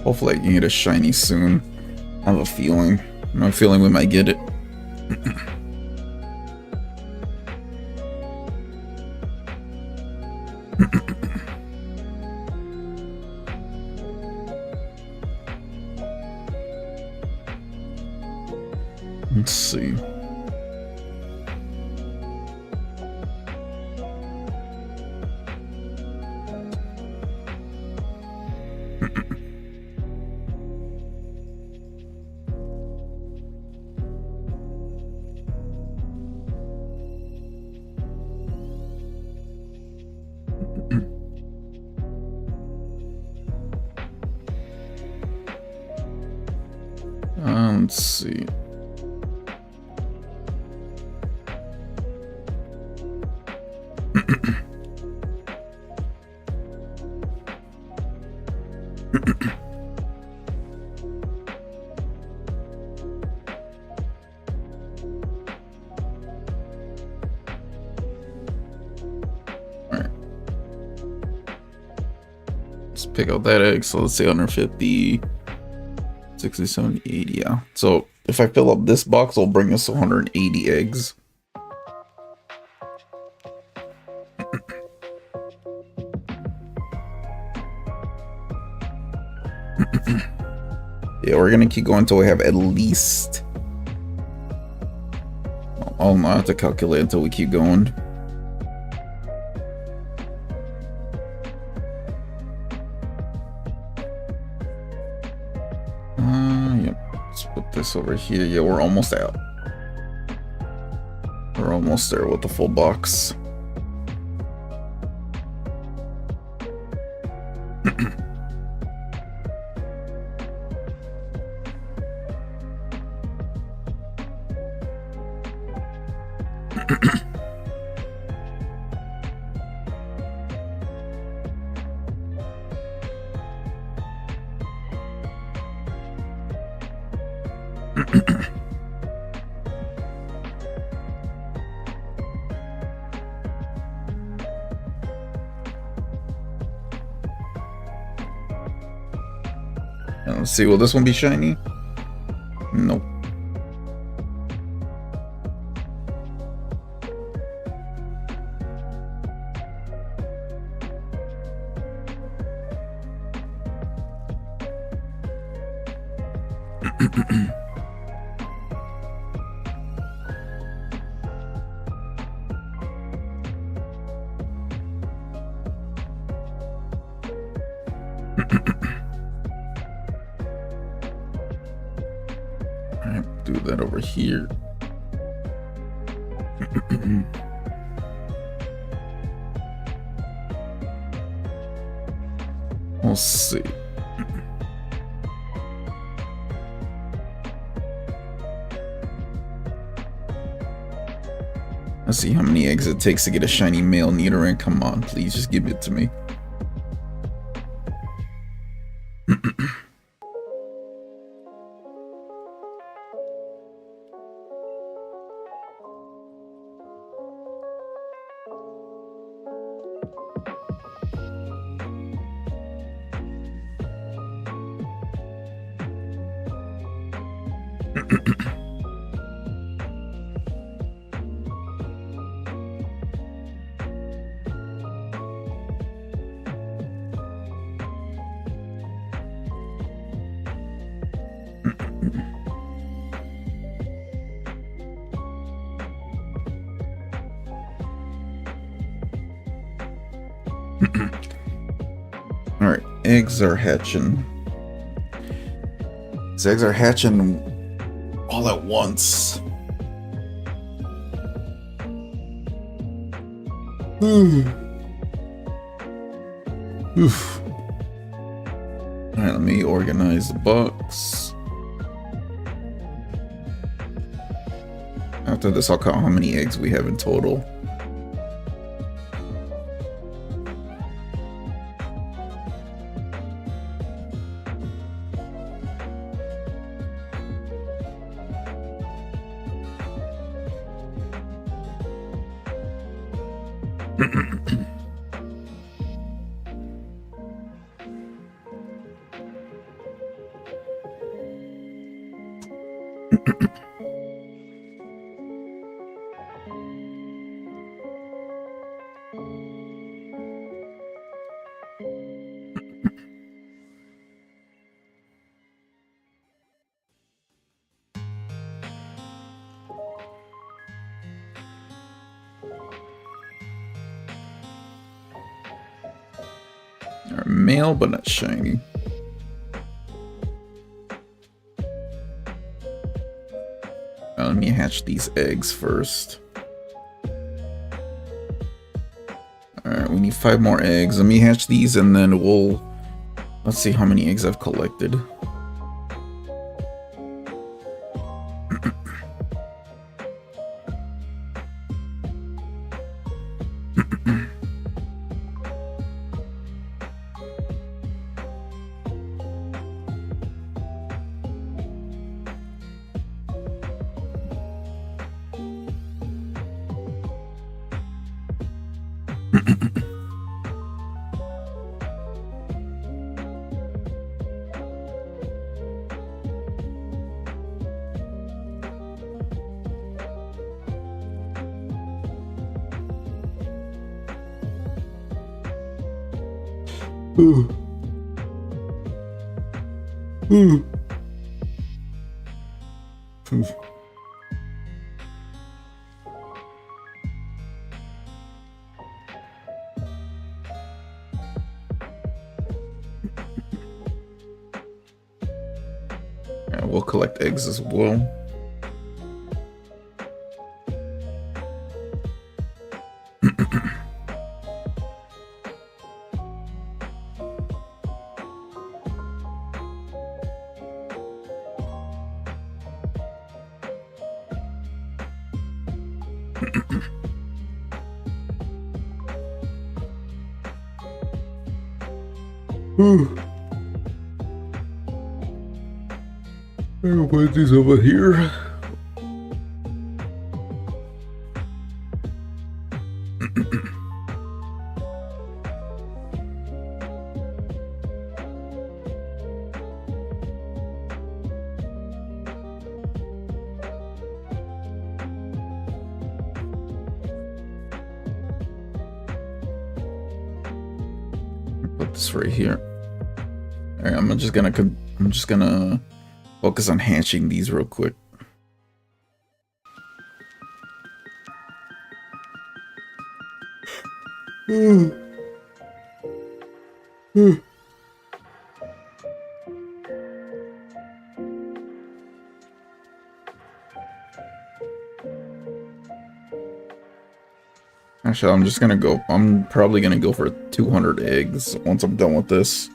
Hopefully I can get a shiny soon. I have a feeling. I have a feeling we might get it. Let's see. Let's see. Alright. Let's pick out that egg. So let's say 150. 60, 70, 80, yeah. So if I fill up this box, it'll bring us 180 eggs. Yeah, we're gonna keep going until we have at least... I'll not have to calculate until we keep going. Yep. Let's put this over here. Yeah, we're almost out. We're almost there with the full box. Let's see, will this one be shiny? Nope. Alright, do that over here. We'll see. Let's see how many eggs it takes to get a shiny male Nidoran. Come on, please, just give it to me. Alright, eggs are hatching. These eggs are hatching all at once. Oof. Alright, let me organize the box. After this, I'll count how many eggs we have in total. Are male, but not shiny. Let me hatch these eggs first. Alright, we need 5 more eggs. Let me hatch these and then let's see how many eggs I've collected. Yeah, we'll collect eggs as well. I'll put these over here. Put this right here. All right, I'm just gonna focus on hatching these real quick. Actually, I'm probably gonna go for 200 eggs once I'm done with this.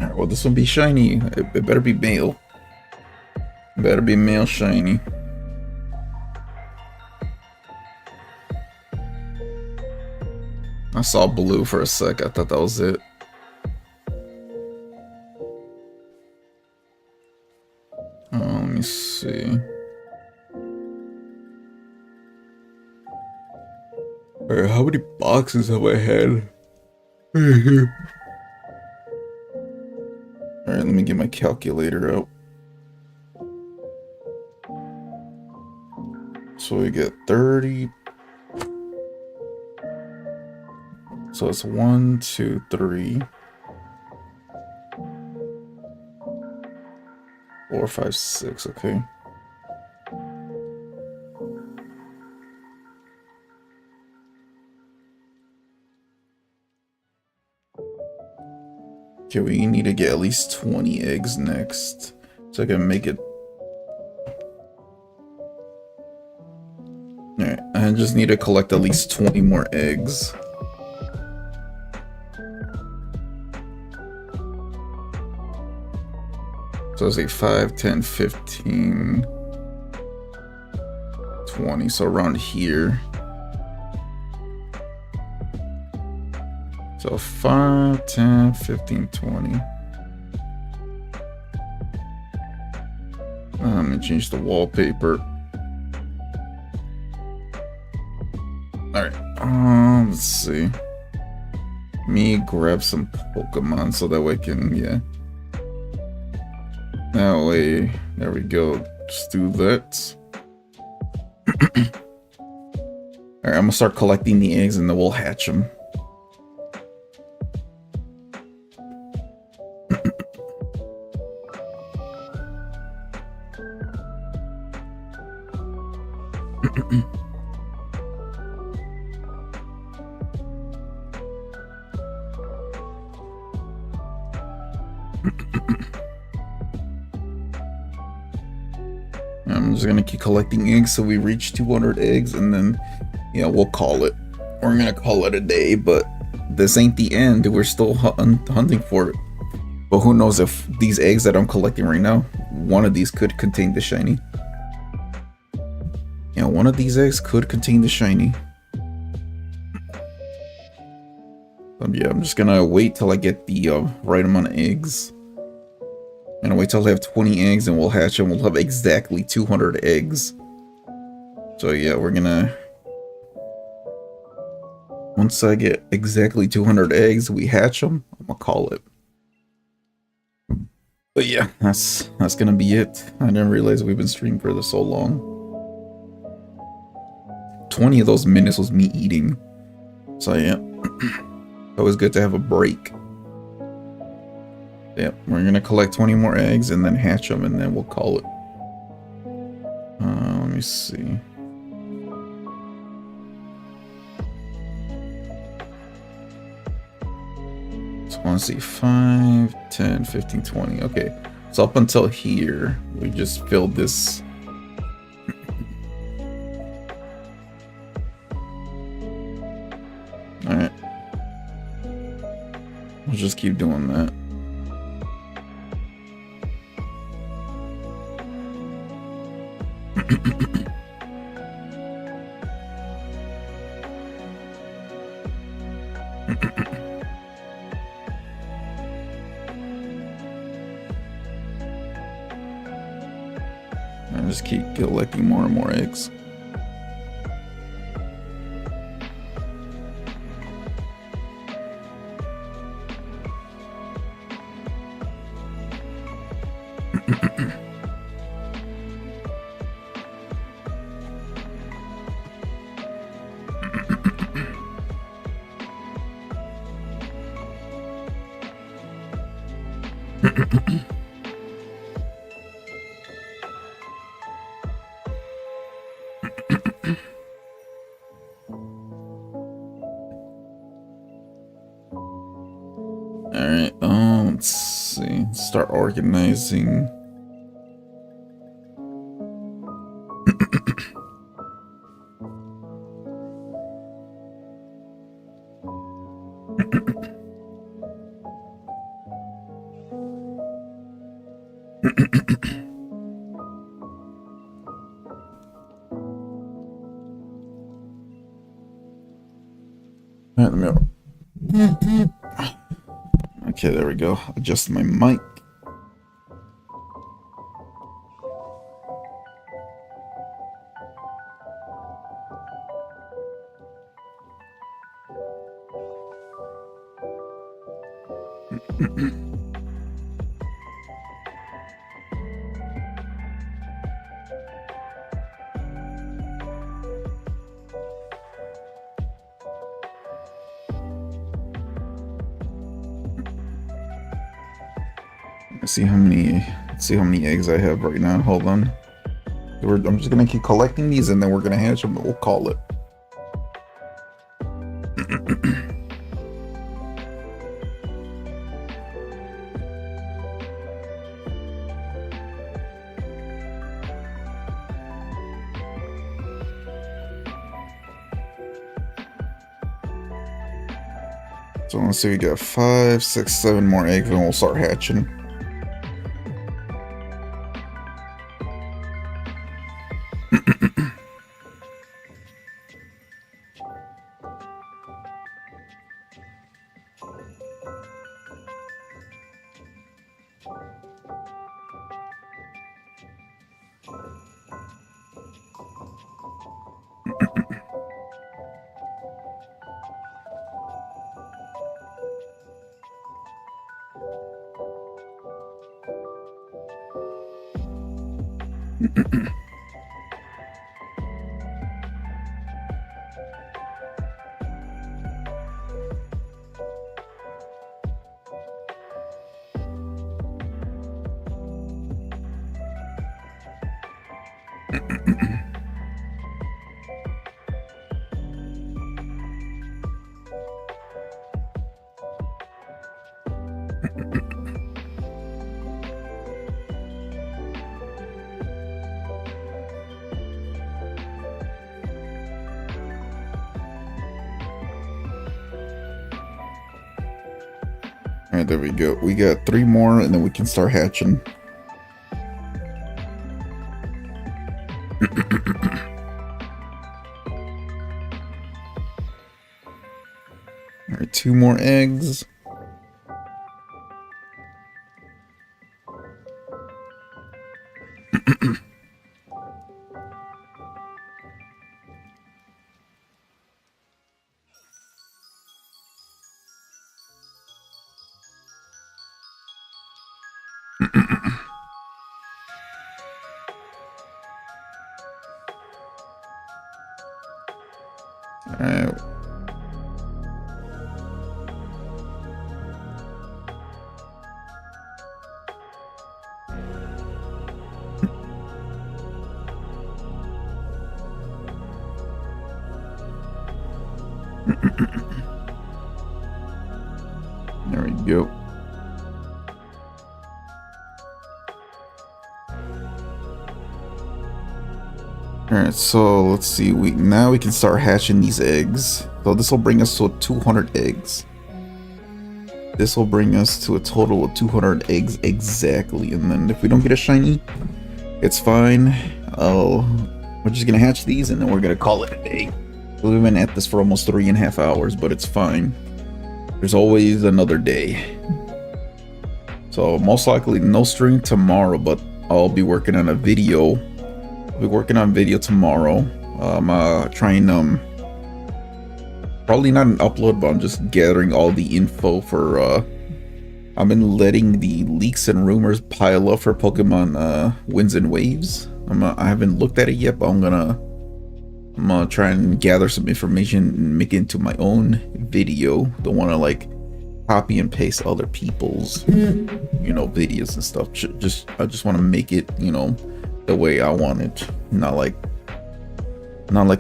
Alright, well, this will be shiny. It better be male. Better be male shiny. I saw blue for a sec. I thought that was it. Let me see. Alright, how many boxes have I had? Alright, let me get my calculator out. So we get 30. So it's 1, 2, 3. 4, 5, 6. Okay. Okay, we need to get at least 20 eggs next, so I can make it. Alright, I just need to collect at least 20 more eggs. So it's like 5, 10, 15, 20, so around here. So 5, 10, 15, 20. Let me change the wallpaper. Alright, let's see. Let me grab some Pokemon so that way I can, yeah. That way, there we go. Just do that. Alright, I'm gonna start collecting the eggs and then we'll hatch them. I'm just gonna keep collecting eggs so we reach 200 eggs and then, yeah, we'll call it. We're gonna call it a day, but this ain't the end. We're still hunting for it. But who knows if these eggs that I'm collecting right now, one of these could contain the shiny. Yeah, one of these eggs could contain the shiny. Yeah, I'm just gonna wait till I get the right amount of eggs. And wait till I have 20 eggs and we'll hatch and we'll have exactly 200 eggs. So yeah, we're gonna... Once I get exactly 200 eggs, we hatch them, I'm gonna call it. But yeah, that's gonna be it. I didn't realize we've been streaming for so long. 20 of those minutes was me eating. So yeah, always good to have a break. Yep, we're gonna collect 20 more eggs and then hatch them and then we'll call it. Let me see. So I want to see 5, 10, 15, 20. Okay, so up until here, we just filled this. Alright. We'll just keep doing that. I just keep collecting more and more eggs. Alright, let's see. Start organizing. Alright, let me... Okay, there we go. Adjust my mic. See how many Let's see how many eggs I have right now. Hold on. I'm just gonna keep collecting these, and then we're gonna hatch them, and we'll call it. So let's see, we got 5, 6, 7 more eggs, and we'll start hatching. Alright, there we go. We got 3 more, and then we can start hatching. Alright, 2 more eggs. Alright. There we go. Alright, so let's see. Now we can start hatching these eggs. So this will bring us to 200 eggs. This will bring us to a total of 200 eggs exactly. And then if we don't get a shiny, it's fine. We're just gonna hatch these, and then we're gonna call it a day. We've been at this for almost 3.5 hours, but it's fine. There's always another day. So most likely no stream tomorrow, but I'll be working on a video. I'll be working on video tomorrow. Trying probably not an upload, but I'm just gathering all the info for I've been letting the leaks and rumors pile up for Pokemon Winds and Waves. I haven't looked at it yet, but I'm gonna try and gather some information and make it into my own video. Don't want to like copy and paste other people's videos and stuff. I just want to make it the way I want it, not like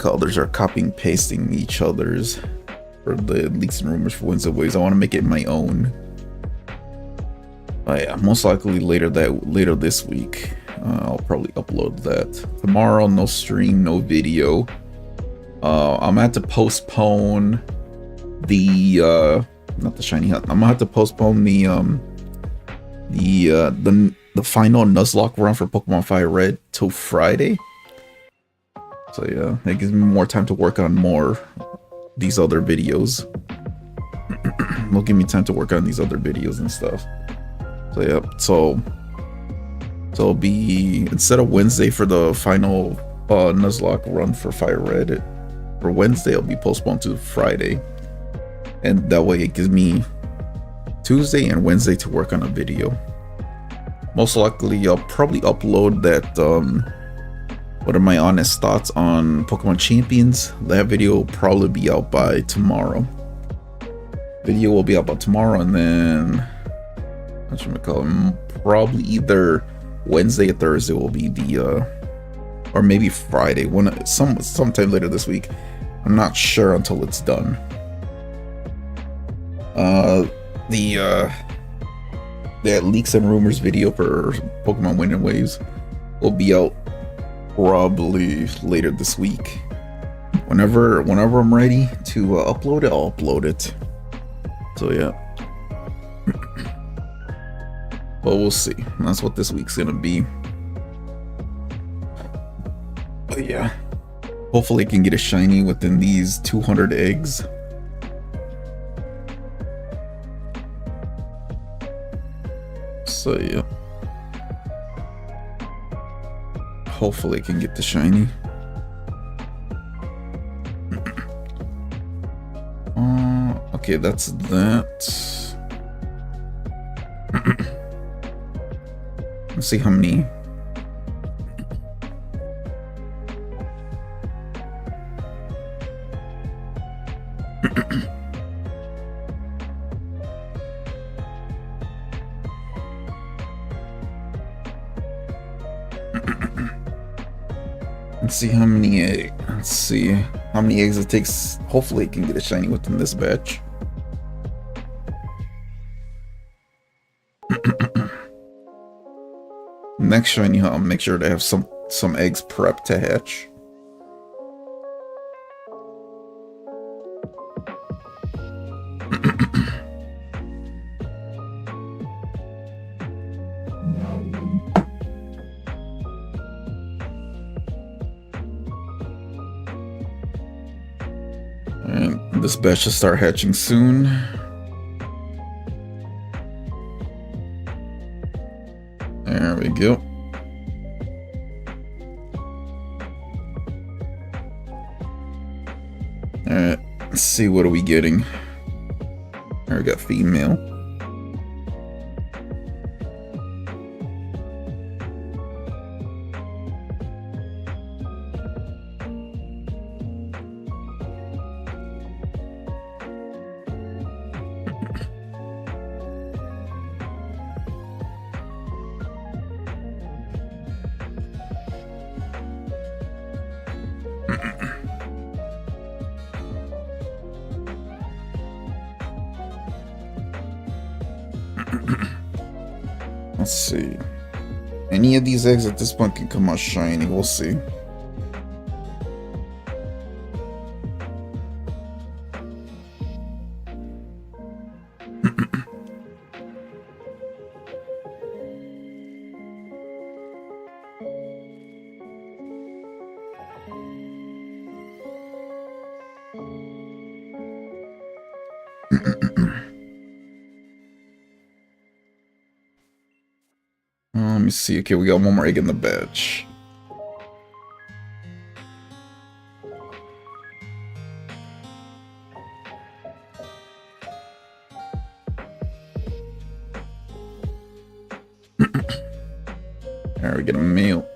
others are copying pasting each other's for the leaks and rumors for Winds and Waves. I want to make it my own. Yeah, most likely later this week. I'll probably upload that. Tomorrow, no stream, no video. I'm gonna have to postpone the not the shiny hut. I'm gonna have to postpone the final Nuzlocke run for Pokemon Fire Red till Friday. So yeah, that gives me more time to work on these other videos. Will give me time to work on these other videos and stuff. So yeah, so it'll be, instead of Wednesday for the final Nuzlocke run for Fire Red, for Wednesday it'll be postponed to Friday, and that way it gives me Tuesday and Wednesday to work on a video. Most likely I'll probably upload that what are my honest thoughts on Pokemon Champions. That video will probably be out by tomorrow. Video will be out by tomorrow, and then what should I call it? Probably either Wednesday or Thursday will be the or maybe Friday, sometime later this week. I'm not sure until it's done. That leaks and rumors video for Pokemon Wind and Waves will be out probably later this week. Whenever I'm ready to upload it, I'll upload it. So yeah. But we'll see. That's what this week's gonna be. But yeah. Hopefully I can get a shiny within these 200 eggs. So yeah. Hopefully I can get the shiny. Okay, that's that. Let's see how many. Let's see how many eggs. Let's see how many eggs it takes. Hopefully, it can get a shiny within this batch. Next shiny, I'll make sure to have some eggs prepped to hatch. And this batch should start hatching soon. There we go. Alright, let's see, what are we getting? There we got female. Let's see. Any of these eggs at this point can come out shiny. We'll see. Let me see. Okay, we got one more egg in the batch. There we get a meal.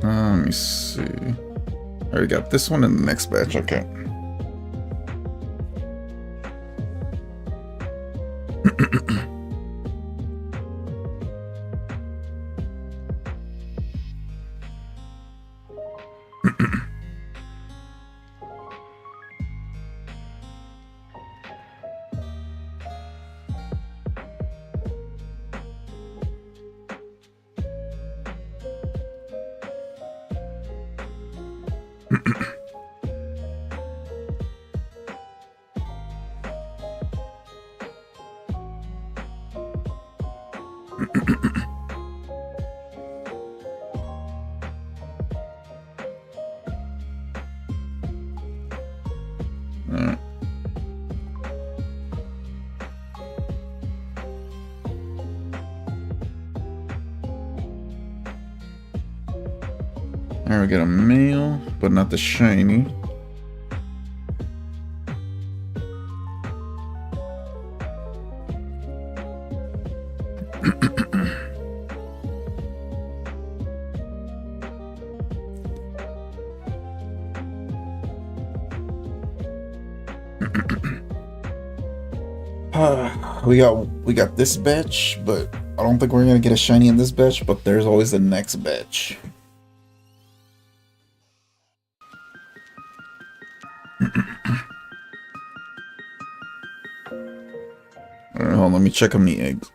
Let me see. I already got this one in the next batch. Okay. Alright. Alright, we got a male, but not the shiny. We got this batch, but I don't think we're gonna get a shiny in this batch, but there's always the next batch. Alright, hold on, let me check on the eggs.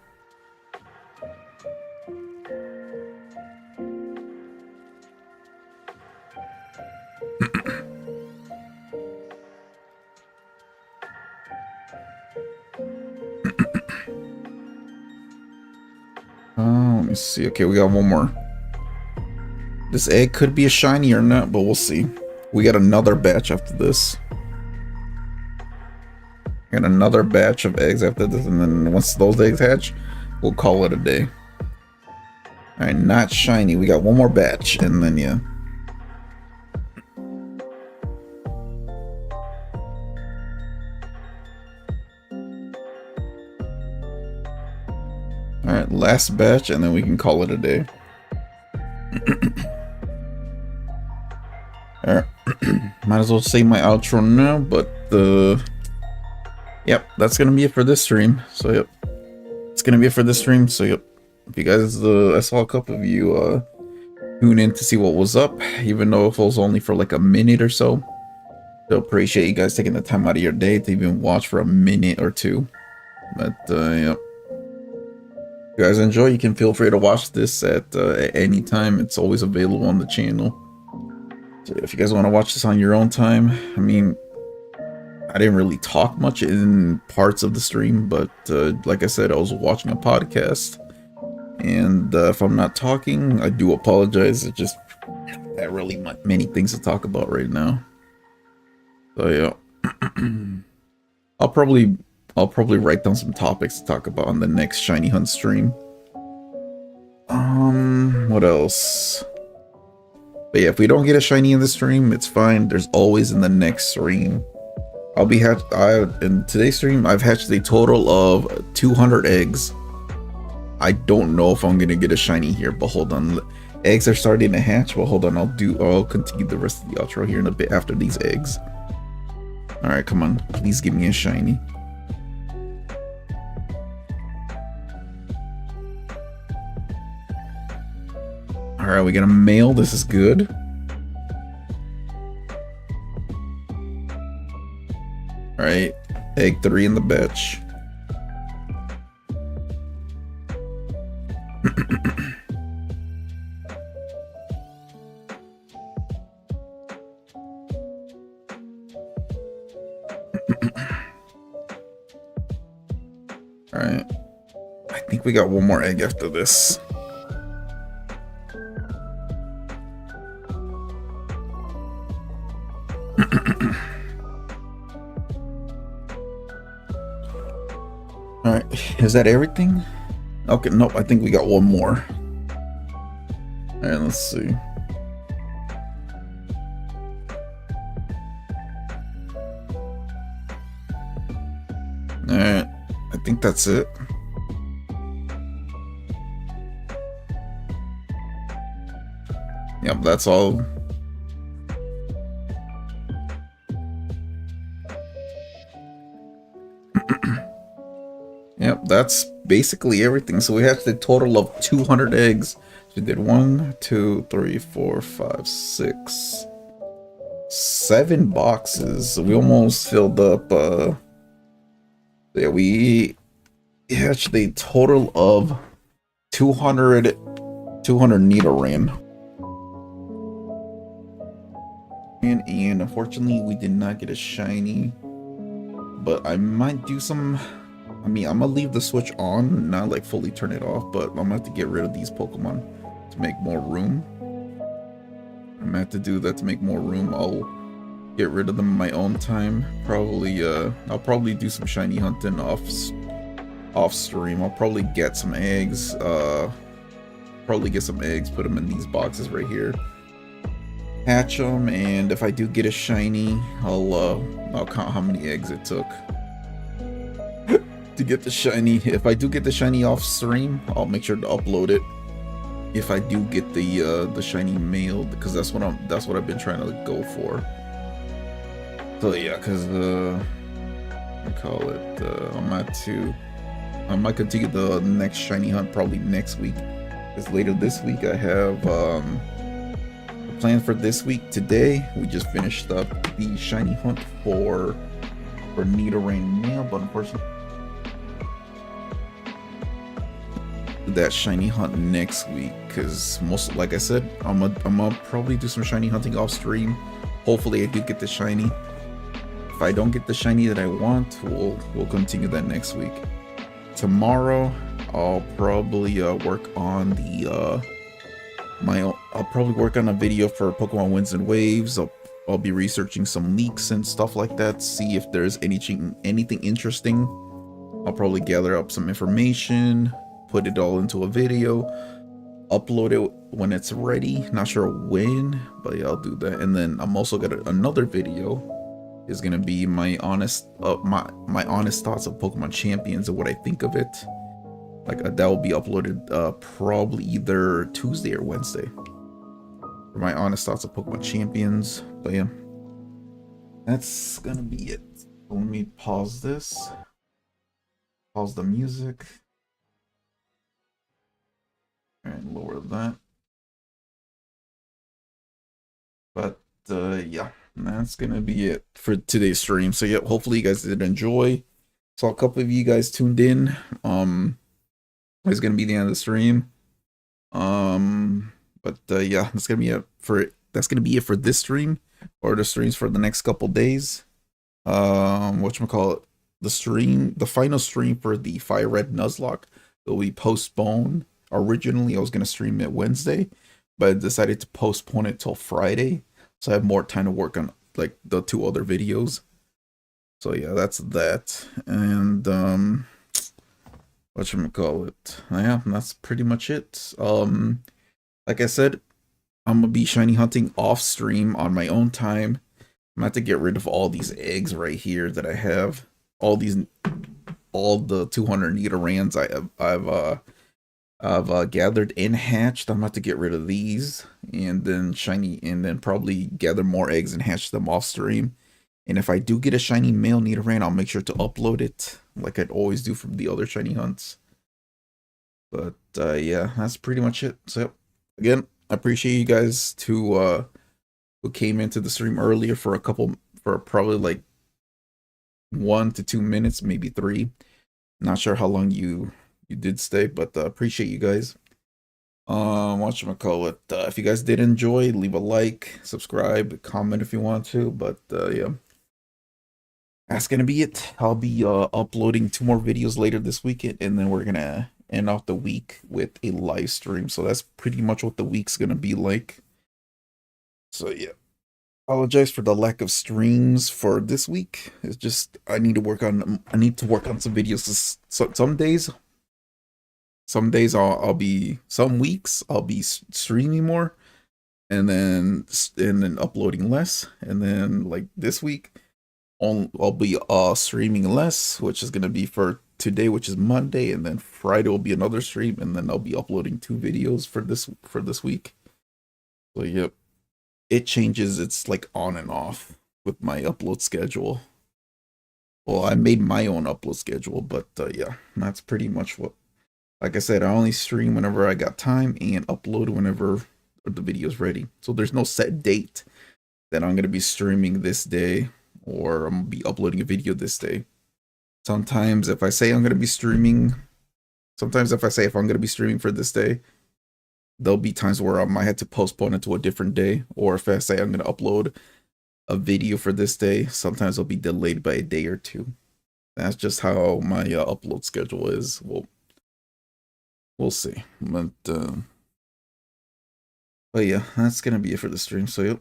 Let me see. Okay, we got one more. This egg could be a shiny or not, but we'll see. We got another batch after this. Got another batch of eggs after this, and then once those eggs hatch, we'll call it a day. Alright, not shiny. We got one more batch, and then yeah. Alright, last batch, and then we can call it a day. Alright, might as well say my outro now, but yep, that's gonna be it for this stream. So yep, it's gonna be it for this stream. So yep, if you guys, I saw a couple of you tune in to see what was up, even though if it was only for like a minute or so. So appreciate you guys taking the time out of your day to even watch for a minute or two. But yep. If you guys enjoy, you can feel free to watch this at any time. It's always available on the channel. So if you guys want to watch this on your own time, I mean, I didn't really talk much in parts of the stream, but like I said, I was watching a podcast, and if I'm not talking, I do apologize. It's just not really many things to talk about right now. So yeah, I'll probably write down some topics to talk about on the next Shiny Hunt stream. What else? But yeah, if we don't get a shiny in the stream, it's fine. There's always in the next stream. I'll be in today's stream, I've hatched a total of 200 eggs. I don't know if I'm gonna get a shiny here, but hold on. Eggs are starting to hatch. Well, hold on. I'll continue the rest of the outro here in a bit after these eggs. All right, come on. Please give me a shiny. Alright, we got a male. This is good. Alright, egg 3 in the batch. Alright, I think we got one more egg after this. Alright, is that everything? Okay, nope, I think we got one more. Alright, let's see. Alright, I think that's it. Yep, that's all. Yep, that's basically everything. So we have the total of 200 eggs. So we did 1, 2, 3, 4, 5, 6, 7 boxes. So we almost filled up. Yeah, we hatched a total of 200 Nidoran. And unfortunately, we did not get a shiny. But I might do some. I mean, I'm gonna leave the switch on, not like fully turn it off, but I'm gonna have to get rid of these Pokemon to make more room. I'm gonna have to do that to make more room. get rid of them in my own time. Probably, I'll probably do some shiny hunting off stream. I'll probably get some eggs. Probably get some eggs, put them in these boxes right here. Hatch them, and if I do get a shiny, I'll count how many eggs it took to get the shiny. If I do get the shiny off stream, I'll make sure to upload it. If I do get the shiny male, because that's what I've been trying to go for. So yeah, because I call it I might continue the next shiny hunt probably next week. Because later this week I have a plan for this week. Today we just finished up the shiny hunt for Nidoran male, but unfortunately that shiny hunt next week, because most, like I said, I'm gonna probably do some shiny hunting off stream. Hopefully I do get the shiny. If I don't get the shiny that I want, we'll continue that next week. Tomorrow I'll probably work on the I'll probably work on a video for Pokemon Winds and Waves. I'll be researching some leaks and stuff like that, see if there's anything interesting. I'll probably gather up some information, put it all into a video, upload it when it's ready. Not sure when, but yeah, I'll do that. And then I'm also got another video. Is gonna be my honest my honest thoughts of Pokemon Champions and what I think of it. Like that will be uploaded probably either Tuesday or Wednesday for my honest thoughts of Pokemon Champions. But yeah, that's gonna be it. Let me pause this. Pause the music. And lower that. But yeah, that's gonna be it for today's stream. So yeah, hopefully you guys did enjoy. Saw a couple of you guys tuned in. It's gonna be the end of the stream. But yeah, that's gonna be it for this stream, or the streams for the next couple days. Whatchamacallit, the final stream for the Fire Red Nuzlocke will be postponed. Originally I was gonna stream it Wednesday, but I decided to postpone it till Friday, so I have more time to work on like the 2 other videos. So yeah, that's that. And whatchamacallit, yeah, that's pretty much it. Like I said, I'm gonna be shiny hunting off stream on my own time. I'm gonna have to get rid of all these eggs right here that I have. All the 200 Nidorans I've gathered and hatched. I'm gonna have to get rid of these and then probably gather more eggs and hatch them off stream. And if I do get a shiny male Nidoran, I'll make sure to upload it like I'd always do from the other shiny hunts. But yeah, that's pretty much it. So again, I appreciate you guys who came into the stream earlier for probably like 1 to 2 minutes, maybe 3. Not sure how long you did stay, but appreciate you guys. Whatchamacallit, if you guys did enjoy, leave a like, subscribe, comment if you want to. But yeah, that's gonna be it. I'll be uploading 2 more videos later this weekend, and then we're gonna end off the week with a live stream. So that's pretty much what the week's gonna be like. So yeah, apologize for the lack of streams for this week. It's just I need to work on some videos. So some days some weeks I'll be streaming more, and then uploading less. And then like this week I'll be streaming less, which is gonna be for today, which is Monday, and then Friday will be another stream, and then I'll be uploading 2 videos for this week. So yep, it changes. It's like on and off with my upload schedule. Well, I made my own upload schedule, but yeah, that's pretty much what. Like I said, I only stream whenever I got time and upload whenever the video's ready. So there's no set date that I'm gonna be streaming this day, or I'm gonna be uploading a video this day. Sometimes if I say I'm gonna be streaming, if I'm gonna be streaming for this day, there'll be times where I might have to postpone it to a different day. Or if I say I'm gonna upload a video for this day, sometimes it'll be delayed by a day or 2. That's just how my upload schedule is. We'll see. But yeah, that's gonna be it for the stream. So yep,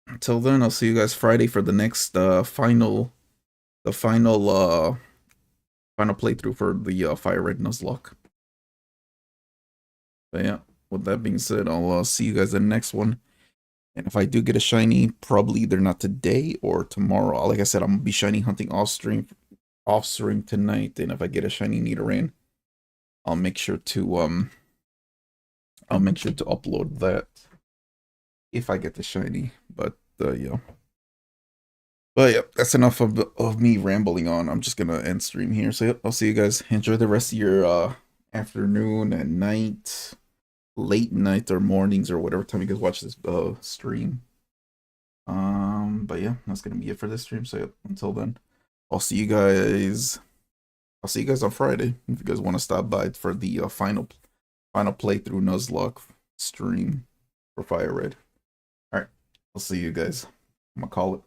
Until then, I'll see you guys Friday for the next the final playthrough for the Fire Red Nuzlocke. But yeah, with that being said, I'll see you guys in the next one. And if I do get a shiny, probably either not today or tomorrow. Like I said, I'm gonna be shiny hunting off stream tonight. And if I get a shiny Nidoran, I'll make sure to upload that if I get the shiny. But yeah. But yeah, that's enough of me rambling on. I'm just gonna end stream here. So yep, I'll see you guys. Enjoy the rest of your afternoon and night, late night or mornings or whatever time you guys watch this stream. But yeah, that's gonna be it for this stream. So yep, until then, I'll see you guys. I'll see you guys on Friday if you guys want to stop by for the final playthrough Nuzlocke stream for Fire Red. All right, I'll see you guys. I'm gonna call it.